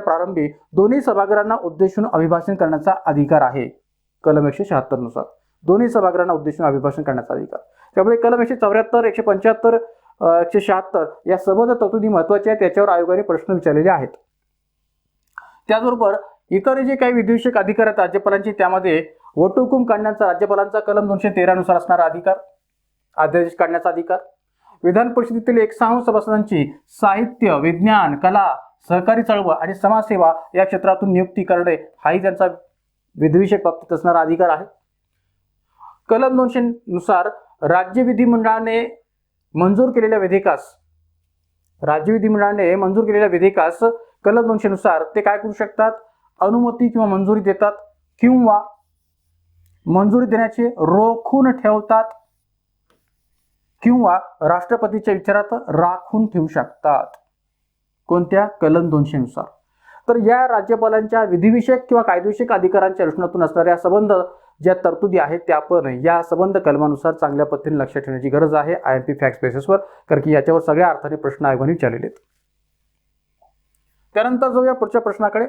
प्रारंभी दोन्ही सभागृहांना उद्देशून अभिभाषण करण्याचा अधिकार आहे. कलम 176 नुसार दोन्ही सभागृहांना उद्देशून अभिभाषण करण्याचा अधिकार. त्यामुळे कलम 174, 175, 176 या संबंध तरतुदी महत्वाच्या आहेत. त्याच्यावर आयोगाने प्रश्न विचारलेले आहेत. त्याचबरोबर इतर जे काही विधिविषयक अधिकार आहेत राज्यपालांचे त्यामध्ये वटहुकूम काढण्याचा राज्यपालांचा कलम 213 नुसार असणारा अधिकार, अध्यादेश काढण्याचा अधिकार, विधान परिषदेतील 1/6 सभासदांची साहित्य, विज्ञान, कला, सहकारी चळवळ आणि समाजसेवा या क्षेत्रातून नियुक्ती करणे हाही त्यांचा विधिविषयक बाबतीत असणारा अधिकार आहे. कलम 200 नुसार राज्य विधिमंडळाने मंजूर केलेल्या विधेयकास कलम 200 नुसार ते काय करू शकतात अनुमती किंवा मंजुरी देतात किंवा मंजुरी देण्याचे रोखून ठेवतात किंवा राष्ट्रपतीच्या विचारात राखून ठेवू शकतात. कोणत्या कलम 200 नुसार. तर या राज्यपालांच्या विधिविषयक किंवा कायदेविषयक अधिकारांच्या रचनातून असणाऱ्या संबंध ज्या तरतुदी आहेत त्या आपण या संबंध कलमानुसार चांगल्या पद्धतीने लक्षात ठेवण्याची गरज आहे IMP फॅक्ट्स बेसिसवर. कारण की याच्यावर सगळ्या अर्थाने प्रश्न आयोगाने विचारलेले आहेत. त्यानंतर जाऊया पुढच्या प्रश्नाकडे.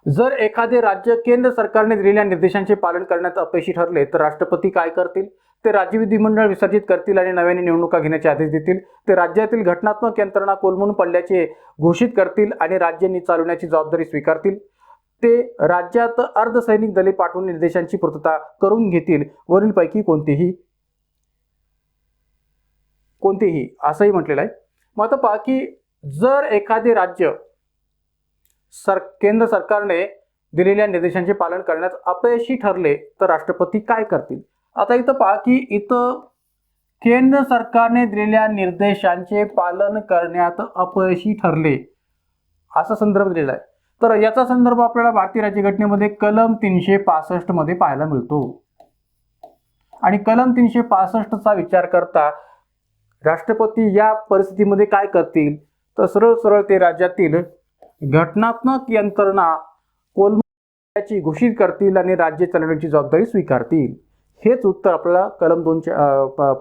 जर एखादे राज्य केंद्र सरकारने दिलेल्या निर्देशांचे पालन करण्यात अपयशी ठरले तर राष्ट्रपती काय करतील. ते राज्य विधिमंडळ विसर्जित करतील आणि नव्याने निवडणुका घेण्याचे आदेश देतील. ते राज्यातील घटनात्मक यंत्रणा कोलमडून पडल्याचे घोषित करतील आणि राज्यांनी चालवण्याची जबाबदारी स्वीकारतील. ते राज्यात अर्धसैनिक दले पाठवून निर्देशांची पूर्तता करून घेतील. वरीलपैकी कोणतेही असंही म्हटलेलं आहे. मग आता पहा की जर एखादे राज्य केंद्र सरकारने दिलेल्या निर्देशांचे पालन करण्यात अपयशी ठरले तर राष्ट्रपती काय करतील. आता इथं पहा की इथं केंद्र सरकारने दिलेल्या निर्देशांचे पालन करण्यात अपयशी ठरले असा संदर्भ दिलेला आहे. तर याचा संदर्भ आपल्याला भारतीय राज्यघटनेमध्ये कलम 365 मध्ये पाहायला मिळतो. आणि कलम 365चा विचार करता राष्ट्रपती या परिस्थितीमध्ये काय करतील, तर सरळ सरळ ते राज्यातील घटनात्मक यंत्रणा कोलमडल्याची घोषित करतील आणि राज्य चालवण्याची जबाबदारी स्वीकारतील. हेच उत्तर आपल्याला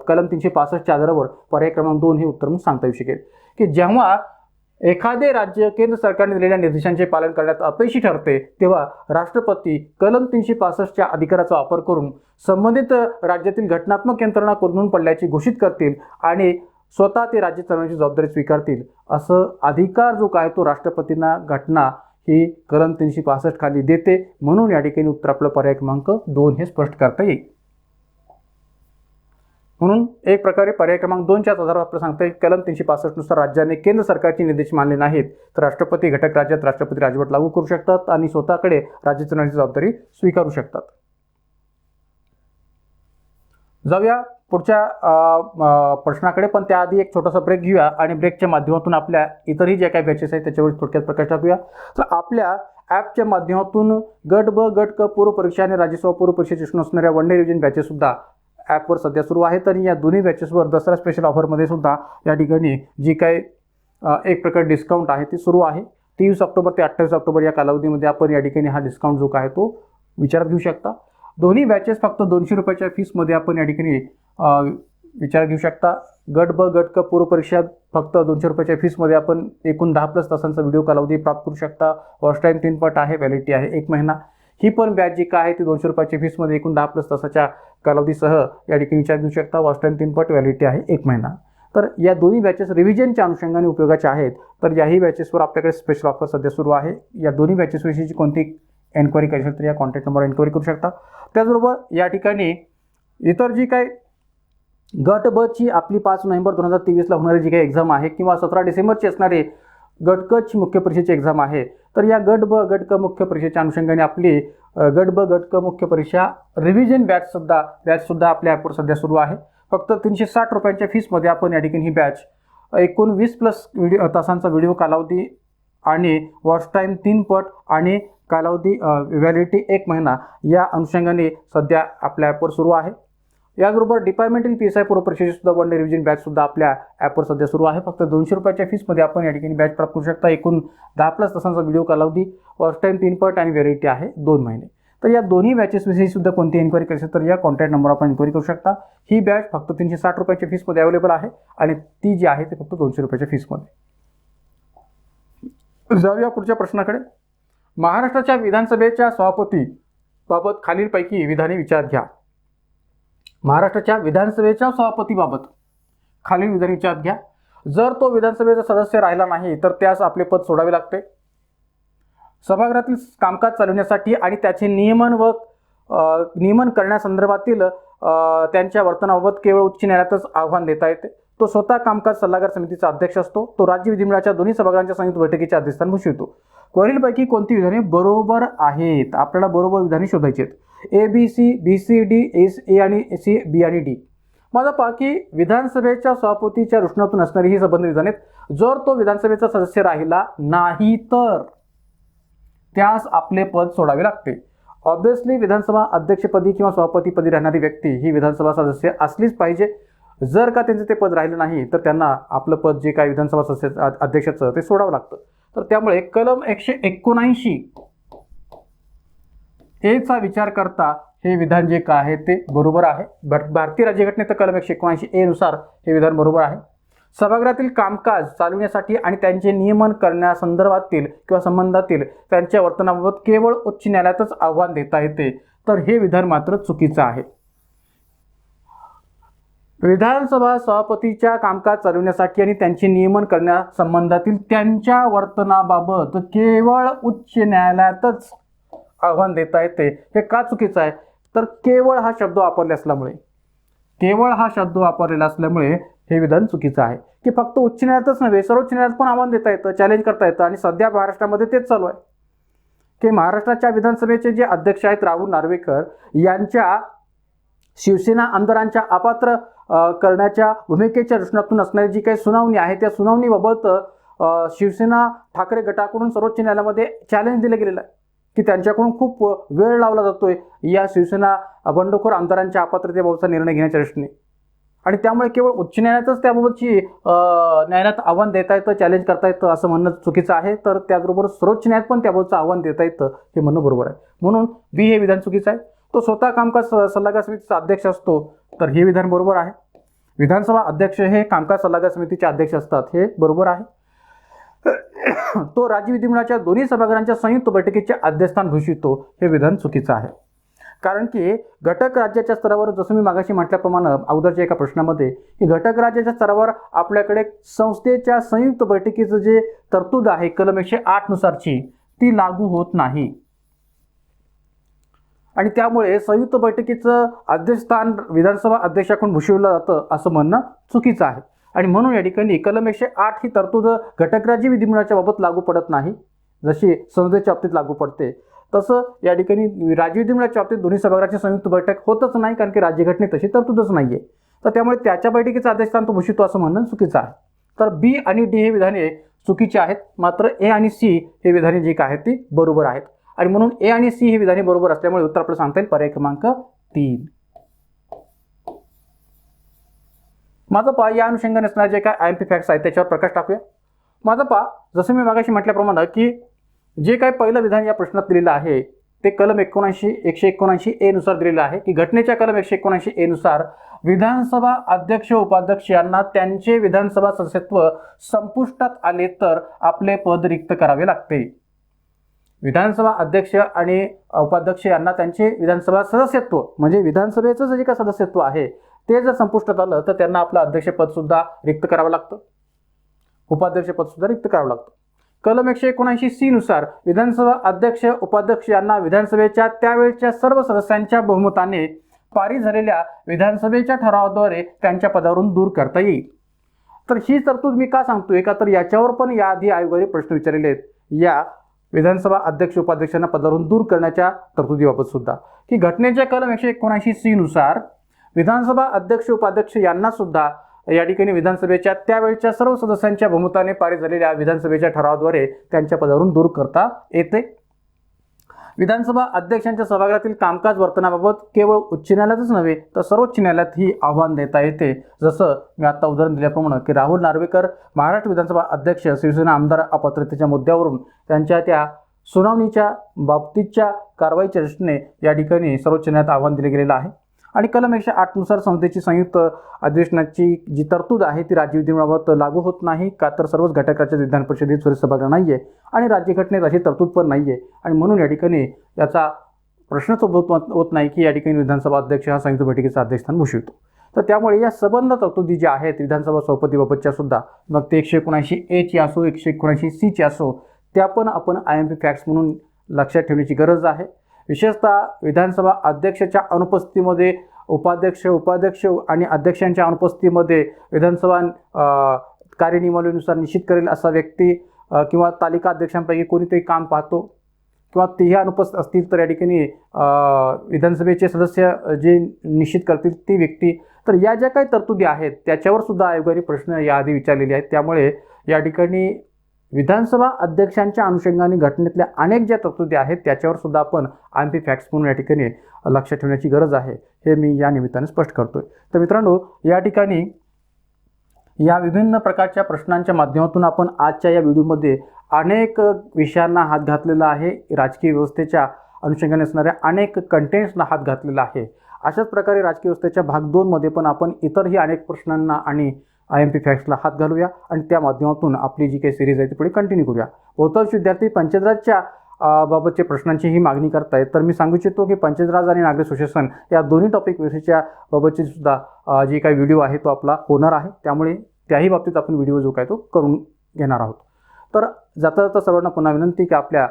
कलम 365च्या आधारावर पर्याय क्रमांक 2 हे उत्तर म्हणून सांगता येऊ शकेल की जेव्हा एखादे राज्य केंद्र सरकारने दिलेल्या निर्देशांचे पालन करण्यात अपयशी ठरते तेव्हा राष्ट्रपती कलम 365च्या अधिकाराचा वापर करून संबंधित राज्यातील घटनात्मक यंत्रणा कोलमडून पडल्याची घोषित करतील आणि स्वतः ते राज्य चालवण्याची जबाबदारी स्वीकारतील. असं अधिकार जो काय तो राष्ट्रपतींना घटना ही कलम 365 खाली देते. म्हणून या ठिकाणी उत्तर आपलं पर्याय क्रमांक 2 हे स्पष्ट करता येईल. म्हणून एक प्रकारे पर्याय क्रमांक 2च्याच आधारावर आपल्याला सांगता येईल कलम 365 नुसार राज्याने केंद्र सरकारचे निर्देश मानले नाहीत तर राष्ट्रपती घटक राज्यात राष्ट्रपती राजवट लागू करू शकतात आणि स्वतःकडे राज्य चालवण्याची जबाबदारी स्वीकारू शकतात. जाऊया पुढच्या प्रश्नाकडे, पण त्याआधी एक छोटासा ब्रेक घेऊया आणि ब्रेकच्या माध्यमातून आपल्या इतरही जे काही बॅचेस आहेत त्याच्यावर थोडक्यात प्रकाश टाकूया. तर आपल्या ॲपच्या माध्यमातून गट ब गट क पूर्व परीक्षा आणि राज्यसेवा पूर्व परीक्षेचे असणाऱ्या वन डे रिव्हिजन बॅचेस सुद्धा ॲपवर सध्या सुरू आहेत आणि या दोन्ही बॅचेसवर दसरा स्पेशल ऑफरमध्ये सुद्धा या ठिकाणी जी काही एक प्रकार डिस्काउंट आहे ती सुरू आहे. 23 ऑक्टोबर ते 28 ऑक्टोबर या कालावधीमध्ये आपण या ठिकाणी हा डिस्काउंट जो आहे तो विचारात घेऊ शकता. दोन्ही बॅचेस फक्त 200 रुपयाच्या फीसमध्ये आपण या ठिकाणी विचारात घेऊ शकता. गट ब गट क पूर्व परीक्षा फक्त 200 रुपयाच्या फीसमध्ये आपण एकूण 10+ तासांचा व्हिडिओ कालावधी प्राप्त करू शकता. वॉच टाईम 3 पट आहे, व्हॅलिडिटी आहे 1 महिना. ही पण बॅच जी काय आहे ती 200 रुपयाच्या फीसमध्ये एकूण 10+ तासाच्या कालावधीसह या ठिकाणी विचार घेऊ शकता. वॉच टाईम 3 पट, व्हॅलिडिटी आहे 1 महिना. तर या दोन्ही बॅचेस रिव्हिजनच्या अनुषंगाने उपयोगाच्या आहेत. तर याही बॅचेसवर आपल्याकडे स्पेशल ऑफर सध्या सुरू आहे. या दोन्ही बॅचेसविषयीची कोणती एन्क्वायरी करायची असेल तर या कॉन्टॅक्ट नंबरवर एन्क्वायरी करू शकता. त्याचबरोबर या ठिकाणी इतर जी काही गट ब ची आपली 5 नोव्हेंबर 2023ला होणारी जी काही एक्झाम आहे किंवा 17 डिसेंबरची असणारी गट क ची मुख्य परीक्षेची एक्झाम आहे, तर या गट ब गट क मुख्य परीक्षेच्या अनुषंगाने आपली गट ब गट क मुख्य परीक्षा रिव्हिजन बॅचसुद्धा आपल्या ॲपवर सध्या सुरू आहे. फक्त 360 रुपयांच्या फीसमध्ये आपण या ठिकाणी ही बॅच एकूण 20+ तासांचा व्हिडिओ कालावधी आणि वॉच टाईम 3 पट आणि कालावधी व्हॅलिडिटी 1 महिना या अनुषंगाने सध्या आपल्या ॲपवर सुरू आहे. याचबरोबर डिपार्टमेंटल PSI पूर्व परीक्षेची सुद्धा वन डे रिव्हिजन बॅचसुद्धा आपल्या ॲपवर सध्या सुरू आहे. फक्त 200 रुपयाच्या फीसमध्ये आपण या ठिकाणी बॅच प्राप्त करू शकता. एकूण 10+ तासांचा व्हिडिओ कालावधी, वॉच टाईम 3 पट आणि व्हॅलिडिटी आहे 2 महिने. तर या दोन्ही बॅचेसविषयी सुद्धा कोणती एन्क्वायरी करायची तर या कॉन्टॅक्ट नंबर आपण एन्क्वायरी करू शकता. ही बॅच फक्त 360 रुपयाच्या फीसमध्ये अवेलेबल आहे आणि ती जी आहे ती फक्त 200 रुपयाच्या फीसमध्ये. जाऊया पुढच्या प्रश्नाकडे. महाराष्ट्राच्या विधानसभेच्या सभापतीबाबत खालीलपैकी विधाने विचारात घ्या. महाराष्ट्राच्या विधानसभेच्या सभापतीबाबत खालील विधाने विचारात घ्या. जर तो विधानसभेचा सदस्य राहिला नाही तर त्यास आपले पद सोडावे लागते. सभागृहातील कामकाज चालवण्यासाठी आणि त्याचे नियमन करण्यासंदर्भातील त्यांच्या वर्तनाबाबत केवळ उच्च न्यायालयातच आव्हान देता येते. तो स्वतः कामकाज सल्लागार समितीचा अध्यक्ष असतो. तो राज्य विधिमंडळाच्या दोन्ही सभागृहांच्या संयुक्त बैठकीचे अध्यक्षस्थान भूषवितो. वरीलपैकी कोणती विधाने बरोबर आहेत? आपल्याला बरोबर विधाने शोधायची आहेत. ABC, BC, D, A आणि C, B आणि D. माझा पहा की विधानसभेच्या सभापतीच्या रुष्णातून असणारी ही संबंधित विधाने आहेत. जर तो विधानसभेचा सदस्य राहिला नाही तर त्यास आपले पद सोडावे लागते. ऑब्व्हियसली विधानसभा अध्यक्षपदी किंवा सभापतीपदी राहणारी व्यक्ती ही विधानसभा सदस्य असलीच पाहिजे. जर का त्यांचं ते पद राहिलं नाही तर त्यांना आपलं पद जे काय विधानसभा सदस्य अध्यक्षाचं ते सोडावं लागतं. तर त्यामुळे कलम 179 चा विचार करता हे विधान जे काय आहे ते बरोबर आहे. भारतीय राज्यघटनेत कलम 179A नुसार हे विधान बरोबर आहे. सभागृहातील कामकाज चालविण्यासाठी आणि त्यांचे नियमन करण्यासंदर्भातील किंवा संबंधातील त्यांच्या वर्तनाबाबत केवळ उच्च न्यायालयातच आव्हान देता येते. तर हे विधान मात्र चुकीचं आहे. विधानसभा सभापतीच्या कामकाज चालविण्यासाठी आणि त्यांचे नियमन करण्यासंबंधातील त्यांच्या वर्तनाबाबत केवळ उच्च न्यायालयातच आव्हान देता येते. हे का चुकीचं आहे तर केवळ हा शब्द वापरलेला असल्यामुळे हे विधान चुकीचं आहे. की फक्त उच्च न्यायालयातच नव्हे सर्वोच्च न्यायालयात पण आव्हान देता येतं, चॅलेंज करता येतं. आणि सध्या महाराष्ट्रामध्ये तेच चालू आहे की महाराष्ट्राच्या विधानसभेचे जे अध्यक्ष आहेत राहुल नार्वेकर यांच्या शिवसेना आमदारांच्या अपात्र करण्याच्या भूमिकेच्या रुष्णातून असणारी जी काही सुनावणी आहे त्या सुनावणीबाबत शिवसेना ठाकरे गटाकडून सर्वोच्च न्यायालयामध्ये चॅलेंज दिलं गेलेलं आहे की त्यांच्याकडून खूप वेळ लावला जातोय या शिवसेना बंडखोर आमदारांच्या अपात्रतेबाबतचा निर्णय घेण्याच्या दृष्टीने. आणि त्यामुळे केवळ उच्च न्यायालयातच त्याबाबतची न्यायालयात आव्हान देता येतं, चॅलेंज करता येतं असं म्हणणं चुकीचं आहे. तर त्याचबरोबर सर्वोच्च न्यायालयात पण त्याबाबतचं आव्हान देता येतं हे म्हणणं बरोबर आहे. म्हणून बी हे विधान चुकीचं आहे. तो स्वतः कामकाज सल्लागार समितीचा अध्यक्ष असतो, तर हे विधान बरोबर आहे. विधानसभा अध्यक्ष हे कामकाज सल्लागार समितीचे अध्यक्ष असतात, हे बरोबर आहे. तो राज्य विधिमंडळाच्या दोन्ही सभागृहांच्या संयुक्त बैठकीचे अध्यक्षस्थान भूषवितो, हे विधान चुकीचं आहे. कारण की घटक राज्याच्या स्तरावर, जसं मी मागाशी म्हटल्याप्रमाणे अगोदरच्या एका प्रश्नामध्ये, की घटक राज्याच्या स्तरावर आपल्याकडे संस्थेच्या संयुक्त बैठकीचं जे तरतूद आहे कलम 108 नुसारची, ती लागू होत नाही. आणि त्यामुळे संयुक्त बैठकीचं अध्यक्षस्थान विधानसभा अध्यक्षाकडून भूषविलं जातं असं म्हणणं चुकीचं आहे. आणि म्हणून या ठिकाणी कलम 108 ही तरतूद घटक राज्य विधिमंडळाच्या बाबत लागू पडत नाही, जशी संसदेच्या बाबतीत लागू पडते. तसं या ठिकाणी राज्य विधिमंडळाच्या बाबतीत दोन्ही सभागृहाची संयुक्त बैठक होतच नाही, कारण की राज्यघटनेत तशी तरतूदच नाही आहे. तर त्यामुळे त्याच्या बैठकीचं अध्यक्षस्थान तो भूषवितो असं म्हणणं चुकीचं आहे. तर बी आणि डी हे विधाने चुकीची आहेत, मात्र ए आणि सी हे विधाने जी काय आहेत ती बरोबर आहेत. आणि म्हणून ए आणि सी ही विधाने बरोबर असल्यामुळे उत्तर आपल्याला सांगता येईल पर्याय क्रमांक 3. माझं पहा, या अनुषंगाने असणारे जे काय IMP फॅक्ट्स आहेत त्याच्यावर प्रकाश टाकूया. माझं पहा, जसं मी मागाशी म्हटल्याप्रमाणे की जे काय पहिलं विधान या प्रश्नात दिलेलं आहे ते कलम 179 ए नुसार दिलेलं आहे की घटनेच्या कलम 179 ए नुसार विधानसभा अध्यक्ष उपाध्यक्ष यांना त्यांचे विधानसभा सदस्यत्व संपुष्टात आले तर आपले पद रिक्त करावे लागते. विधानसभा अध्यक्ष आणि उपाध्यक्ष यांना त्यांचे विधानसभा सदस्यत्व म्हणजे विधानसभेचं जे काही सदस्यत्व आहे ते जर संपुष्टात आलं तर त्यांना आपलं अध्यक्षपद सुद्धा रिक्त करावं लागतं, उपाध्यक्षपद सुद्धा रिक्त करावं लागतं. कलम 179 सी नुसार विधानसभा अध्यक्ष उपाध्यक्ष यांना विधानसभेच्या त्यावेळच्या सर्व सदस्यांच्या बहुमताने पारित झालेल्या विधानसभेच्या ठरावाद्वारे त्यांच्या पदावरून दूर करता येईल. तर ही तरतूद मी का सांगतोय का, तर याच्यावर पण याआधी आयोगाने प्रश्न विचारलेले आहेत या विधानसभा अध्यक्ष उपाध्यक्षांना पदावरून दूर करण्याच्या तरतुदीबाबत सुद्धा, की घटनेच्या कलम 179 सी नुसार विधानसभा अध्यक्ष उपाध्यक्ष यांना सुद्धा या ठिकाणी विधानसभेच्या त्यावेळच्या सर्व सदस्यांच्या बहुमताने पारित झालेल्या विधानसभेच्या ठरावाद्वारे त्यांच्या पदावरून दूर करता येते. विधानसभा अध्यक्षांच्या सभागृहातील कामकाज वर्तनाबाबत केवळ उच्च न्यायालयातच नव्हे तर सर्वोच्च न्यायालयातही आव्हान देता येते. जसं मी आता उदाहरण दिल्याप्रमाणे की राहुल नार्वेकर महाराष्ट्र विधानसभा अध्यक्ष शिवसेना आमदार अपात्रतेच्या मुद्द्यावरून त्यांच्या त्या सुनावणीच्या बाबतीतच्या कारवाईच्या दृष्टीने या ठिकाणी सर्वोच्च न्यायालयात आव्हान दिले गेलेलं आहे. आणि कलम 108 नुसार संसदेची संयुक्त अधिवेशनाची जी तरतूद आहे ती राज्य विधिमंडळाबाबत लागू होत नाही, का तर सर्वच घटक राज्यात विधान परिषदेत त्वरित सभागृह नाही आहे आणि राज्यघटनेत अशी तरतूद पण नाही आहे. आणि म्हणून या ठिकाणी याचा प्रश्नच होत नाही की या ठिकाणी विधानसभा अध्यक्ष हा संयुक्त बैठकीचा अध्यक्षस्थान भूषवितो. तर त्यामुळे या संबंध तरतुदी ज्या आहेत विधानसभा सभापतीबाबतच्या सुद्धा, मग ते 179 ए ची असो 179 सी ची असो, त्या पण आपण IMP फॅक्ट्स म्हणून लक्षात ठेवण्याची गरज आहे. विशेषतः विधानसभा अध्यक्षाच्या अनुपस्थितीमध्ये उपाध्यक्ष आणि अध्यक्षांच्या अनुपस्थितीमध्ये विधानसभा कार्यनियमावलीनुसार निश्चित करेल असा व्यक्ती किंवा तालिका अध्यक्षांपैकी कोणीतरी काम पाहतो किंवा तेही अनुपस्थित असतील तर या ठिकाणी विधानसभेचे सदस्य जे निश्चित करतील ती व्यक्ती. तर या ज्या काही तरतुदी आहेत त्याच्यावर सुद्धा आयोगाने प्रश्न याआधी विचारलेले आहेत. त्यामुळे या ठिकाणी विधानसभा अध्यक्षांच्या अनुषंगाने घटनेतल्या अनेक ज्या तरतुदी आहेत त्याच्यावर सुद्धा आपण IMP फॅक्ट्स म्हणून या ठिकाणी लक्षात ठेवण्याची गरज आहे, हे मी या निमित्ताने स्पष्ट करतोय. तर मित्रांनो, या ठिकाणी या विभिन्न प्रकारच्या प्रश्नांच्या माध्यमातून आपण आजच्या या व्हिडिओमध्ये अनेक विषयांना हात घातलेला आहे. राजकीय व्यवस्थेच्या अनुषंगाने असणाऱ्या अनेक कंटेंट्सला हात घातलेला आहे. अशाच प्रकारे राजकीय व्यवस्थेच्या भाग 2 मध्ये पण आपण इतरही अनेक प्रश्नांना आणि IMP फॅक्ट्सला हात घालूया आणि त्या माध्यमातून आपली जी काही सिरीज आहे ती पुढे कंटिन्यू करूया. बहुतांश विद्यार्थी पंचायत राजच्या बाबतचे प्रश्नांची ही मागणी करतायत. तर मी सांगू इच्छितो की पंचायत राज आणि नागरिक सुशासन या दोन्ही टॉपिक विषयाच्या बाबतची सुद्धा जी काही व्हिडिओ आहे तो आपला होणार आहे. त्यामुळे त्याही बाबतीत आपण व्हिडिओ जो काय तो करून घेणार आहोत. तर जाता जाता सर्वांना पुन्हा विनंती की आपल्या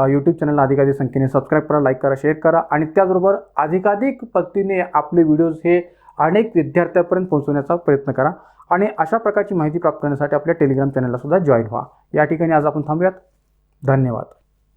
यूट्यूब चॅनलला अधिकाधिक संख्येने सबस्क्राईब करा, लाईक करा, शेअर करा आणि त्याचबरोबर अधिकाधिक पद्धतीने आपले व्हिडिओज हे अनेक विद्यार्थ्यांपर्यंत पोहोचवण्याचा प्रयत्न करा आणि अशा प्रकारची माहिती प्राप्त करण्यासाठी आपल्या टेलिग्राम चॅनलला सुद्धा जॉईन व्हा. या ठिकाणी आज आपण थांबूयात. धन्यवाद.